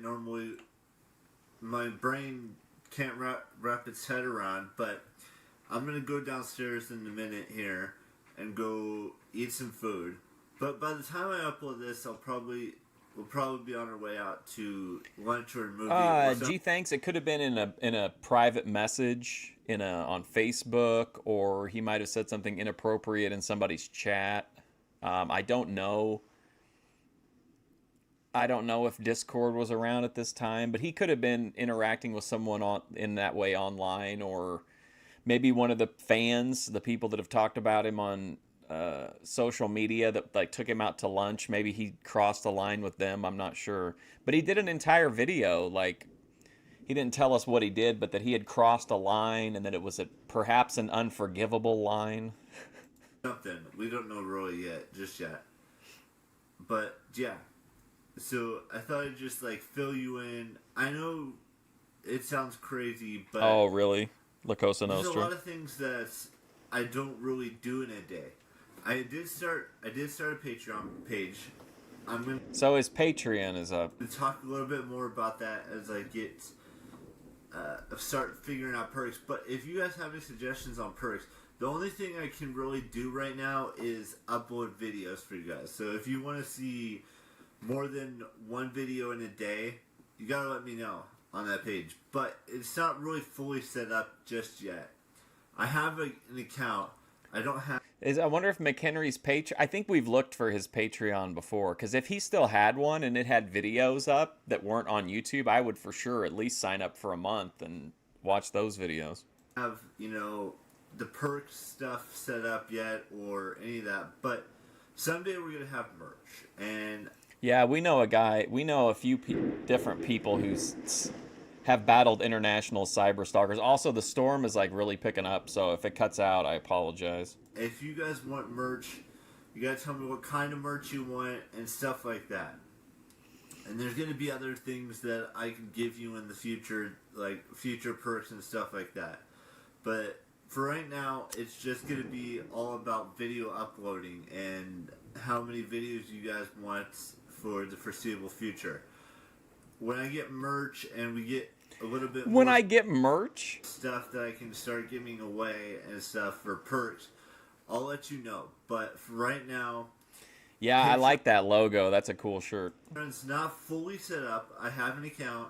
my brain can't wrap its head around. But I'm going to go downstairs in a minute here and go eat some food. But by the time I upload this, we'll probably be on our way out to lunch or a movie. Gee, thanks. It could have been in a private message on Facebook, or he might have said something inappropriate in somebody's chat. I don't know. I don't know if Discord was around at this time, but he could have been interacting with someone in that way online, or maybe one of the fans, the people that have talked about him on social media that like took him out to lunch. Maybe he crossed the line with them. I'm not sure, but he did an entire video. Like, he didn't tell us what he did, but that he had crossed a line and that it was perhaps an unforgivable line. Something we don't know really just yet. But yeah, so I thought I'd just like fill you in. I know it sounds crazy, but oh really? La Cosa Nostra. There's a lot of things that I don't really do in a day. I did start a Patreon page. So his Patreon is up. To talk a little bit more about that as I get start figuring out perks. But if you guys have any suggestions on perks, the only thing I can really do right now is upload videos for you guys. So if you want to see more than one video in a day, you gotta let me know on that page. But it's not really fully set up just yet. I have an account I don't have. I wonder if McHenry's I think we've looked for his Patreon before, because if he still had one and it had videos up that weren't on YouTube, I would for sure at least sign up for a month and watch those videos. Have the perks stuff set up yet or any of that, but someday we're gonna have merch, and Yeah, we know a guy. We know a few different people who have battled international cyber stalkers. Also, the storm is like really picking up, so if it cuts out, I apologize. if you guys want merch, you gotta tell me what kind of merch you want and stuff like that. And there's gonna be other things that I can give you in the future, like future perks and stuff like that. But for right now, it's just gonna be all about video uploading and how many videos you guys want for the foreseeable future. When I get merch and we get a little bit When more I get merch, stuff that I can start giving away and stuff for perks, I'll let you know. But for right now, yeah, I like that logo. That's a cool shirt. it's not fully set up. I have an account,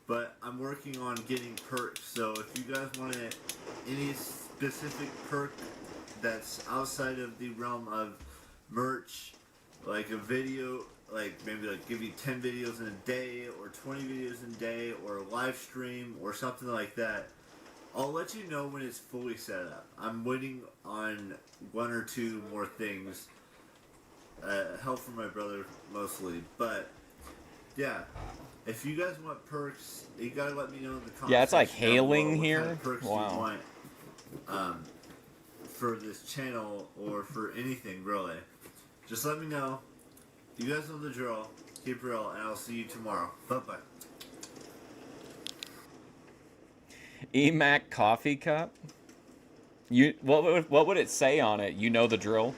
but I'm working on getting perks. So if you guys want any specific perk that's outside of the realm of merch, like a video, like maybe like give you 10 videos in a day or 20 videos in a day or a live stream or something like that, I'll let you know when it's fully set up. I'm waiting on one or two more things. Help from my brother mostly, but yeah, if you guys want perks, you gotta let me know in the comments. Yeah, it's like section down hailing below what here. kind of perks Wow. you want for this channel or for anything really. Just let me know. You guys know the drill. Keep it real, and I'll see you tomorrow. Bye bye. EMAC coffee cup. What would it say on it? You know the drill.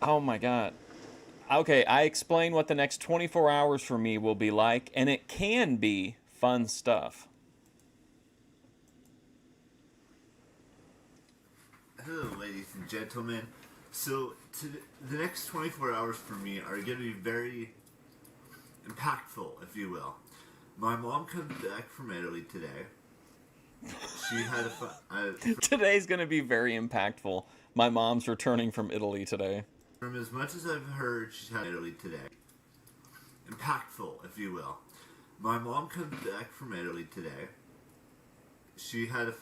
Oh my god. Okay, I explain what the next 24 hours for me will be like, and it can be fun stuff. Hello, ladies and gentlemen. So, the next 24 hours for me are going to be very impactful, if you will. My mom comes back from Italy today. She had Today's going to be very impactful. My mom's returning from Italy today. from as much as I've heard, she's had Italy today. Impactful, if you will. My mom comes back from Italy today. She had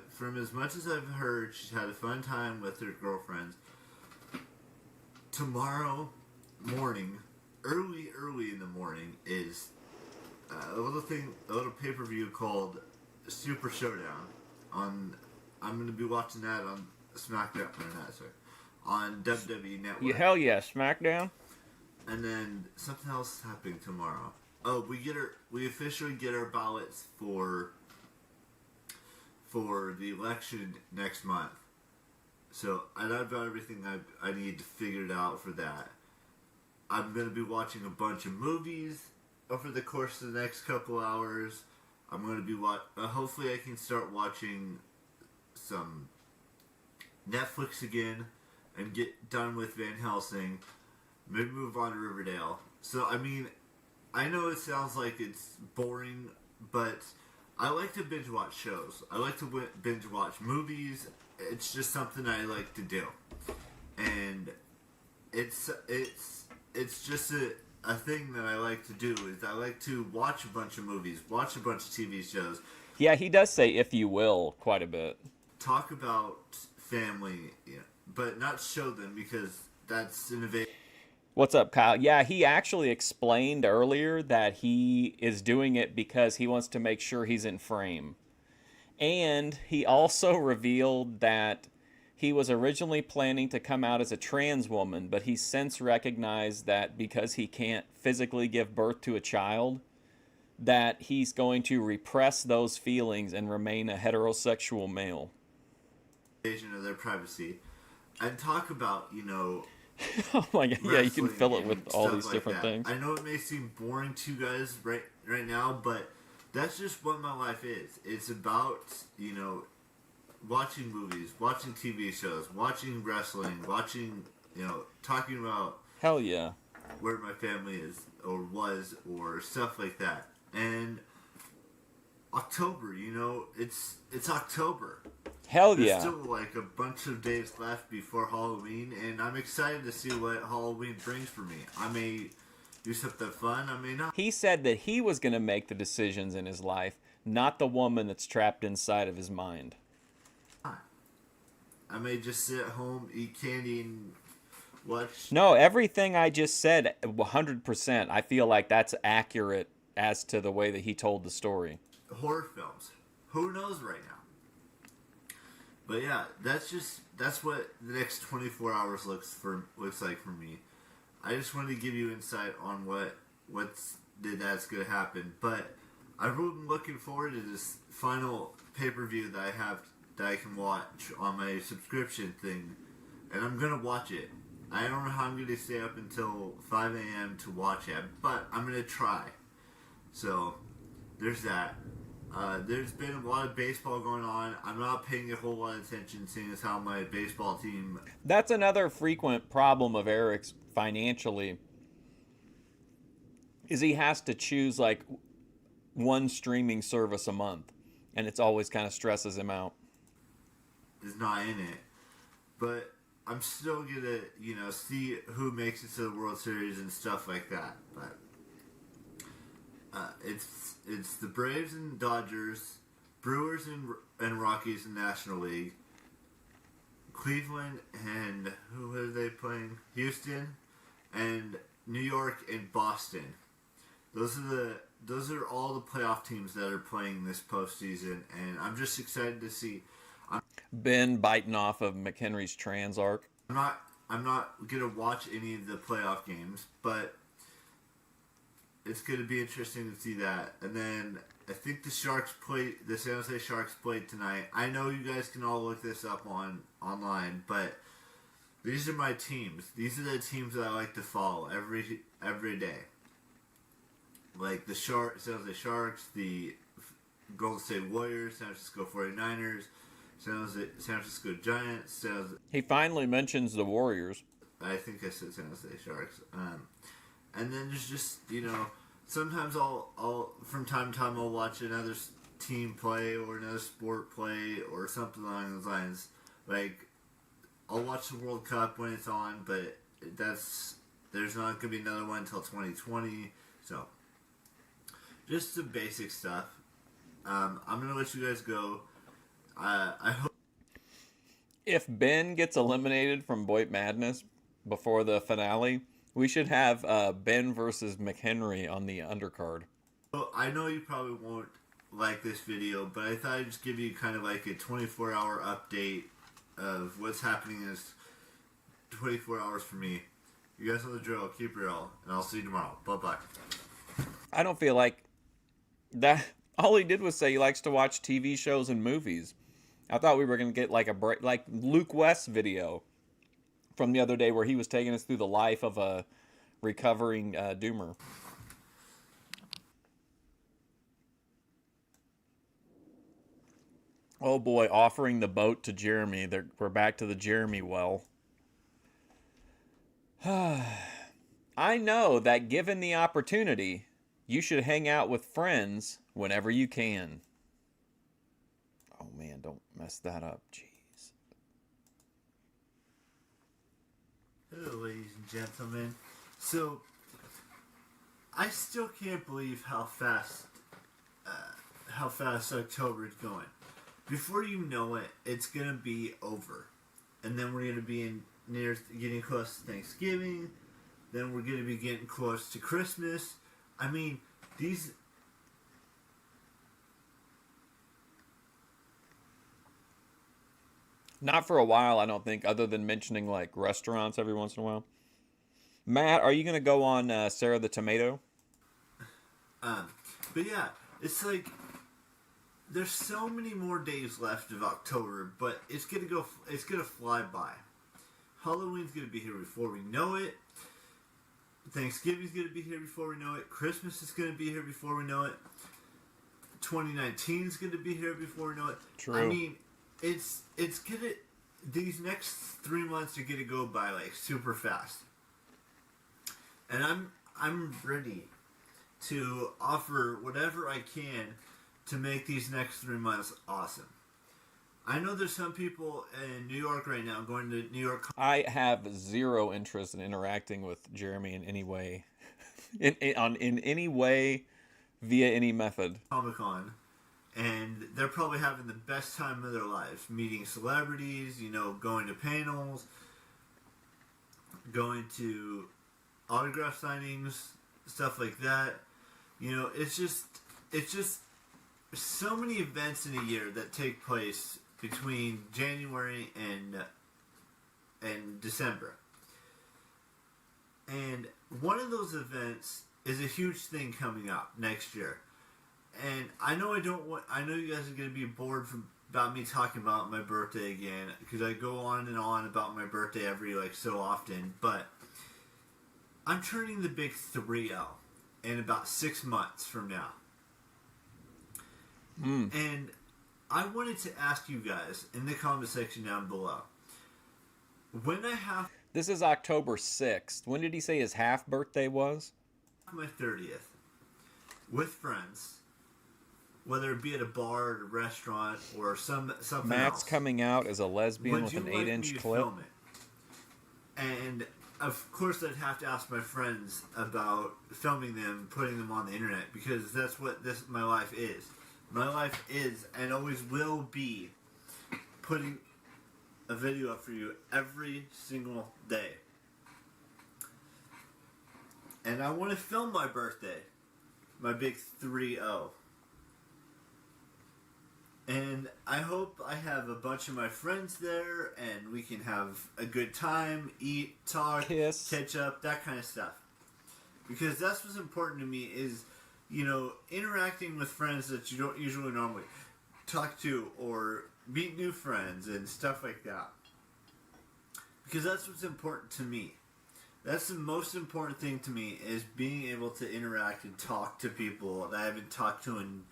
from as much as I've heard, she's had a fun time with her girlfriends. Tomorrow morning, early in the morning, is a little pay-per-view called Super Showdown. I'm going to be watching that on SmackDown, on WWE Network. Hell yeah, SmackDown. And then something else is happening tomorrow. Oh, we officially get our ballots for the election next month. So I've got everything I need to figure it out for that. I'm going to be watching a bunch of movies over the course of the next couple hours. I'm going to be hopefully I can start watching some Netflix again and get done with Van Helsing. Maybe move on to Riverdale. So, I mean, I know it sounds like it's boring, but I like to binge watch shows. I like to binge watch movies. It's just something I like to do. And it's just a thing that I like to do is I like to watch a bunch of movies, watch a bunch of TV shows. Yeah, he does say "if you will" quite a bit. Talk about family, but not show them because that's innovation. What's up, Kyle? Yeah, he actually explained earlier that he is doing it because he wants to make sure he's in frame. And he also revealed that he was originally planning to come out as a trans woman, but he's since recognized that because he can't physically give birth to a child, that he's going to repress those feelings and remain a heterosexual male. Of their privacy. And talk about, Oh my god, yeah, you can fill it with all these different things. I know it may seem boring to you guys right now, but that's just what my life is. It's about, watching movies, watching TV shows, watching wrestling, talking about Hell yeah. where my family is or was or stuff like that. And October, it's October. Hell There's yeah. still like a bunch of days left before Halloween, and I'm excited to see what Halloween brings for me. I may do something fun, I may not. He said that he was going to make the decisions in his life, not the woman that's trapped inside of his mind. I may just sit at home, eat candy, and watch No, everything I just said, 100%, I feel like that's accurate as to the way that he told the story. horror films. Who knows right now? But yeah, that's what the next 24 hours looks like for me. I just wanted to give you insight on that's going to happen. But I'm really looking forward to this final pay-per-view that I have that I can watch on my subscription thing, and I'm gonna watch it. I don't know how I'm gonna stay up until 5 a.m. to watch it, but I'm gonna try. So there's that. There's been a lot of baseball going on. I'm not paying a whole lot of attention, seeing as how my baseball team. That's another frequent problem of Eric's financially is he has to choose like one streaming service a month, and it's always kind of stresses him out. Is not in it, but I'm still gonna see who makes it to the World Series and stuff like that. But it's the Braves and Dodgers, Brewers and Rockies in National League, Cleveland and who are they playing? Houston and New York and Boston. Those are all the playoff teams that are playing this postseason, and I'm just excited to see. Ben biting off of McHenry's trans arc. I'm not gonna watch any of the playoff games, but it's gonna be interesting to see that. And then I think the San Jose Sharks played tonight. I know you guys can all look this up online, but these are my teams. These are the teams that I like to follow every day. Like the San Jose Sharks, the Golden State Warriors, San Francisco 49ers, San Francisco Giants. He finally mentions the Warriors. I think I said San Jose Sharks. And then there's just sometimes I'll from time to time I'll watch another team play or another sport play or something along those lines. Like I'll watch the World Cup when it's on, but there's not gonna be another one until 2020. So just some basic stuff. I'm gonna let you guys go. I hope. If Ben gets eliminated from Boy Madness before the finale, we should have Ben versus McHenry on the undercard. Well, I know you probably won't like this video, but I thought I'd just give you kind of like a 24-hour update of what's happening in this 24 hours for me. You guys know the drill. Keep it real, and I'll see you tomorrow. Bye-bye. I don't feel like that. All he did was say he likes to watch TV shows and movies. I thought we were going to get like a break, like Luke West's video from the other day where he was taking us through the life of a recovering doomer. Oh boy, offering the boat to Jeremy. We're back to the Jeremy well. I know that given the opportunity, you should hang out with friends whenever you can. Oh man, don't mess that up. Jeez. Hello, ladies and gentlemen. So, I still can't believe how fast October is going. Before you know it, it's gonna be over, and then we're gonna be getting close to Thanksgiving. Then we're gonna be getting close to Christmas. I mean, these. Not for a while, I don't think, other than mentioning like restaurants every once in a while. Matt, are you going to go on Sarah the Tomato? But yeah, it's like there's so many more days left of October, but it's gonna fly by. Halloween's gonna be here before we know it. Thanksgiving's gonna be here before we know it. Christmas is gonna be here before we know it. 2019 is gonna be here before we know it. True. I mean, it's gonna. These next 3 months are gonna go by like super fast, and I'm ready to offer whatever I can to make these next 3 months awesome. I know there's some people in New York right now going to New York I have zero interest in interacting with Jeremy in any way, in any way, via any method. Comic Con, and they're probably having the best time of their lives, meeting celebrities, going to panels, going to autograph signings, stuff like that. It's just so many events in a year that take place between January and December. And one of those events is a huge thing coming up next year. And I know I know you guys are going to be bored about me talking about my birthday again, because I go on and on about my birthday every so often, but I'm turning the big 3-0 in about 6 months from now. And I wanted to ask you guys in the comment section down below, when I have This is October 6th. When did he say his half birthday was? my 30th with friends, whether it be at a bar, at a restaurant, or something Matt's else, coming out as a lesbian would with you an like 8-inch me to clip. film it? And of course, I'd have to ask my friends about filming them, putting them on the internet, because that's what my life is. My life is and always will be putting a video up for you every single day. And I want to film my birthday, my big 3-0. And I hope I have a bunch of my friends there, and we can have a good time, eat, talk, Kiss. catch up, that kind of stuff. Because that's what's important to me is, interacting with friends that you don't usually normally talk to, or meet new friends and stuff like that. Because that's what's important to me. That's the most important thing to me, is being able to interact and talk to people that I haven't talked to in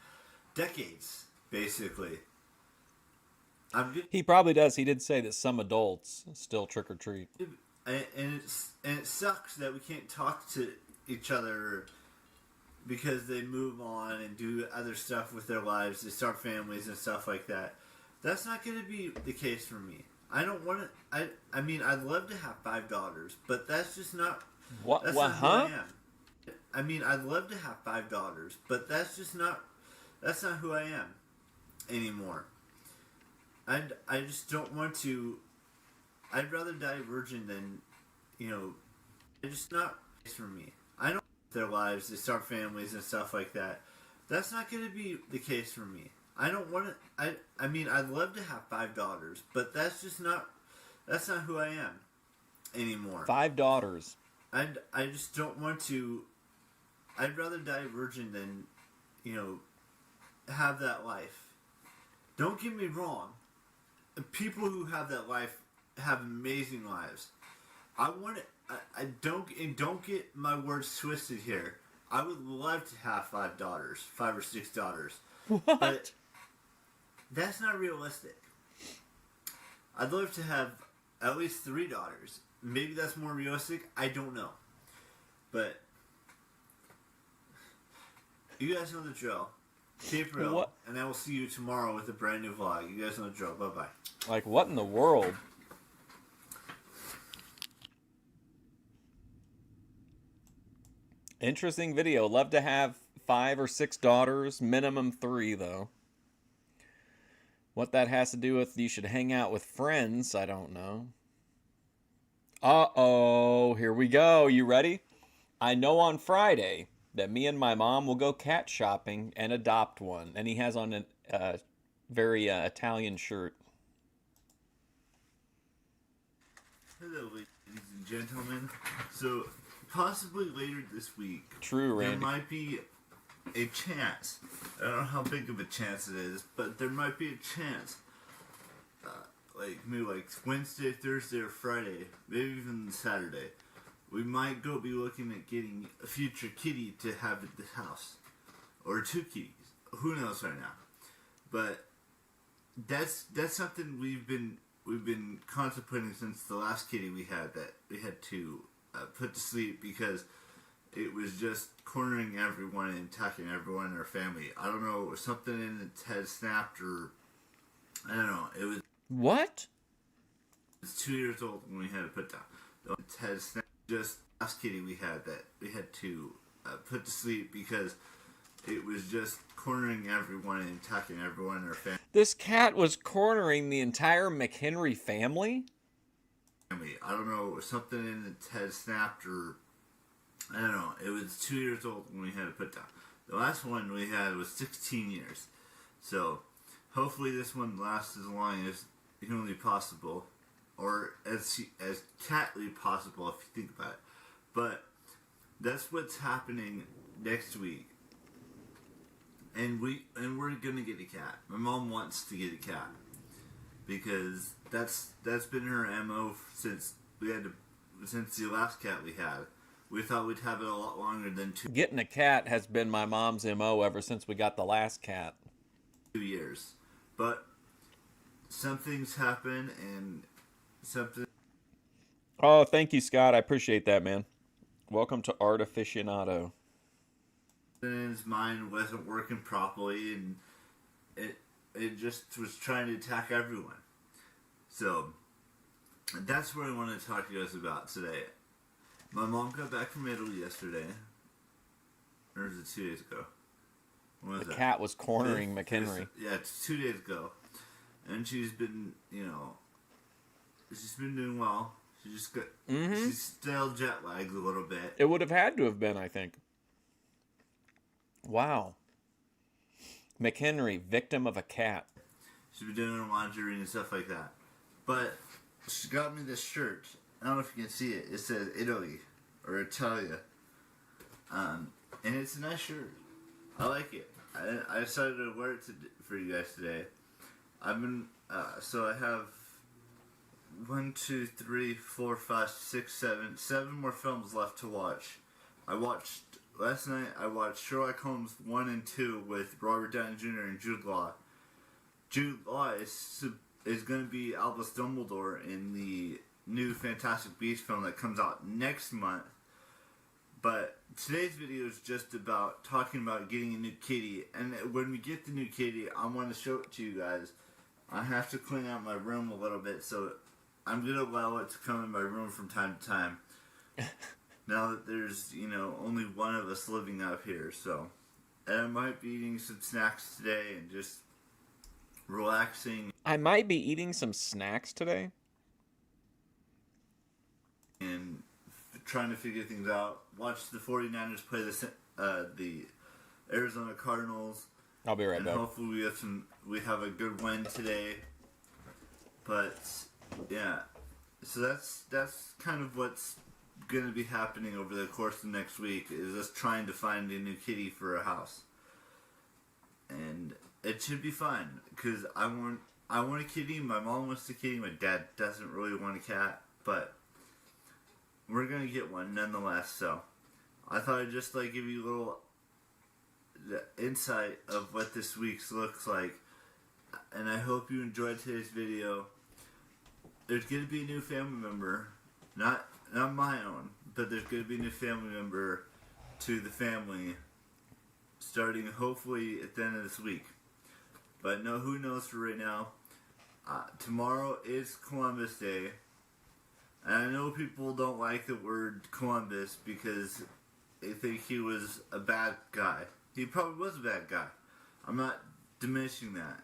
decades, basically. He probably does. He did say that some adults still trick or treat. And it sucks that we can't talk to each other because they move on and do other stuff with their lives. They start families and stuff like that. That's not going to be the case for me. I don't want to. I mean, I'd love to have 5 daughters, but that's just not. What? That's What? not who Huh? I am. I mean, I'd love to have 5 daughters, but that's just not. That's not who I am anymore. And I just don't want to. I'd rather die a virgin than, it's just not for me. I don't their lives, they start families and stuff like that. That's not going to be the case for me. I don't want to. I mean, I'd love to have 5 daughters, but that's just not. That's not who I am anymore. 5 daughters. And I just don't want to. I'd rather die a virgin than, have that life. Don't get me wrong. People who have that life have amazing lives. I want it. I don't get my words twisted here. I would love to have 5 daughters, 5 or 6 daughters. What? But that's not realistic. I'd love to have at least 3 daughters. Maybe that's more realistic. I don't know. But you guys know the drill. Keep real. What? And I will see you tomorrow with a brand new vlog. You guys know the drill. Bye-bye. Like, what in the world? Interesting video. Love to have 5 or 6 daughters. Minimum 3, though. What that has to do with you should hang out with friends, I don't know. Uh-oh. Here we go. You ready? I know on Friday that me and my mom will go cat shopping and adopt one. And he has on a very Italian shirt. Hello, ladies and gentlemen. So, possibly later this week, True, there Randy. might be a chance. I don't know how big of a chance it is, but there might be a chance. Maybe Wednesday, Thursday, or Friday, maybe even Saturday. We might be looking at getting a future kitty to have at the house, or 2 kitties. Who knows right now? But that's something we've been contemplating since the last kitty we had that we had to put to sleep because it was just cornering everyone and attacking everyone in our family. I don't know, something in its head snapped, or I don't know. It What? was 2 years old when we had to put down. Its head snapped. Just last kitty we had that we had to put to sleep because it was just cornering everyone and attacking everyone in our family. This cat was cornering the entire McHenry family? I don't know, something in its head snapped, or I don't know. It was 2 years old when we had to put down. The last one we had was 16 years. So hopefully this one lasts as long as humanly possible, or as catly possible if you think about it. But that's what's happening next week. And we're gonna get a cat. My mom wants to get a cat because that's been her MO since the last cat we had. We thought we'd have it a lot longer than Getting a cat has been my mom's MO ever since we got the last cat. 2 years. But some things happen and something Oh, thank you, Scott. I appreciate that, man. Welcome to Art Aficionado. in his mind wasn't working properly, and it just was trying to attack everyone. So that's what I want to talk to you guys about today. My mom got back from Italy yesterday, or was it 2 days ago? When was The that? cat was cornering McHenry. Yeah, it's 2 days ago, and she's been, she's been doing well. She just got, she's still jet lagged a little bit. It would have had to have been, I think. Wow. McHenry, victim of a cat. She's been doing her laundry and stuff like that. But she got me this shirt. I don't know if you can see it. It says Italy or Italia. And it's a nice shirt. I like it. I decided to wear it for you guys today. I've been, so I have 1, 2, 3, 4, 5, 6, 7 more films left to watch. Last night I watched Sherlock Holmes 1 and 2 with Robert Downey Jr. and Jude Law. Jude Law is going to be Albus Dumbledore in the new Fantastic Beasts film that comes out next month. But today's video is just about talking about getting a new kitty. And when we get the new kitty, I want to show it to you guys. I have to clean out my room a little bit, so I'm going to allow it to come in my room from time to time. Now that there's, only one of us living up here, so. And I might be eating some snacks today and just relaxing. I might be eating some snacks today. And trying to figure things out. Watch the 49ers play the Arizona Cardinals. I'll be right and back. Hopefully we have a good win today. But yeah, so that's kind of what's going to be happening over the course of next week, is us trying to find a new kitty for a house. And it should be fun because I want a kitty. My mom wants a kitty. My dad doesn't really want a cat, but we're gonna get one nonetheless. So I thought I'd just give you a little insight of what this week's looks like, and I hope you enjoyed today's video. There's gonna be a new family member, not my own, but there's gonna be a new family member to the family starting hopefully at the end of this week. But no, who knows for right now. Tomorrow is Columbus Day. And I know people don't like the word Columbus because they think he was a bad guy. He probably was a bad guy. I'm not diminishing that.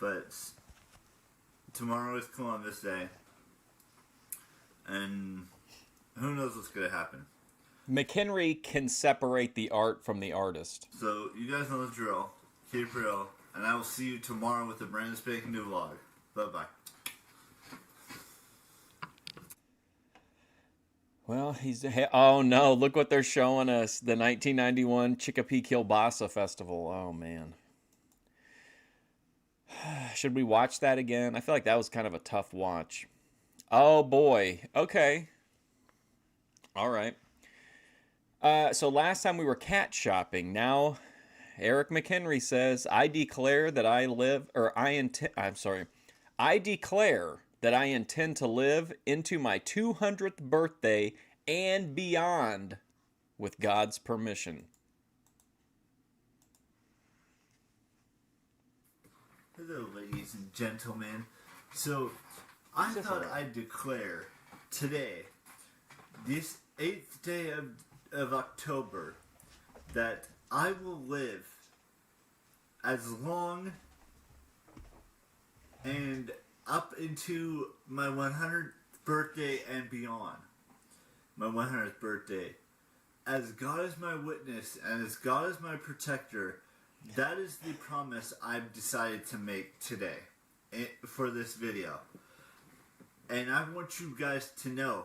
But tomorrow is Columbus Day. And who knows what's going to happen. McHenry can separate the art from the artist. So you guys know the drill. Keep it real. And I will see you tomorrow with a brand spanking new vlog. Bye-bye. Well, oh no, look what they're showing us. The 1991 Chicopee Kielbasa Festival. Oh, man. Should we watch that again? I feel like that was kind of a tough watch. Oh, boy. Okay. All right. So last time we were cat shopping. Now, Eric McHenry says, I declare that I declare that I intend to live into my 200th birthday and beyond with God's permission. Hello, ladies and gentlemen. So, I thought I'd declare today, this 8th day of October, that I will live as long and up into my 100th birthday and beyond. My 100th birthday. As God is my witness and as God is my protector, that is the promise I've decided to make today for this video. And I want you guys to know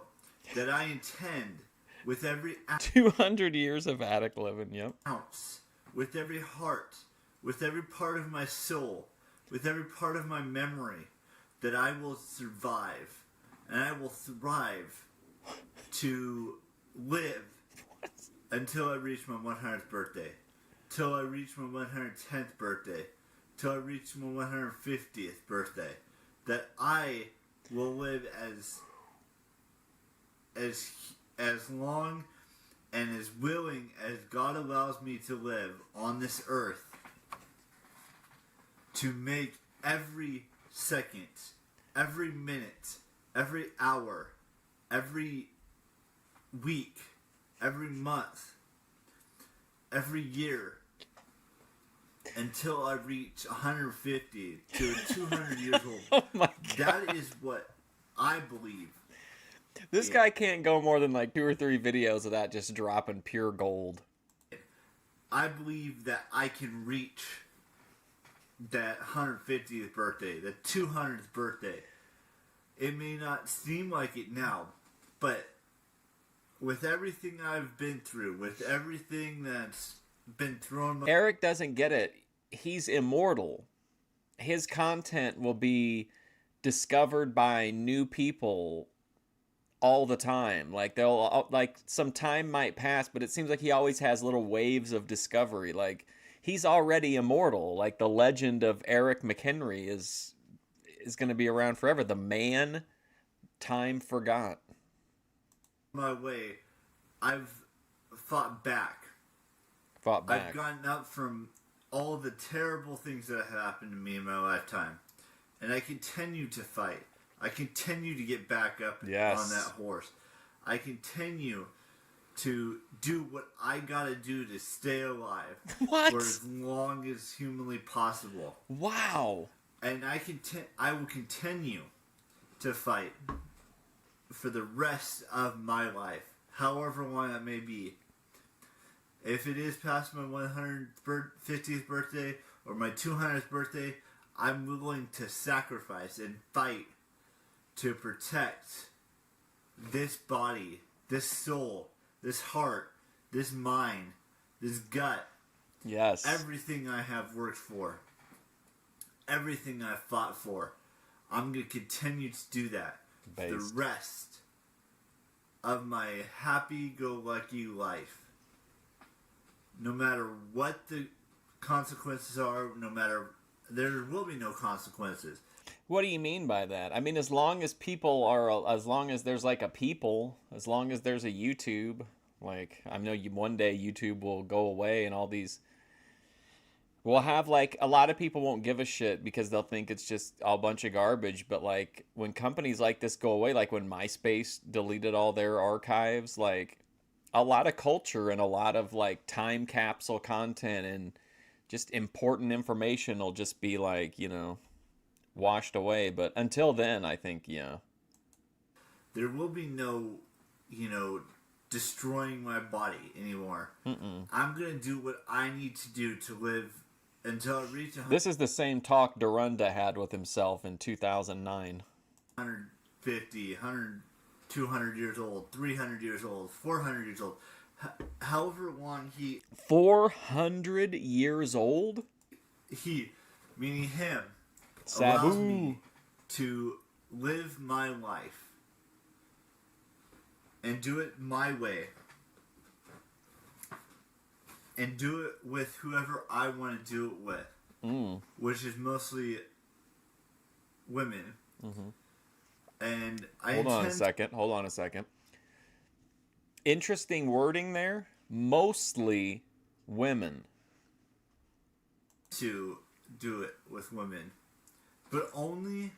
that I intend, with every 200 years of attic living, yep. ounce, with every heart, with every part of my soul, with every part of my memory, that I will survive and I will thrive to live until I reach my 100th birthday, till I reach my 110th birthday, till I reach my 150th birthday, that I will live as long and as willing as God allows me to live on this earth, to make every second, every minute, every hour, every week, every month, every year, until I reach 150 to 200 years old. Oh my God. That is what I believe. This guy can't go more than like 2 or 3 videos of that just dropping pure gold. I believe that I can reach that 150th birthday, the 200th birthday. It may not seem like it now, but with everything I've been through, with everything that's been thrown... Eric doesn't get it. He's immortal. His content will be discovered by new people all the time. Like some time might pass, but it seems like he always has little waves of discovery. Like he's already immortal. Like the legend of Eric McHenry is going to be around forever. The man time forgot. My way, I've fought back. I've gotten up from all the terrible things that have happened to me in my lifetime. And I continue to fight. I continue to get back up on that horse. I continue to do what I gotta do to stay alive for as long as humanly possible. Wow. And I will continue to fight for the rest of my life, however long that may be. If it is past my 150th birthday or my 200th birthday, I'm willing to sacrifice and fight to protect this body, this soul, this heart, this mind, this gut. Yes. Everything I have worked for, everything I've fought for, I'm going to continue to do that for the rest of my happy-go-lucky life. No matter what the consequences are, there will be no consequences. What do you mean by that? I mean, as long as people are, as long as there's like a people, as long as there's a YouTube, like I know one day YouTube will go away and all these, we'll have like, a lot of people won't give a shit because they'll think it's just a bunch of garbage. But like when companies like this go away, like when MySpace deleted all their archives, like a lot of culture and a lot of like time capsule content and just important information will just be like, washed away. But until then, I think, there will be no, destroying my body anymore. I'm going to do what I need to do to live until I reach 100. This is the same talk Durunda had with himself in 2009. 150, 100, 200 years old, 300 years old, 400 years old. However long 400 years old? Meaning him, Sabu. allows me to live my life and do it my way and do it with whoever I want to do it with, which is mostly women. And Hold on a second. Interesting wording there. Mostly women. To do it with women, but only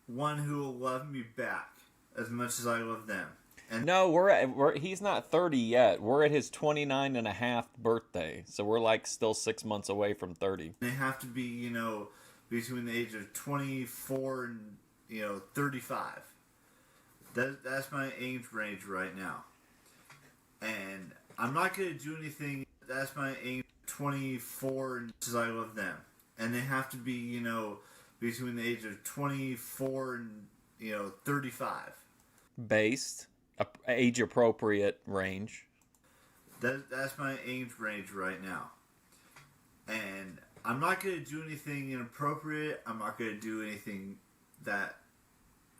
one who will love me back as much as I love them. And No, he's not 30 yet. We're at his 29 and a half birthday. So we're like still 6 months away from 30. they have to be, between the age of 24 and, 35. That's my age range right now. And I'm not going to do anything. That's my age 24 and as I love them. And they have to be, between the age of 24 and, 35. Based, age appropriate range. That's my age range right now. And I'm not going to do anything inappropriate. I'm not going to do anything that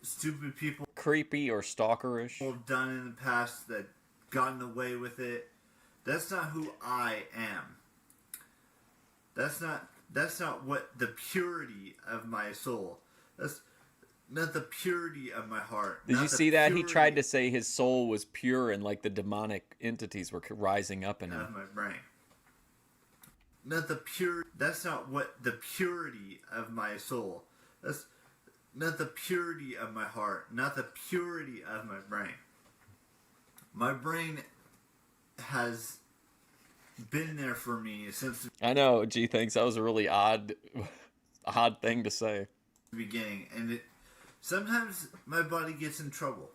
stupid people Creepy or stalkerish. have done in the past that gotten away with it. That's not who I am. That's not what the purity of my soul. That's not the purity of my heart. Did you see that? He tried to say his soul was pure and like the demonic entities were rising up in of him. my brain. Not the pure. That's not what the purity of my soul. That's not the purity of my heart. Not the purity of my brain. My brain has been there for me since I know, G thinks that was a really odd thing to say. the beginning, and sometimes my body gets in trouble.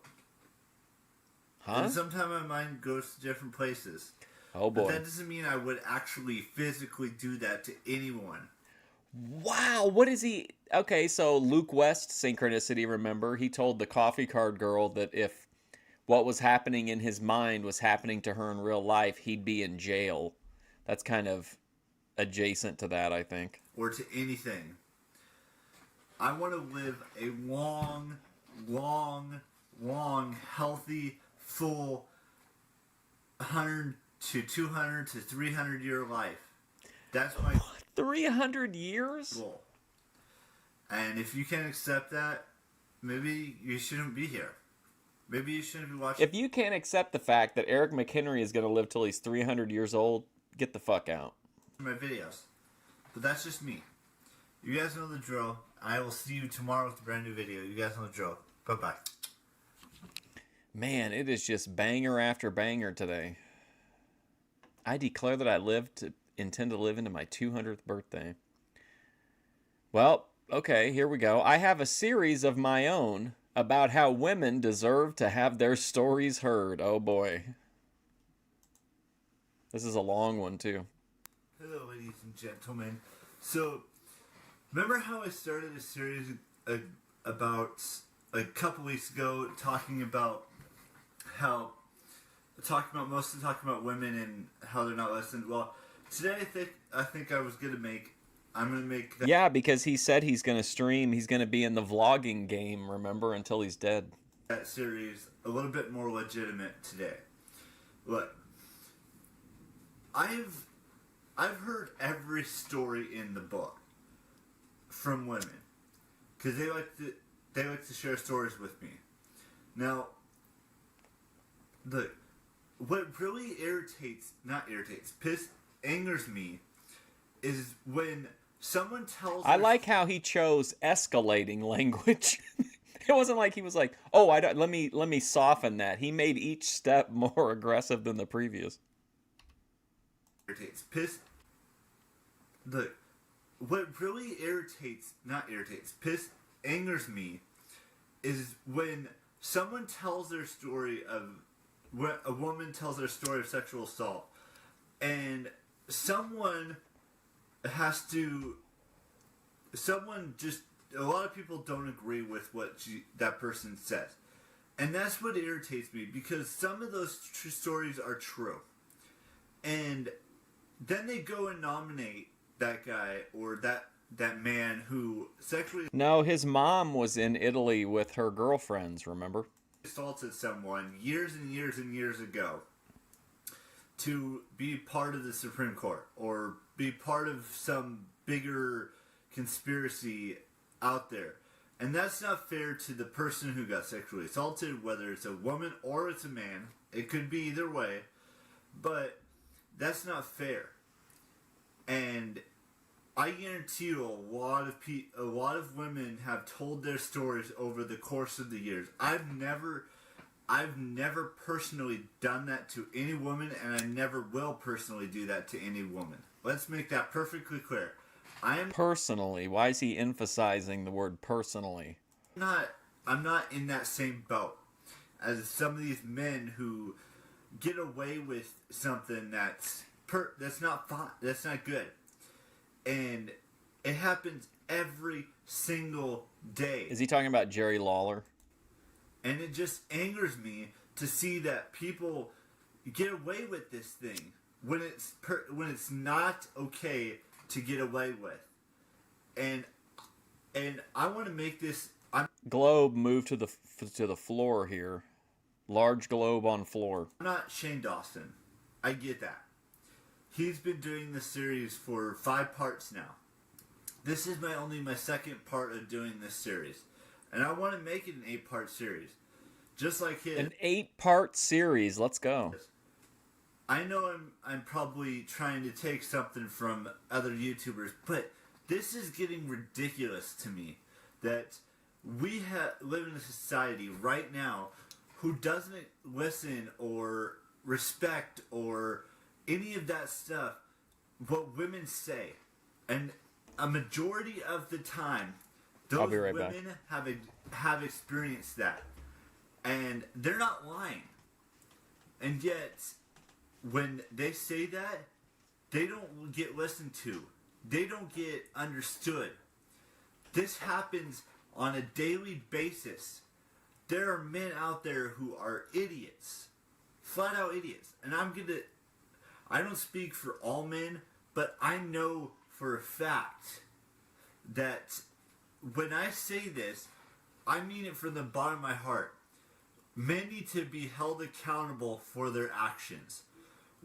Huh? And sometimes my mind goes to different places. Oh But boy. that doesn't mean I would actually physically do that to anyone. Wow, what is he? Okay, so Luke West synchronicity, remember? He told the coffee card girl that if what was happening in his mind was happening to her in real life, he'd be in jail. That's kind of adjacent to that, I think. Or to anything. I want to live a long, healthy, full 100 to 200 to 300 year life. That's my 300 years? goal. And if you can't accept that, maybe you shouldn't be here. Maybe you shouldn't be watching If you can't accept the fact that Eric McHenry is going to live till he's 300 years old, get the fuck out. my videos. But that's just me. You guys know the drill. I will see you tomorrow with a brand new video. You guys know the drill. Bye-bye. Man, it is just banger after banger today. I declare that I intend to live into my 200th birthday. Well, okay, here we go. I have a series of my own about how women deserve to have their stories heard. Oh boy. This is a long one too. Hello, ladies and gentlemen. So, remember how I started a series about a couple weeks ago talking about mostly talking about women and how they're not listened? Well, today I think I'm gonna make that Yeah, because he said he's going to stream. He's going to be in the vlogging game, remember, until he's dead. series a little bit more legitimate today. Look, I've heard every story in the book from women because they like to share stories with me. Now, what really angers me is when someone tells. I like how he chose escalating language. It wasn't like he was like, "Oh, I don't, let me soften that." He made each step more aggressive than the previous. What really angers me is when someone tells their story of when a woman tells their story of sexual assault, and someone just a lot of people don't agree with what that person says, and that's what irritates me because some of those stories are true, and then they go and nominate that guy or that man who sexually No, his mom was in Italy with her girlfriends, remember? assaulted someone years and years and years ago to be part of the Supreme Court or be part of some bigger conspiracy out there. And that's not fair to the person who got sexually assaulted, whether it's a woman or it's a man. It could be either way. But that's not fair. And I guarantee you a lot of women have told their stories over the course of the years. I've never personally done that to any woman, and I never will personally do that to any woman. Let's make that perfectly clear. I am Personally, why is he emphasizing the word personally? not I'm not in that same boat as some of these men who get away with something that's not fun, that's not good. And it happens every single day. Is he talking about Jerry Lawler? And it just angers me to see that people get away with this thing when it's not okay to get away with. And I want to make this. Globe moved to the floor here. Large globe on floor. I'm not Shane Dawson. I get that. He's been doing this series for 5 parts now. This is my second part of doing this series. And I want to make it an 8-part series. Just like his. An 8-part series. Let's go. I know I'm probably trying to take something from other YouTubers, but this is getting ridiculous to me that we live in a society right now who doesn't listen or respect or any of that stuff what women say. And a majority of the time, those I'll be right women have experienced that. And they're not lying. And yet, when they say that, they don't get listened to. They don't get understood. This happens on a daily basis. There are men out there who are idiots. Flat out idiots. And I don't speak for all men, but I know for a fact that when I say this, I mean it from the bottom of my heart. Men need to be held accountable for their actions.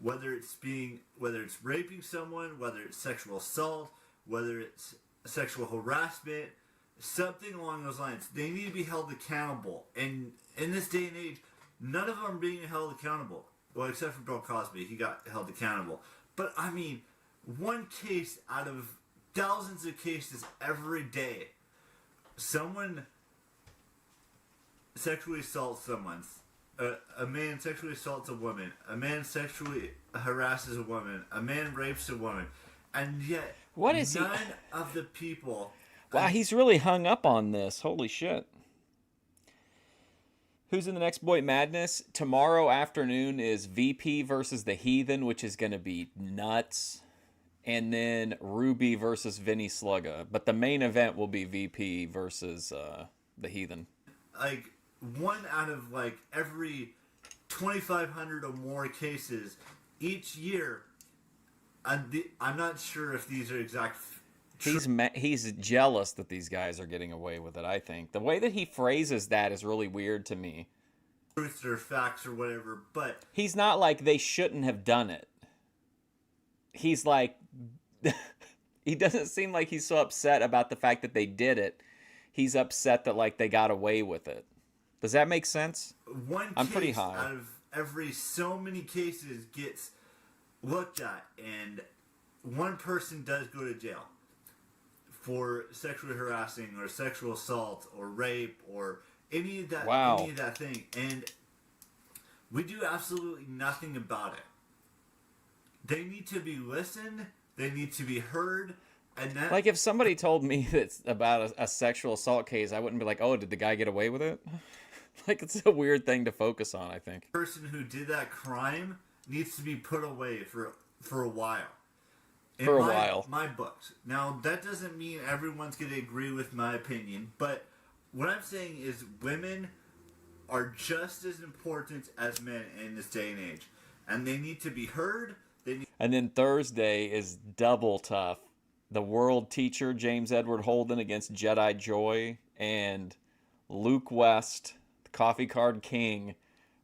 Whether it's raping someone, whether it's sexual assault, whether it's sexual harassment, something along those lines. They need to be held accountable. And in this day and age, none of them are being held accountable. Well, except for Bill Cosby, he got held accountable. But I mean, one case out of thousands of cases every day, someone sexually assaults someone. A man sexually assaults a woman. A man sexually harasses a woman. A man rapes a woman. And yet, none of the people... Wow, he's really hung up on this. Holy shit. Who's in the next Boy Madness? Tomorrow afternoon is VP versus the Heathen, which is going to be nuts. And then Ruby versus Vinny Slugga. But the main event will be VP versus the Heathen. Like, 1 out of, like, every 2,500 or more cases each year, I'm not sure if these are exact... He's jealous that these guys are getting away with it, I think. The way that he phrases that is really weird to me. Truths or facts or whatever, but... He's not like they shouldn't have done it. He's like... he doesn't seem like he's so upset about the fact that they did it. He's upset that, like, they got away with it. Does that make sense? I'm pretty high. Out of every so many cases gets looked at, and one person does go to jail for sexually harassing or sexual assault or rape or any of that thing, and we do absolutely nothing about it. They need to be listened. They need to be heard. And that, like, if somebody told me that's about a sexual assault case, I wouldn't be like, oh, did the guy get away with it? Like, it's a weird thing to focus on, I think. The person who did that crime needs to be put away for a while. In my books. Now, that doesn't mean everyone's going to agree with my opinion, but what I'm saying is women are just as important as men in this day and age. And they need to be heard. And then Thursday is double tough. The world teacher, James Edward Holden, against Jedi Joy, and Luke West, the Coffee Card King,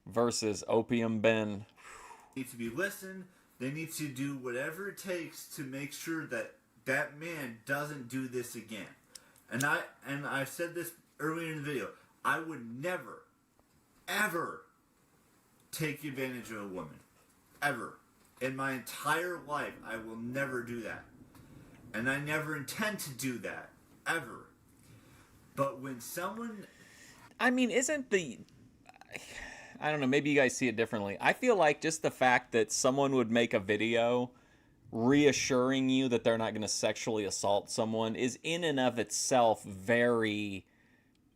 versus Opium Ben. They need to be listened. They need to do whatever it takes to make sure that that man doesn't do this again. And I said this earlier in the video. I would never, ever take advantage of a woman. Ever. In my entire life, I will never do that. And I never intend to do that, ever. But when someone... I mean, I don't know, maybe you guys see it differently. I feel like just the fact that someone would make a video reassuring you that they're not going to sexually assault someone is in and of itself very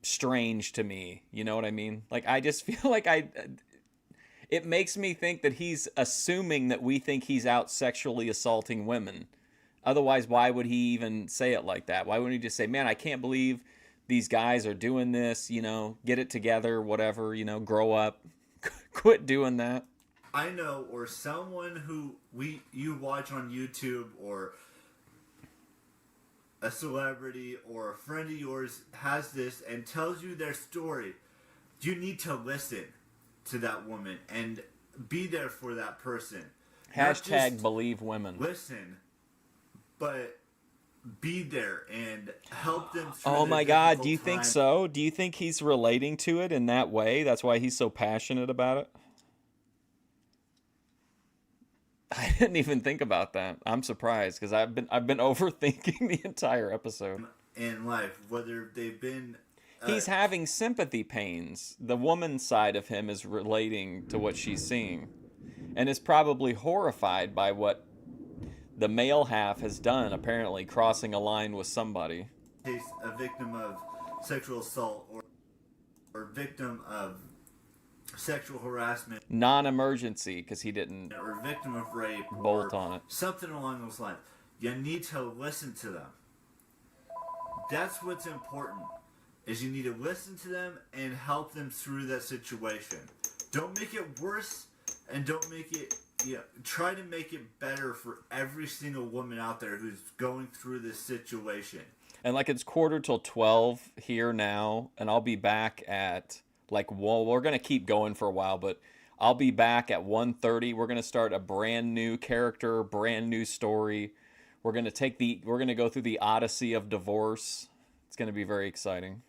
strange to me. You know what I mean? Like, I just feel like it makes me think that he's assuming that we think he's out sexually assaulting women. Otherwise, why would he even say it like that? Why wouldn't he just say, man, I can't believe these guys are doing this, get it together, whatever, grow up, quit doing that. I know, or someone who you watch on YouTube, or a celebrity or a friend of yours has this and tells you their story, you need to listen to that woman and be there for that person. Hashtag believe women. Listen, but be there and help them through Oh my God, do you time. think so? Do you think he's relating to it in that way? That's why he's so passionate about it? I didn't even think about that. I'm surprised because I've been overthinking the entire episode. In life, whether they've been he's having sympathy pains. The woman's side of him is relating to what she's seeing and is probably horrified by what the male half has done, apparently crossing a line with somebody. A victim of sexual assault or victim of sexual harassment, non-emergency because he didn't, or victim of rape, bolt or on it, something along those lines. You need to listen to them. That's what's important, is you need to listen to them and help them through that situation. Don't make it worse, and don't make it, try to make it better for every single woman out there who's going through this situation. And like, it's 11:45 here now, and I'll be back at we're going to keep going for a while, but I'll be back at 1:30. We're going to start a brand new character, brand new story. We're going to go through the odyssey of divorce. It's going to be very exciting.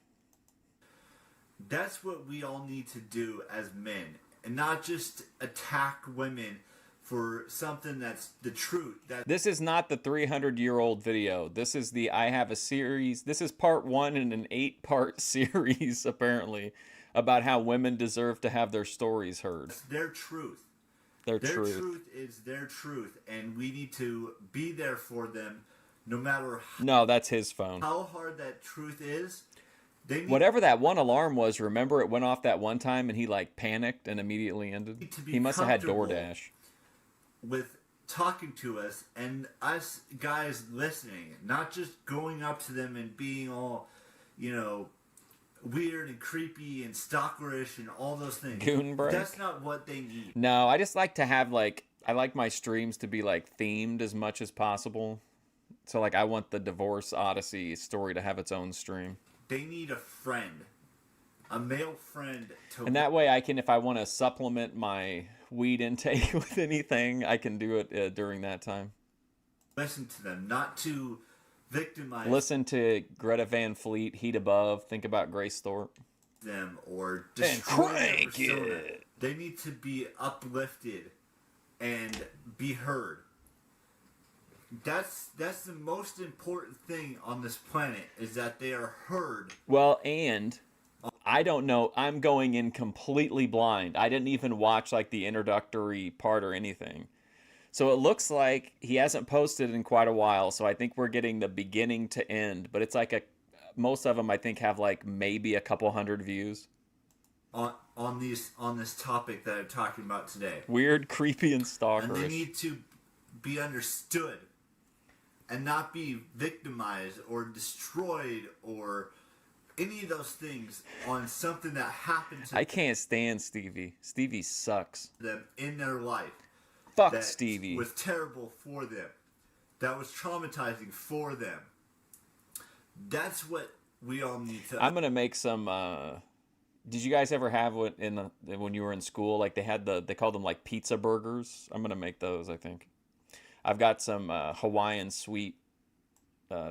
That's what we all need to do as men, and not just attack women for something that's the truth. This is not the 300-year-old video. This is I have a series. This is part 1 in an 8-part series, apparently, about how women deserve to have their stories heard. It's their truth. Their truth is their truth, and we need to be there for them, no matter no, that's his phone. How hard that truth is. Whatever that one alarm was, remember it went off that one time and he panicked and immediately ended? He must have had DoorDash. With talking to us and us guys listening, not just going up to them and being all, weird and creepy and stalkerish and all those things. Goon break. That's not what they need. No, I just like to have I like my streams to be themed as much as possible. So I want the Divorce Odyssey story to have its own stream. They need a friend. A male friend to... And that way I can, if I want to supplement my weed intake with anything, I can do it during that time. Listen to them, not to victimize... Listen to Greta Van Fleet, Heat Above, think about Grace Thorpe. ...them or destroy their persona. It. They need to be uplifted and be heard. That's the most important thing on this planet, is that they are heard. Well, and... I don't know. I'm going in completely blind. I didn't even watch the introductory part or anything. So it looks like he hasn't posted in quite a while. So I think we're getting the beginning to end. But it's most of them I think have maybe a couple hundred views. On this topic that I'm talking about today. Weird, creepy, and stalkerish. And they need to be understood. And not be victimized or destroyed or... any of those things on something that happened to I can't stand Stevie. Stevie sucks. them in their life. Fuck that Stevie. Was terrible for them. That was traumatizing for them. That's what we all need to... I'm going to make some... did you guys ever have what when you were in school? They called them pizza burgers. I'm going to make those, I think. I've got some Hawaiian sweet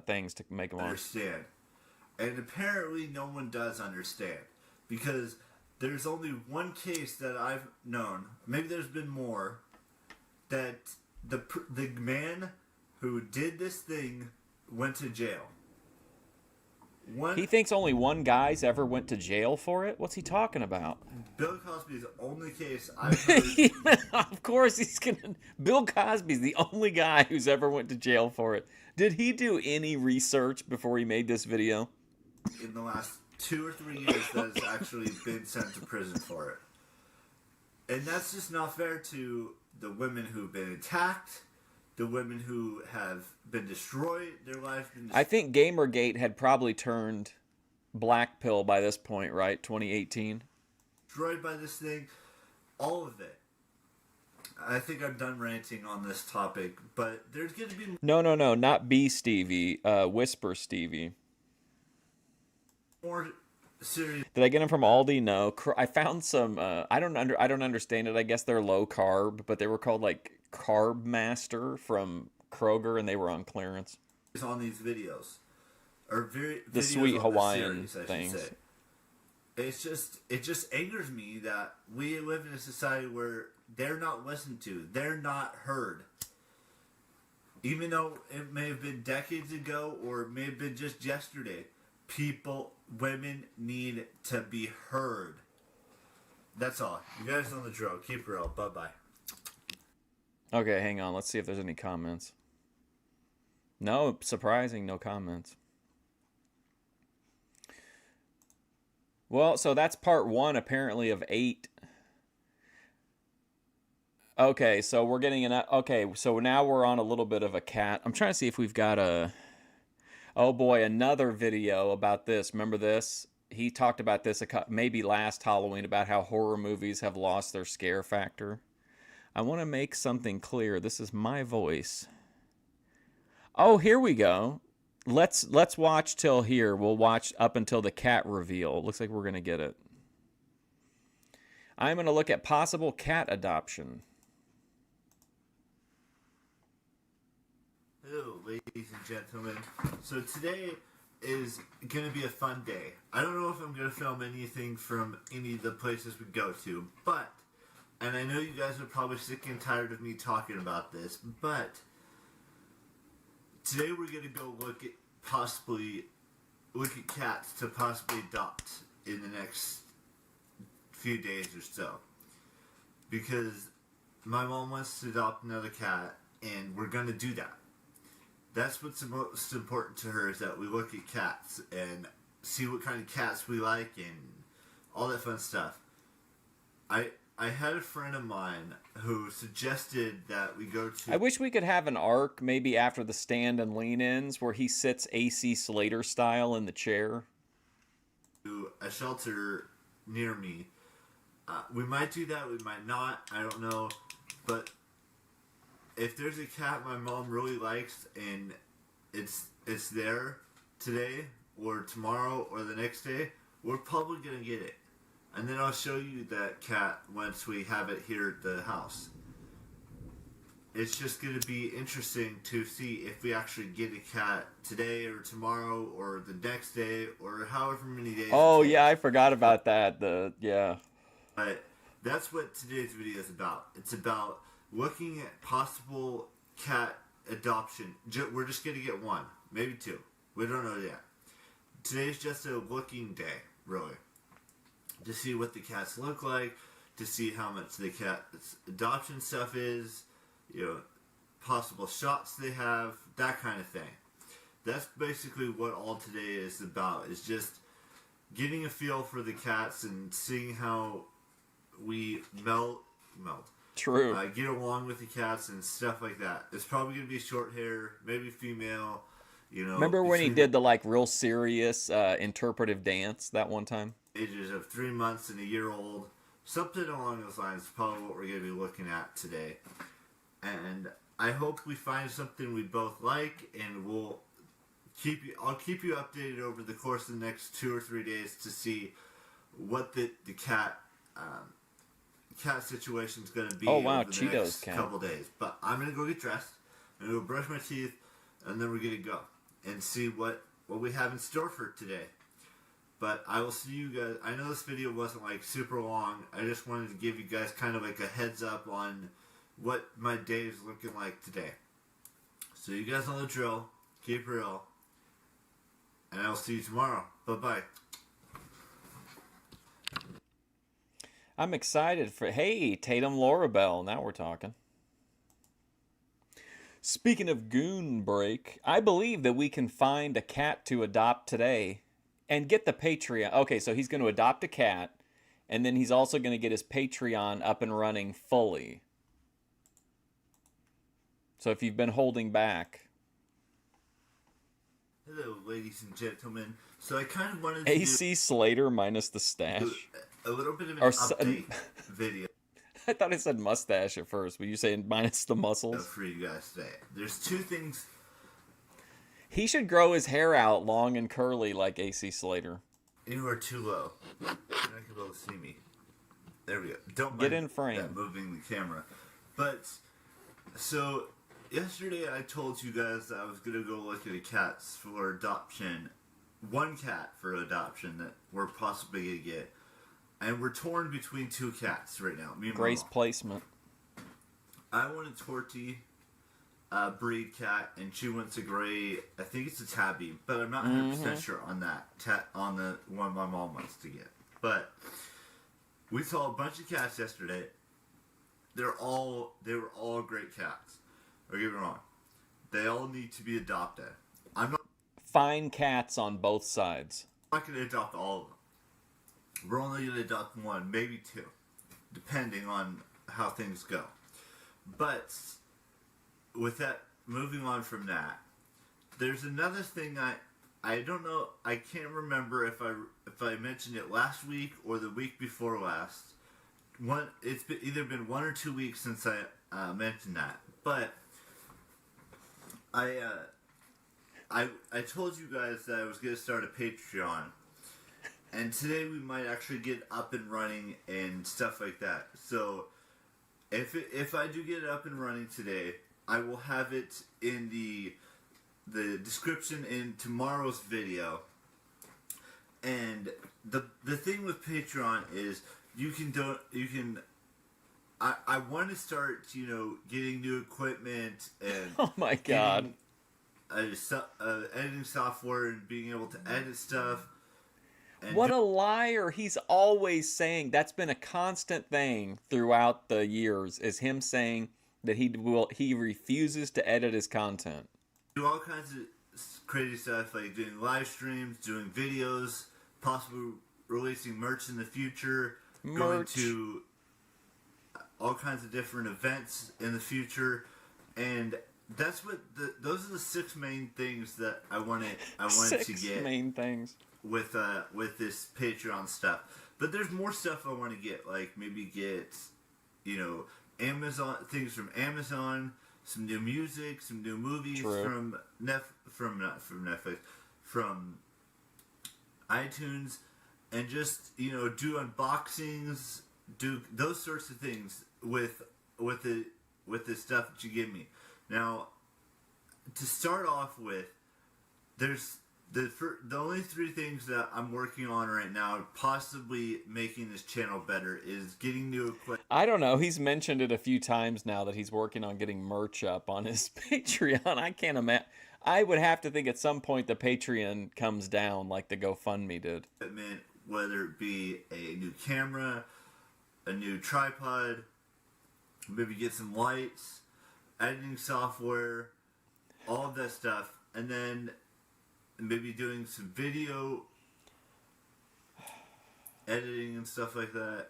things to make them on. Understand. And apparently no one does understand. Because there's only one case that I've known, maybe there's been more, that the man who did this thing went to jail. One He thinks only one guy's ever went to jail for it? What's he talking about? Bill Cosby's the only case I've heard. Of course he's gonna. Bill Cosby's the only guy who's ever went to jail for it. Did he do any research before he made this video? In the last 2 or 3 years that has actually been sent to prison for it. And that's just not fair to the women who've been attacked, the women who have been destroyed, their lives been destroyed. I think Gamergate had probably turned black pill by this point, right? 2018. Destroyed by this thing, all of it. I think I'm done ranting on this topic, but there's going to be No, not B Stevie. Whisper Stevie. more serious. Did I get them from Aldi? No. I found some. I don't understand it. I guess they're low carb, but they were called like Carb Master from Kroger, and they were on clearance. On these videos, or The videos sweet on Hawaiian series, things. It just angers me that we live in a society where they're not listened to, they're not heard. Even though it may have been decades ago or it may have been just yesterday, women need to be heard. That's all. You guys know the drill. Keep it real. Bye-bye. Okay, hang on. Let's see if there's any comments. No, surprising, no comments. Well, so that's part 1, apparently, of 8. Okay, so we're getting an... Okay, so now we're on a little bit of a cat. I'm trying to see if we've got a... Oh boy, another video about this. Remember this? He talked about this maybe last Halloween, about how horror movies have lost their scare factor. I want to make something clear. This is my voice. Oh, here we go. Let's watch till here. We'll watch up until the cat reveal. Looks like we're going to get it. I'm going to look at possible cat adoption. Hello, ladies and gentlemen. So today is going to be a fun day. I don't know if I'm going to film anything from any of the places we go to, but, and I know you guys are probably sick and tired of me talking about this, but today we're going to go look at cats to possibly adopt in the next few days or so. Because my mom wants to adopt another cat, and we're going to do that. That's what's most important to her, is that we look at cats and see what kind of cats we like and all that fun stuff. I had a friend of mine who suggested that we go to... I wish we could have an arc, maybe after the stand and lean-ins, where he sits AC Slater style in the chair. ...to a shelter near me. We might do that, we might not, I don't know. But if there's a cat my mom really likes and it's there today or tomorrow or the next day, we're probably going to get it. And then I'll show you that cat once we have it here at the house. It's just going to be interesting to see if we actually get a cat today or tomorrow or the next day or however many days. Oh, yeah, I forgot about that. Yeah. But that's what today's video is about. It's about looking at possible cat adoption. We're just going to get one, maybe 2. We don't know yet. Today's just a looking day, really. To see what the cats look like, to see how much the cat's adoption stuff is, possible shots they have, that kind of thing. That's basically what all today is about, is just getting a feel for the cats and seeing how we melt. True. Get along with the cats and stuff like that. It's probably going to be short hair, maybe female, Remember when he did the real serious interpretive dance that one time? Ages of 3 months and a year old. Something along those lines is probably what we're going to be looking at today. And I hope we find something we both like, and I'll keep you updated over the course of the next 2 or 3 days to see what the cat situation is going to be. Oh wow, over the Cheetos next cat. couple days. But I'm going to go get dressed. I'm going to go brush my teeth, and then we're going to go and see what we have in store for today. But I will see you guys. I know this video wasn't super long. I just wanted to give you guys kind of a heads up on what my day is looking like today. So you guys know the drill. keep real, and I'll see you tomorrow. Bye-bye. I'm excited for. Hey, Tatum Lorabelle. Now we're talking. Speaking of Goon Break, I believe that we can find a cat to adopt today and get the Patreon. Okay, so he's going to adopt a cat, and then he's also going to get his Patreon up and running fully. So if you've been holding back. Hello, ladies and gentlemen. So I kind of wanted to AC Slater minus the do stash. a little bit of an Or update video I thought it said mustache at first, but you saying minus the muscles? for you guys today. There's two things. He should grow his hair out long and curly like AC Slater. You are too low. You're not going to be able to see me. There we go. Don't Get mind in frame. that moving the camera. But, so, yesterday I told you guys that I was going to go look at cats for adoption. One cat for adoption that we're possibly going to get. And we're torn between two cats right now. Me and Grace my mom. placement. I want a Torty breed cat, and she wants a gray. I think it's a tabby, but I'm not 100% sure on that. On the one my mom wants to get. But we saw a bunch of cats yesterday. They were all great cats. Don't get me wrong. They all need to be adopted. I'm Fine cats on both sides. not going to adopt all of them. We're only going to adopt one, maybe two, depending on how things go. But with that, moving on from that, there's another thing I don't know. I can't remember if I mentioned it last week or the week before last. It's either been 1 or 2 weeks since I mentioned that. But I told you guys that I was going to start a Patreon. And today we might actually get up and running and stuff like that. So if I do get it up and running today, I will have it in the description in tomorrow's video. And the thing with Patreon is I want to start, getting new equipment and Oh my god. editing software and being able to edit stuff. And What a liar. He's always saying that's been a constant thing throughout the years is him saying that he refuses to edit his content. do all kinds of crazy stuff like doing live streams, doing videos, possibly releasing merch in the future, going Merch. to all kinds of different events in the future, and that's what those are the 6 main things that I wanted to Six get main things. with this Patreon stuff. But there's more stuff I want to get, like maybe get Amazon things from Amazon, some new music, some new movies True. from Netflix, from iTunes, and just do unboxings, do those sorts of things with the stuff that you give me. Now, to start off with, there's the only 3 things that I'm working on right now, possibly making this channel better, is getting new equipment. I don't know. He's mentioned it a few times now that he's working on getting merch up on his Patreon. I can't imagine. I would have to think at some point the Patreon comes down like the GoFundMe did. Whether it be a new camera, a new tripod, maybe get some lights, editing software, all of that stuff, and then maybe doing some video editing and stuff like that.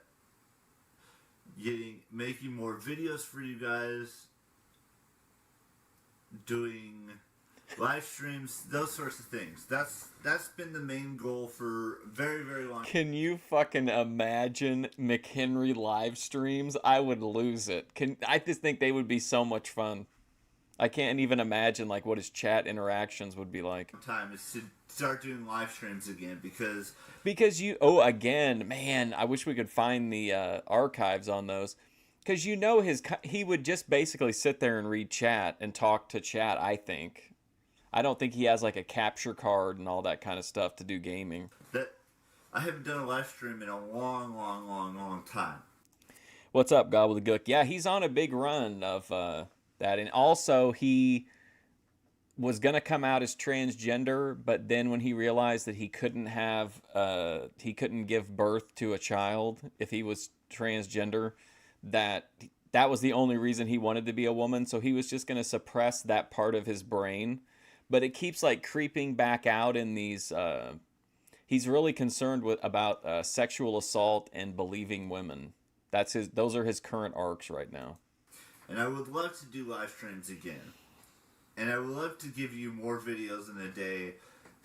Making more videos for you guys, doing live streams, those sorts of things. That's been the main goal for a very, very long time. Can you fucking imagine McHenry live streams? I would lose it. I just think they would be so much fun. I can't even imagine like what his chat interactions would be like. Time is to start doing live streams again because again, man, I wish we could find the archives on those. Because he would just basically sit there and read chat and talk to chat, I think. I don't think he has like a capture card and all that kind of stuff to do gaming. that I haven't done a live stream in a long, long, long, long time. What's up, Gobbledygook? Yeah, he's on a big run of that. And also, he was going to come out as transgender, but then when he realized that he couldn't give birth to a child if he was transgender, that that was the only reason he wanted to be a woman. So he was just going to suppress that part of his brain. But it keeps like creeping back out in these. He's really concerned about sexual assault and believing women. Those are his current arcs right now. And I would love to do live streams again. And I would love to give you more videos in a day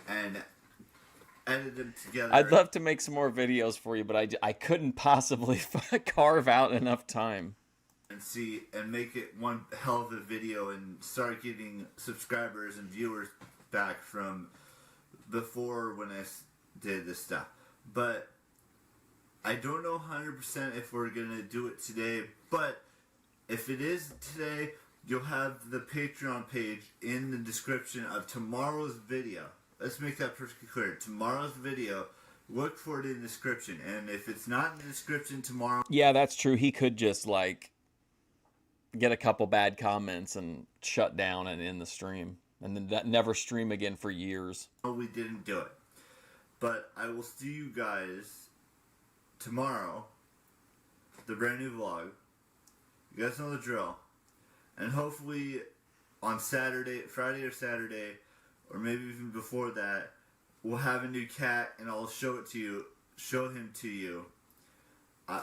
and edit them together. I'd love to make some more videos for you, but I couldn't possibly carve out enough time. And make it one hell of a video and start getting subscribers and viewers back from before when I did this stuff. But I don't know 100% if we're going to do it today, but if it is today, you'll have the Patreon page in the description of tomorrow's video. Let's make that perfectly clear. Tomorrow's video, look for it in the description. And if it's not in the description tomorrow... Yeah, that's true. He could just, like, get a couple bad comments and shut down and end the stream. And then never stream again for years. We didn't do it. But I will see you guys tomorrow. The brand new vlog. You guys know the drill. And hopefully on Friday or Saturday, or maybe even before that, we'll have a new cat and I'll show him to you.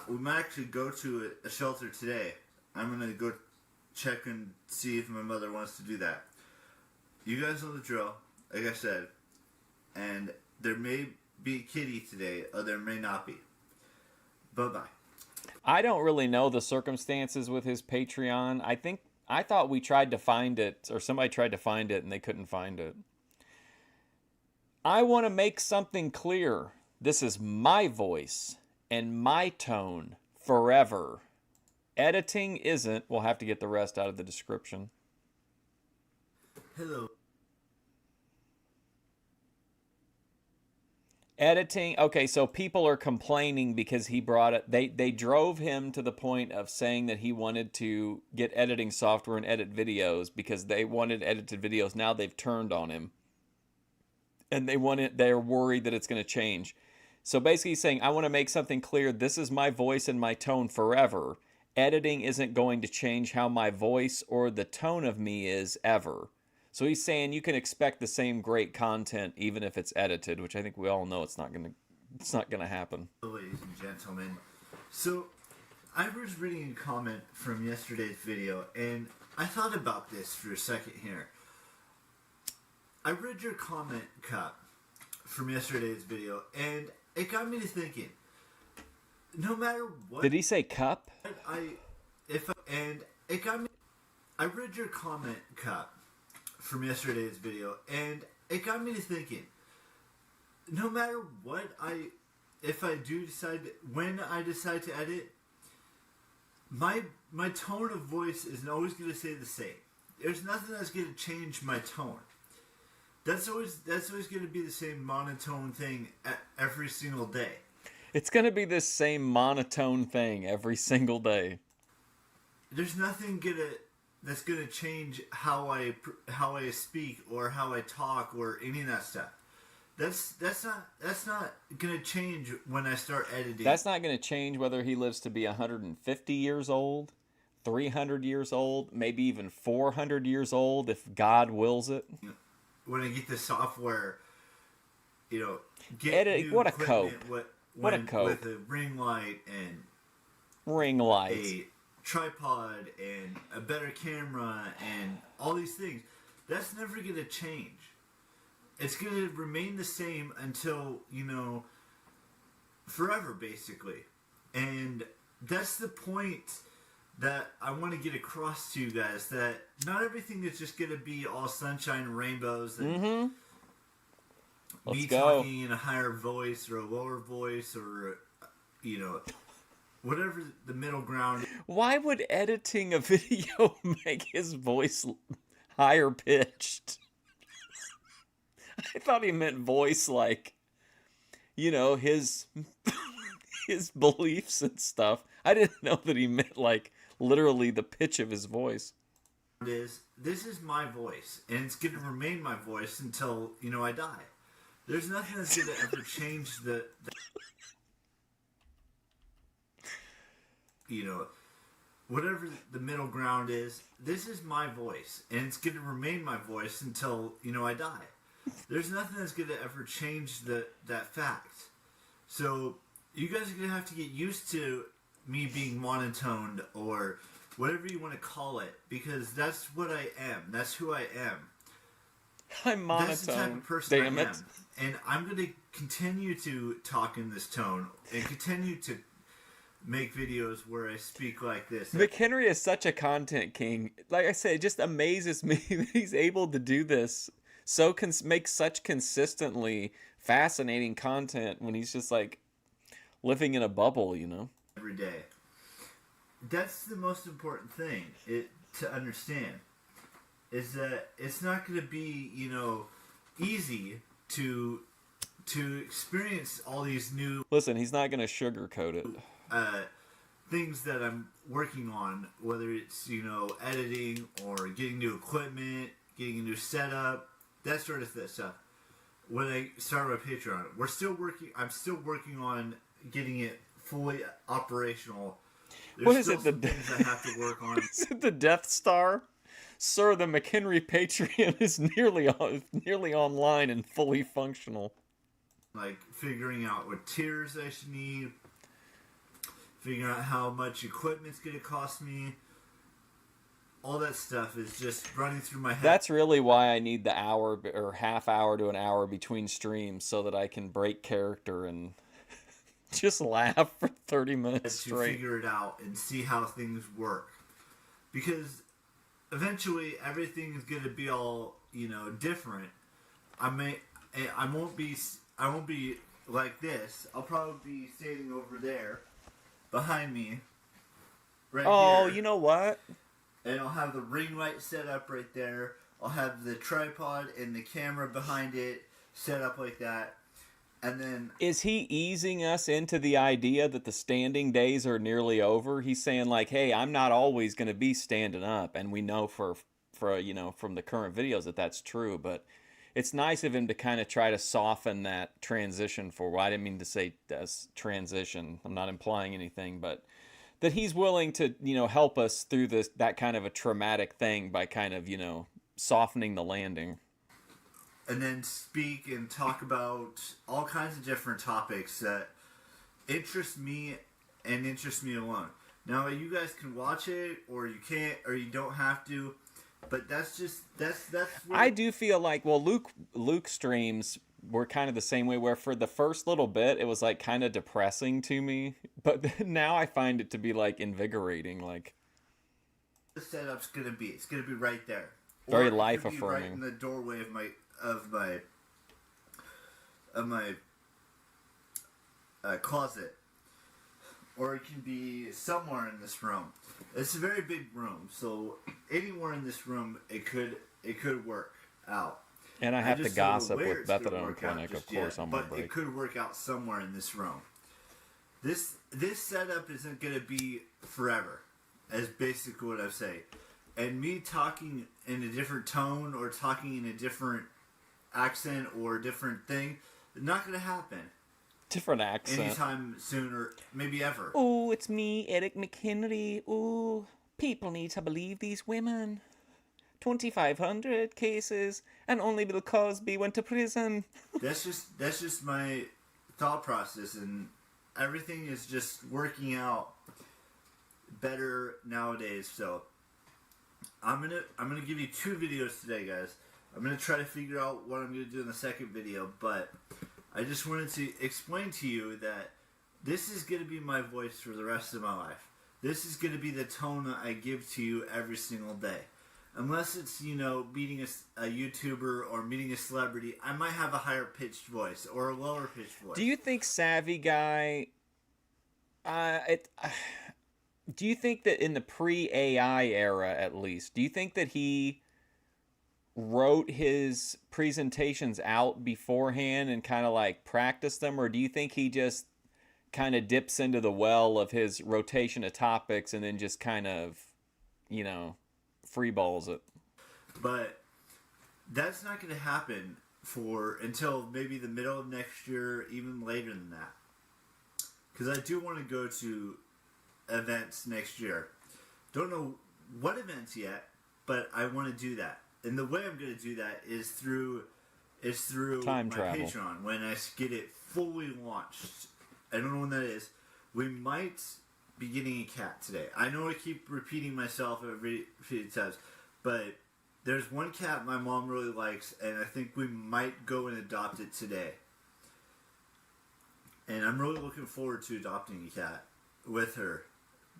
We might actually go to a shelter today. I'm going to go check and see if my mother wants to do that. You guys know the drill, like I said. And there may be a kitty today, or there may not be. Bye-bye. I don't really know the circumstances with his Patreon. I thought we tried to find it, or somebody tried to find it and they couldn't find it. I want to make something clear. This is my voice and my tone forever. Editing isn't. We'll have to get the rest out of the description. Hello. Editing. Okay, so people are complaining because he brought it. They drove him to the point of saying that he wanted to get editing software and edit videos because they wanted edited videos. Now they've turned on him. And they're worried that it's going to change. So basically he's saying, I want to make something clear. This is my voice and my tone forever. Editing isn't going to change how my voice or the tone of me is ever. So he's saying you can expect the same great content even if it's edited, which I think we all know it's not gonna happen. Ladies and gentlemen, so I was reading a comment from yesterday's video, and I thought about this for a second here. I read your comment, Cup, from yesterday's video, and it got me to thinking. No matter what. Did he say Cup? I read your comment, Cup, from yesterday's video, and it got me to thinking. No matter what when I decide to edit, my tone of voice is always going to stay the same. There's nothing that's going to change my tone. That's always going to be the same monotone thing every single day. It's going to be this same monotone thing every single day. There's nothing that's gonna change how I speak or how I talk or any of that stuff. That's not gonna change when I start editing. That's not gonna change whether he lives to be 150 years old, 300 years old, maybe even 400 years old if God wills it. When I get the software, get edit. What a cope! What a cope! With a ring light and ring lights. A tripod and a better camera and all these things, that's never going to change. It's going to remain the same until, forever, basically. And that's the point that I want to get across to you guys, that not everything is just going to be all sunshine and rainbows and me talking in a higher voice or a lower voice or, whatever the middle ground. Why would editing a video make his voice higher pitched? I thought he meant voice like, his his beliefs and stuff. I didn't know that he meant like literally the pitch of his voice. this is my voice, and it's going to remain my voice until, I die. There's nothing that's going to ever change whatever the middle ground is. This is my voice, and it's going to remain my voice until, I die. There's nothing that's going to ever change that fact. So you guys are going to have to get used to me being monotoned or whatever you want to call it, because that's what I am. That's who I am. I'm monotone. That's the type of person Damn I it. am. And I'm going to continue to talk in this tone and continue to make videos where I speak like this. McHenry is such a content king. Like I said, it just amazes me that he's able to do this. Make such consistently fascinating content when he's just like living in a bubble, Every day. That's the most important thing to understand, is that it's not going to be, easy to experience all these new Listen, he's not going to sugarcoat it. things that I'm working on, whether it's, editing or getting new equipment, getting a new setup, that sort of stuff. When I started my Patreon, I'm still working on getting it fully operational. There's What is still it? some things I have to work on. Is it the Death Star? Sir, the McHenry Patreon is nearly online and fully functional. Like figuring out what tiers I should need, figuring out how much equipment's going to cost me. All that stuff is just running through my head. That's really why I need the hour or half hour to an hour between streams, so that I can break character and just laugh for 30 minutes to straight. figure it out and see how things work. Because eventually everything is going to be all, different. I won't be like this. I'll probably be standing over there behind me. Right Oh, here. you know what? And I'll have the ring light set up right there. I'll have the tripod and the camera behind it set up like that. And then... Is he easing us into the idea that the standing days are nearly over? He's saying like, hey, I'm not always going to be standing up. And we know for from the current videos that that's true. But it's nice of him to kind of try to soften that transition well, I didn't mean to say transition. I'm not implying anything, but... that he's willing to, help us through that kind of a traumatic thing by kind of, softening the landing. And then speak and talk about all kinds of different topics that interest me and interest me alone. Now, you guys can watch it, or you can't, or you don't have to, but that's what I do feel like, well, Luke streams were kind of the same way, where for the first little bit, it was like kind of depressing to me, but now I find it to be like invigorating, like the setup's gonna be. It's gonna be right there. very Or it life could be affirming. right in the doorway of my closet, or it can be somewhere in this room. It's a very big room, so anywhere in this room it could work out. And I have to just don't know gossip where with it's gonna Bethany work out Clinic, of just yet, course, on my but break. it could work out somewhere in this room. This setup isn't going to be forever, as basically what I say. And me talking in a different tone or talking in a different accent or a different thing, not going to happen Different accent. anytime soon or maybe ever. Oh, it's me, Eric McHenry. Oh, people need to believe these women. 2,500 cases, and only Bill Cosby went to prison. That's just my thought process, and everything is just working out better nowadays. So I'm gonna give you 2 videos today, guys. I'm gonna try to figure out what I'm gonna do in the second video, but I just wanted to explain to you that this is gonna be my voice for the rest of my life. This is gonna be the tone that I give to you every single day. Unless it's, meeting a YouTuber or meeting a celebrity, I might have a higher pitched voice or a lower pitched voice. Do you think Savvy Guy... do you think that in the pre-AI era, at least, do you think that he wrote his presentations out beforehand and kind of like practiced them? Or do you think he just kind of dips into the well of his rotation of topics and then just kind of, freeballs it? But that's not going to happen until maybe the middle of next year, even later than that. Because I do want to go to events next year. Don't know what events yet, but I want to do that. And the way I'm going to do that is through Time my travel. Patreon when I get it fully launched. I don't know when that is. We might be getting a cat today. I know I keep repeating myself every few times, but there's one cat my mom really likes, and I think we might go and adopt it today. And I'm really looking forward to adopting a cat with her,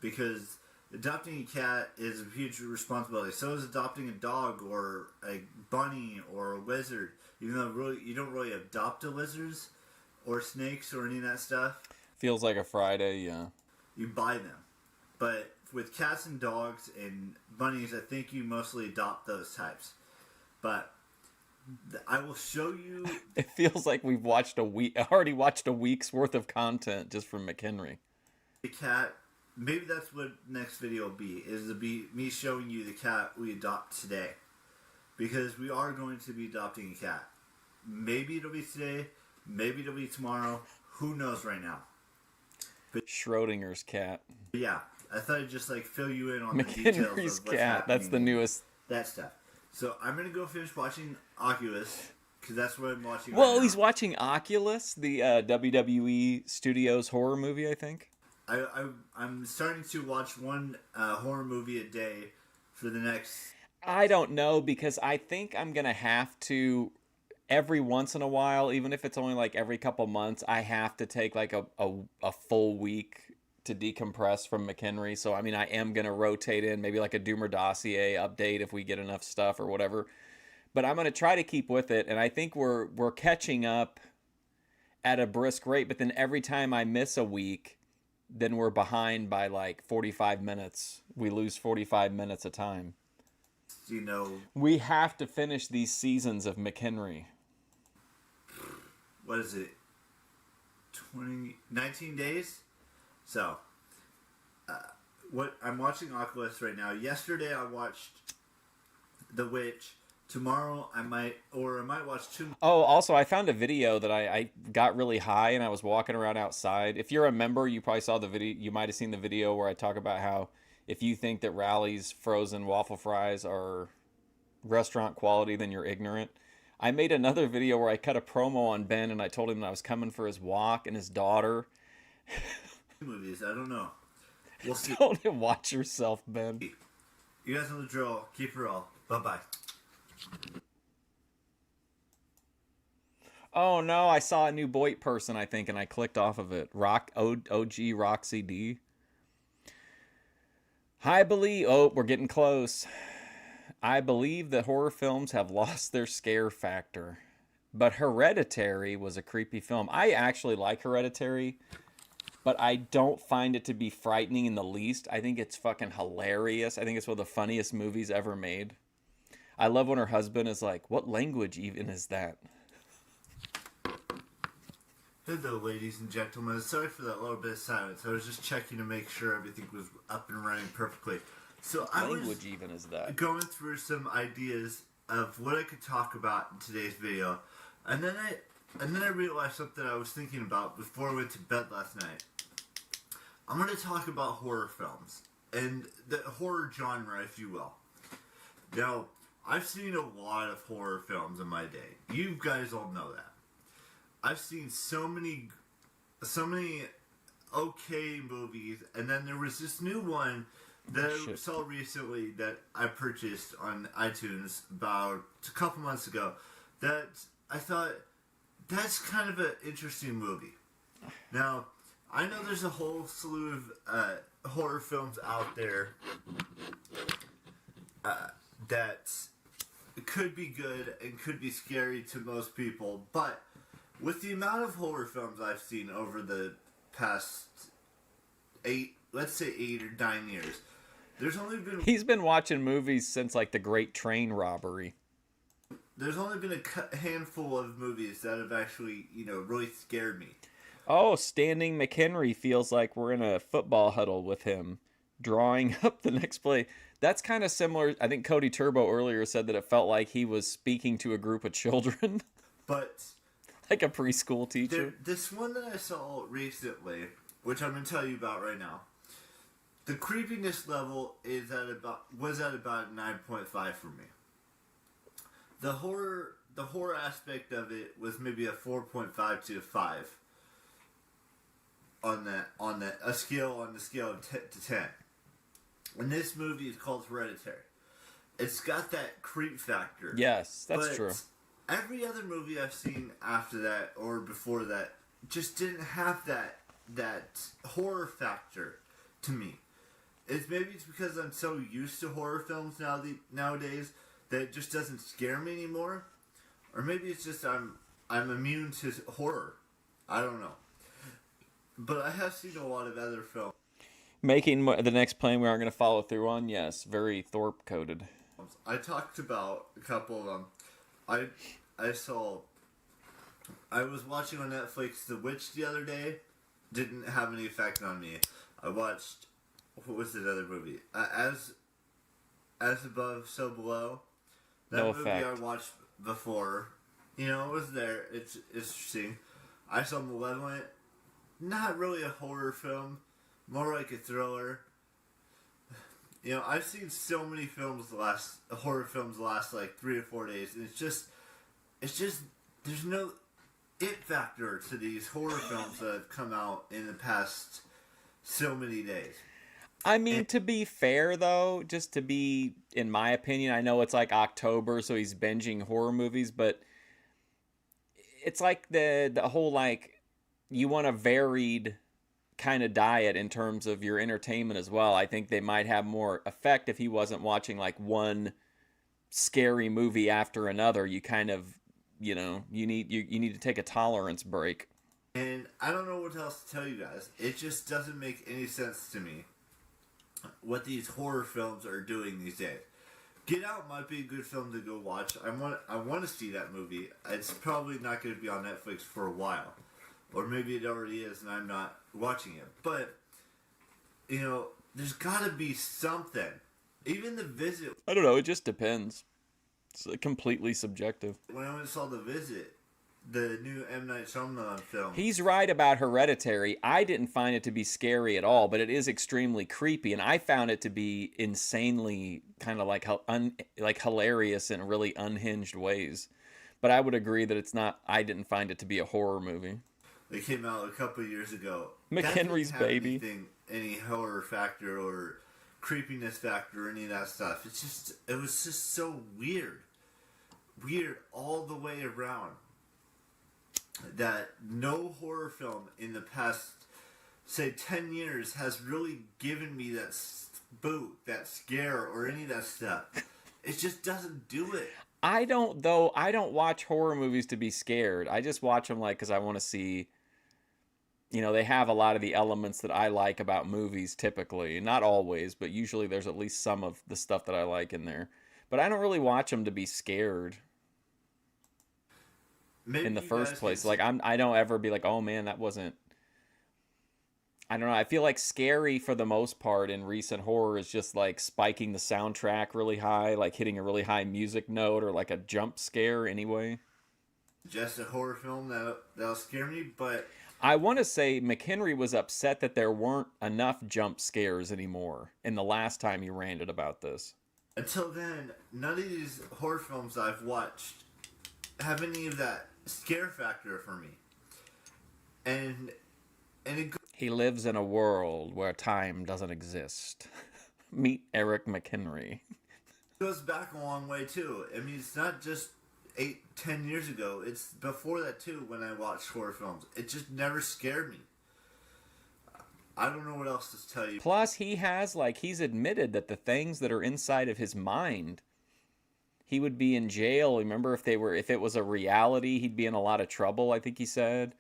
because adopting a cat is a huge responsibility. So is adopting a dog or a bunny or a lizard. Even though really you don't really adopt a lizards or snakes or any of that stuff. Feels like a Friday, yeah. You buy them. But with cats and dogs and bunnies, I think you mostly adopt those types. But I will show you. It feels like we've already watched a week's worth of content just from McHenry. The cat. Maybe that's what next video will be. Is to be me showing you the cat we adopt today. Because we are going to be adopting a cat. Maybe it'll be today. Maybe it'll be tomorrow. Who knows right now? But Schrodinger's cat. yeah, I thought I'd just fill you in on the details of McHenry's what's cat. happening. That's the newest. That stuff. So I'm gonna go finish watching Oculus because that's what I'm watching. Whoa, right he's now. watching Oculus, the WWE Studios horror movie, I think. I'm starting to watch one horror movie a day for the next. I don't know, because I think I'm going to have to, every once in a while, even if it's only like every couple months, I have to take like a full week to decompress from McHenry. So, I mean, I am going to rotate in maybe like a Doomer Dossier update if we get enough stuff or whatever. But I'm going to try to keep with it. And I think we're catching up at a brisk rate. But then every time I miss a week, then we're behind by like 45 minutes. We lose 45 minutes of time. You know, We have to finish these seasons of McHenry. what is it? 19 days? So, what I'm watching Oculus right now. Yesterday I watched The Witch. Tomorrow I might watch two. Oh, also, I found a video that I got really high and I was walking around outside. If you're a member, you probably saw the video. You might have seen the video where I talk about how if you think that Rally's frozen waffle fries are restaurant quality, then you're ignorant. I made another video where I cut a promo on Ben and I told him that I was coming for his walk and his daughter. Movies. I don't know. We'll see. Told him, watch yourself, Ben. You guys know the drill. Keep it all. Bye bye. Oh no, I saw a new Boit person, I think, and I clicked off of it. OG Roxy D. We're getting close. I believe that horror films have lost their scare factor. But Hereditary was a creepy film. I actually like Hereditary, but I don't find it to be frightening in the least. I think it's fucking hilarious. I think it's one of the funniest movies ever made. I love when her husband is like, what language even is that? Hello, ladies and gentlemen. Sorry for that little bit of silence. I was just checking to make sure everything was up and running perfectly. So I was Language even is that? going through some ideas of what I could talk about in today's video, and then I realized something I was thinking about before I went to bed last night. I'm going to talk about horror films and the horror genre, if you will. Now, I've seen a lot of horror films in my day. You guys all know that. I've seen so many okay movies, and then there was this new one that I saw recently that I purchased on iTunes about a couple months ago that I thought, that's kind of an interesting movie. Now, I know there's a whole slew of horror films out there that could be good and could be scary to most people, but with the amount of horror films I've seen over the past 8 or 9 years, there's only been... He's been watching movies since like The Great Train Robbery. There's only been a handful of movies that have actually, really scared me. Oh, Standing McHenry feels like we're in a football huddle with him. drawing up the next play. That's kind of similar. I think Cody Turbo earlier said that it felt like he was speaking to a group of children, But like a preschool teacher. this one that I saw recently, which I'm going to tell you about right now, the creepiness level was at about 9.5 for me. The horror aspect of it was maybe a 4.5 to a 5 on the scale of 10 to 10. And this movie is called Hereditary. It's got that creep factor. Yes, that's but true. Every other movie I've seen after that or before that just didn't have that horror factor to me. Maybe it's because I'm so used to horror films nowadays that it just doesn't scare me anymore, or maybe it's just I'm immune to horror. I don't know, but I have seen a lot of other films. Making the next plane we aren't going to follow through on. Yes, very Thorpe coded. I talked about a couple of them. I saw. I was watching on Netflix The Witch the other day. Didn't have any effect on me. I watched. What was the other movie? As Above, So Below. That No movie effect. I watched before. You know, it was there. It's interesting. I saw Malevolent. Not really a horror film. More like a thriller. You know, I've seen so many horror films the last like 3 or 4 days, and it's just there's no it factor to these horror films that have come out in the past so many days. I mean, to be fair, though, just to be, in my opinion, I know it's like October, so he's binging horror movies, but it's like the whole, like, you want a varied kind of diet in terms of your entertainment as well. I think they might have more effect if he wasn't watching, like, one scary movie after another. You kind of, you need to take a tolerance break. And I don't know what else to tell you guys. It just doesn't make any sense to me what these horror films are doing these days. Get Out might be a good film to go watch. I want to see that movie. It's probably not going to be on Netflix for a while, or maybe it already is, and I'm not watching it. But you know, there's got to be something. Even The Visit. I don't know. It just depends. It's completely subjective. When I went and saw The Visit, the new M. Night Shyamalan film. He's right about Hereditary. I didn't find it to be scary at all, but it is extremely creepy, and I found it to be insanely kind of like hilarious in really unhinged ways. But I would agree that it's not. I didn't find it to be a horror movie. They came out a couple of years ago. McHenry's That didn't have baby. any horror factor or creepiness factor or any of that stuff. It was just so weird all the way around. That no horror film in the past, say, 10 years has really given me that spook, that scare, or any of that stuff. It just doesn't do it. I don't watch horror movies to be scared. I just watch them like because I want to see. They have a lot of the elements that I like about movies typically. Not always, but usually there's at least some of the stuff that I like in there. But I don't really watch them to be scared. Maybe in the you first guys place. can- Like I don't ever be like, oh man, that wasn't. I don't know. I feel like scary for the most part in recent horror is just like spiking the soundtrack really high, like hitting a really high music note or like a jump scare anyway. Just a horror film that'll scare me, but I want to say McHenry was upset that there weren't enough jump scares anymore in the last time he ranted about this. until then, none of these horror films I've watched have any of that scare factor for me. And it He lives in a world where time doesn't exist. Meet Eric McHenry. goes back a long way too. I mean, it's not just 8-10 years ago. It's before that too when I watched horror films. It just never scared me. I don't know what else to tell you. Plus, he's admitted that the things that are inside of his mind, he would be in jail. Remember, if it was a reality, he'd be in a lot of trouble, I think he said.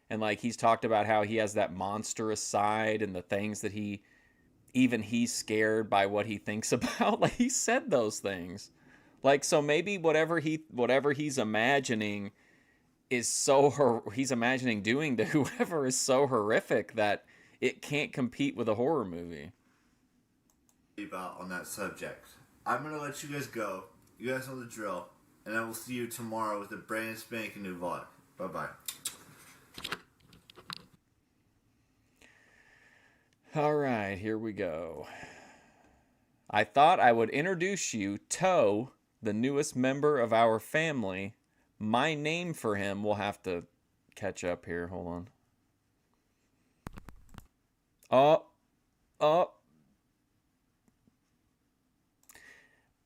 And like he's talked about how he has that monstrous side and the things that he's scared by what he thinks about. Like he said those things. Like so maybe whatever he's imagining is he's imagining doing to whoever is so horrific that it can't compete with a horror movie. about on that subject. I'm gonna let you guys go. You guys know the drill, and I will see you tomorrow with a brand spanking new vlog. Bye bye. All right, here we go. I thought I would introduce you to the newest member of our family. My name for him will have to catch up here. Hold on. Oh.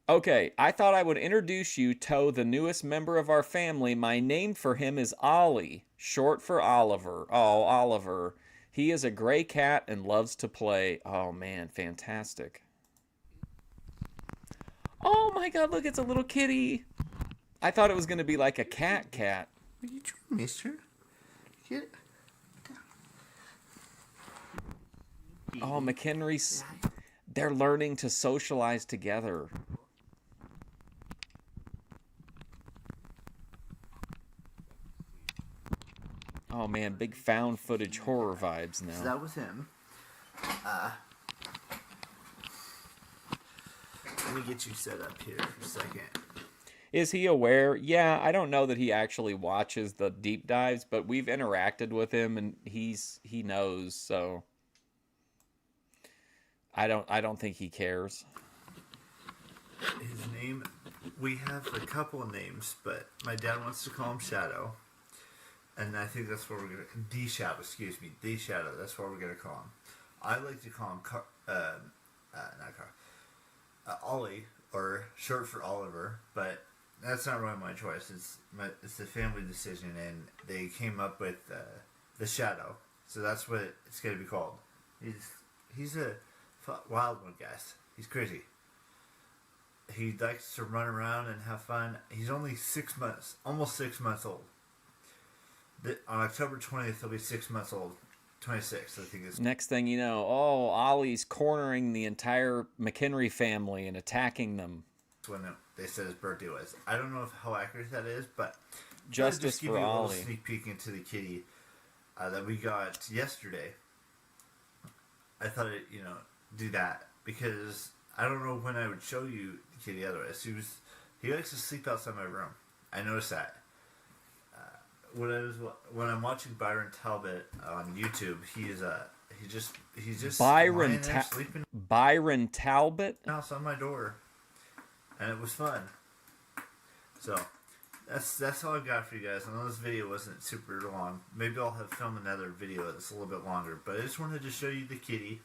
Okay, I thought I would introduce you to the newest member of our family. My name for him is Ollie, short for Oliver. Oh, Oliver. He is a gray cat and loves to play. Oh, man, fantastic. Oh, my God, look, it's a little kitty. I thought it was going to be like a cat. What are you doing, mister? Get... Oh, McHenry's... They're learning to socialize together. Oh, man, big found footage horror vibes now. So that was him. Let me get you set up here for a second. Is he aware? Yeah, I don't know that he actually watches the deep dives, but we've interacted with him and he knows, so I don't think he cares. His name, we have a couple of names, but my dad wants to call him Shadow. And I think that's what we're going to... D-Shadow, excuse me. D-Shadow, that's what we're going to call him. I like to call him Ollie, or short for Oliver, but that's not really my choice. It's the family decision, and they came up with the Shadow. So that's what it's going to be called. He's a wild one, guys. He's crazy. He likes to run around and have fun. He's only 6 months, almost 6 months old. On October 20th, he'll be 6 months old. 26, I think it's... Next thing you know, oh, Ollie's cornering the entire McHenry family and attacking them. When they said his birthday was. I don't know how accurate that is, but... Justice for Ollie. A little sneak peek into the kitty that we got yesterday. I thought I'd, do that. Because I don't know when I would show you the kitty otherwise. He likes to sleep outside my room. I noticed that. When I'm watching Byron Talbot on YouTube, he's just Byron sleeping. Byron Talbot House on my door, and it was fun. So that's all I got for you guys. I know this video wasn't super long. Maybe I'll have filmed another video that's a little bit longer. But I just wanted to show you the kitty.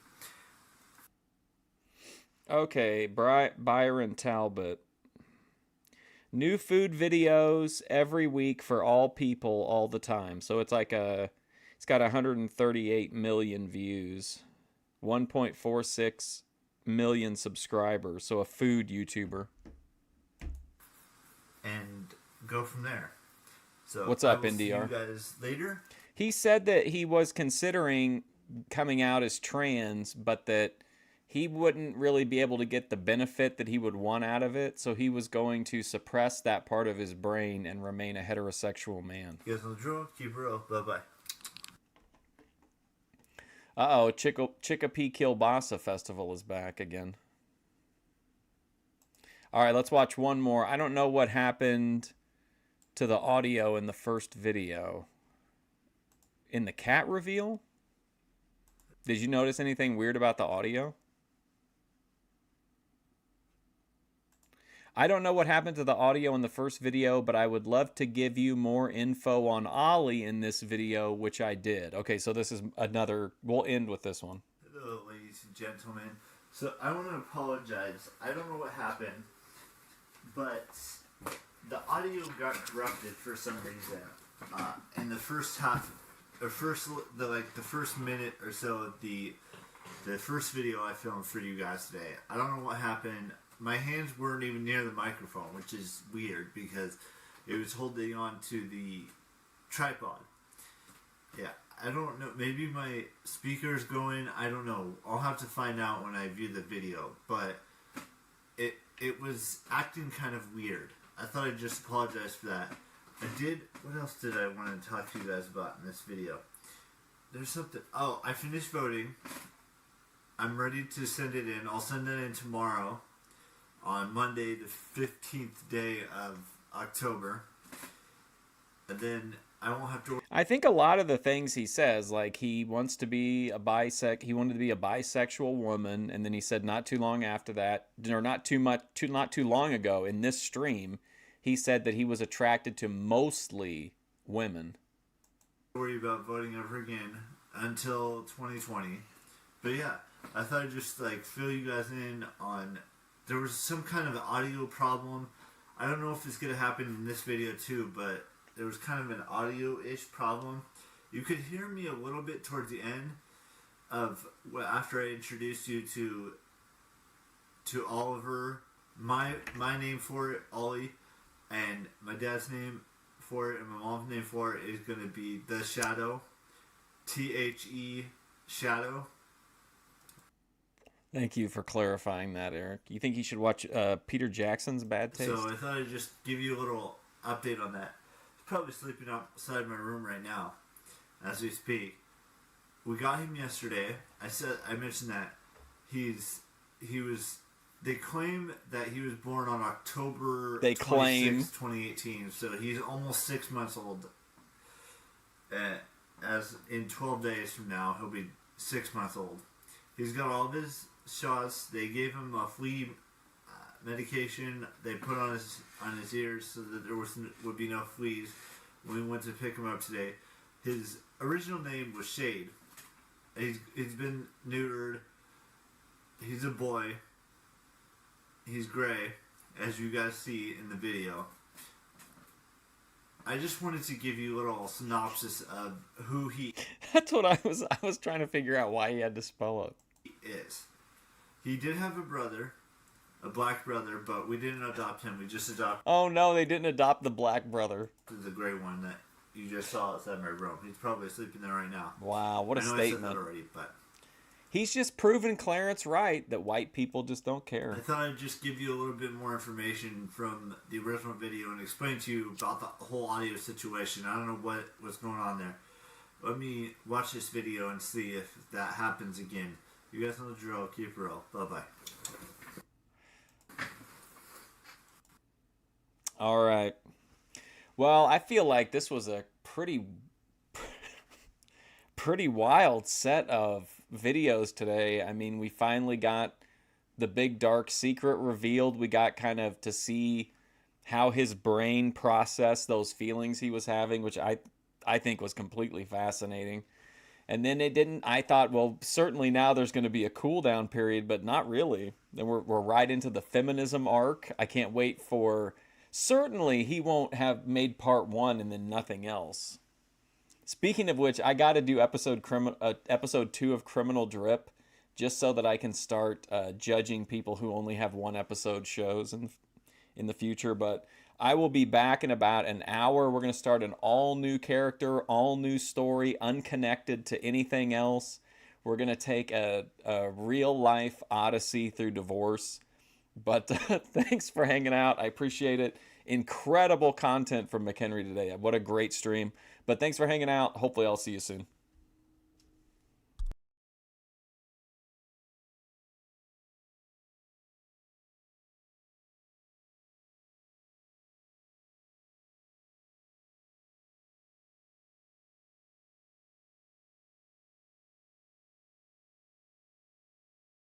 Okay, Byron Talbot. New food videos every week for all people all the time. So it's like it's got 138 million views, 1.46 million subscribers. So a food YouTuber. And go from there. So what's up, I will see NDR? you guys later. He said that he was considering coming out as trans, but that he wouldn't really be able to get the benefit that he would want out of it, so he was going to suppress that part of his brain and remain a heterosexual man. You guys know the drill. Keep it real. Bye-bye. Uh-oh, Chicopee Kielbasa Festival is back again. All right, let's watch one more. I don't know what happened to the audio in the first video. In the cat reveal? Did you notice anything weird about the audio? I don't know what happened to the audio in the first video, but I would love to give you more info on Ollie in this video, which I did. Okay, so this is another... We'll end with this one. Hello, ladies and gentlemen. So I want to apologize. I don't know what happened, but the audio got corrupted for some reason. In the first half, the first minute or so of the first video I filmed for you guys today. I don't know what happened. My hands weren't even near the microphone, which is weird because it was holding on to the tripod. Yeah, I don't know. Maybe my speaker's going. I don't know. I'll have to find out when I view the video. But it was acting kind of weird. I thought I'd just apologize for that. What else did I want to talk to you guys about in this video? There's something. Oh, I finished voting. I'm ready to send it in. I'll send it in tomorrow on Monday, the 15th day of October. And then I won't have to. I think a lot of the things he says, like he wants to be he wanted to be a bisexual woman, and then he said not too long after that, or not too long ago in this stream, he said that he was attracted to mostly women. Worry about voting ever again until 2020. But yeah, I thought I'd just like fill you guys in on. There was some kind of audio problem. I don't know if it's gonna happen in this video too, but there was kind of an audio-ish problem. You could hear me a little bit towards the end of after I introduced you to Oliver. My name for it, Ollie, and my dad's name for it and my mom's name for it is going to be The Shadow. THE Shadow. Thank you for clarifying that, Eric. You think you should watch Peter Jackson's Bad Taste? So I thought I'd just give you a little update on that. He's probably sleeping outside my room right now as we speak. We got him yesterday. I mentioned that they claim that he was born on October 26, 2018. So he's almost 6 months old. As in 12 days from now, he'll be 6 months old. He's got all of his shots. They gave him a flea medication. They put on his ears so that there would be no fleas. When we went to pick him up today, his original name was Shade. He's been neutered. He's a boy. He's gray, as you guys see in the video. I just wanted to give you a little synopsis of who he That's what I was trying to figure out why he had to spell it. is. He did have a brother, a black brother, but we didn't adopt him. We just adopted Oh no, they didn't adopt the black brother. the gray one that you just saw outside my room. He's probably sleeping there right now. Wow, what a I know statement. I said that already, but He's just proven Clarence right that white people just don't care. I thought I'd just give you a little bit more information from the original video and explain to you about the whole audio situation. I don't know what's going on there. Let me watch this video and see if that happens again. You guys know the drill. Keep it real. Bye-bye. All right. Well, I feel like this was a pretty wild set of videos today. I mean, we finally got the big dark secret revealed. We got kind of to see how his brain processed those feelings he was having, which I think was completely fascinating. And then it didn't. I thought, well, certainly now there's going to be a cool down period, but not really. Then we're right into the feminism arc. I can't wait for. Certainly, he won't have made part 1 and then nothing else. Speaking of which, I got to do episode 2 of Criminal Drip, just so that I can start judging people who only have 1 episode shows in the future. But I will be back in about an hour. We're going to start an all new character, all new story, unconnected to anything else. We're going to take a real life odyssey through divorce. But thanks for hanging out. I appreciate it. Incredible content from McHenry today. What a great stream. But thanks for hanging out. Hopefully I'll see you soon.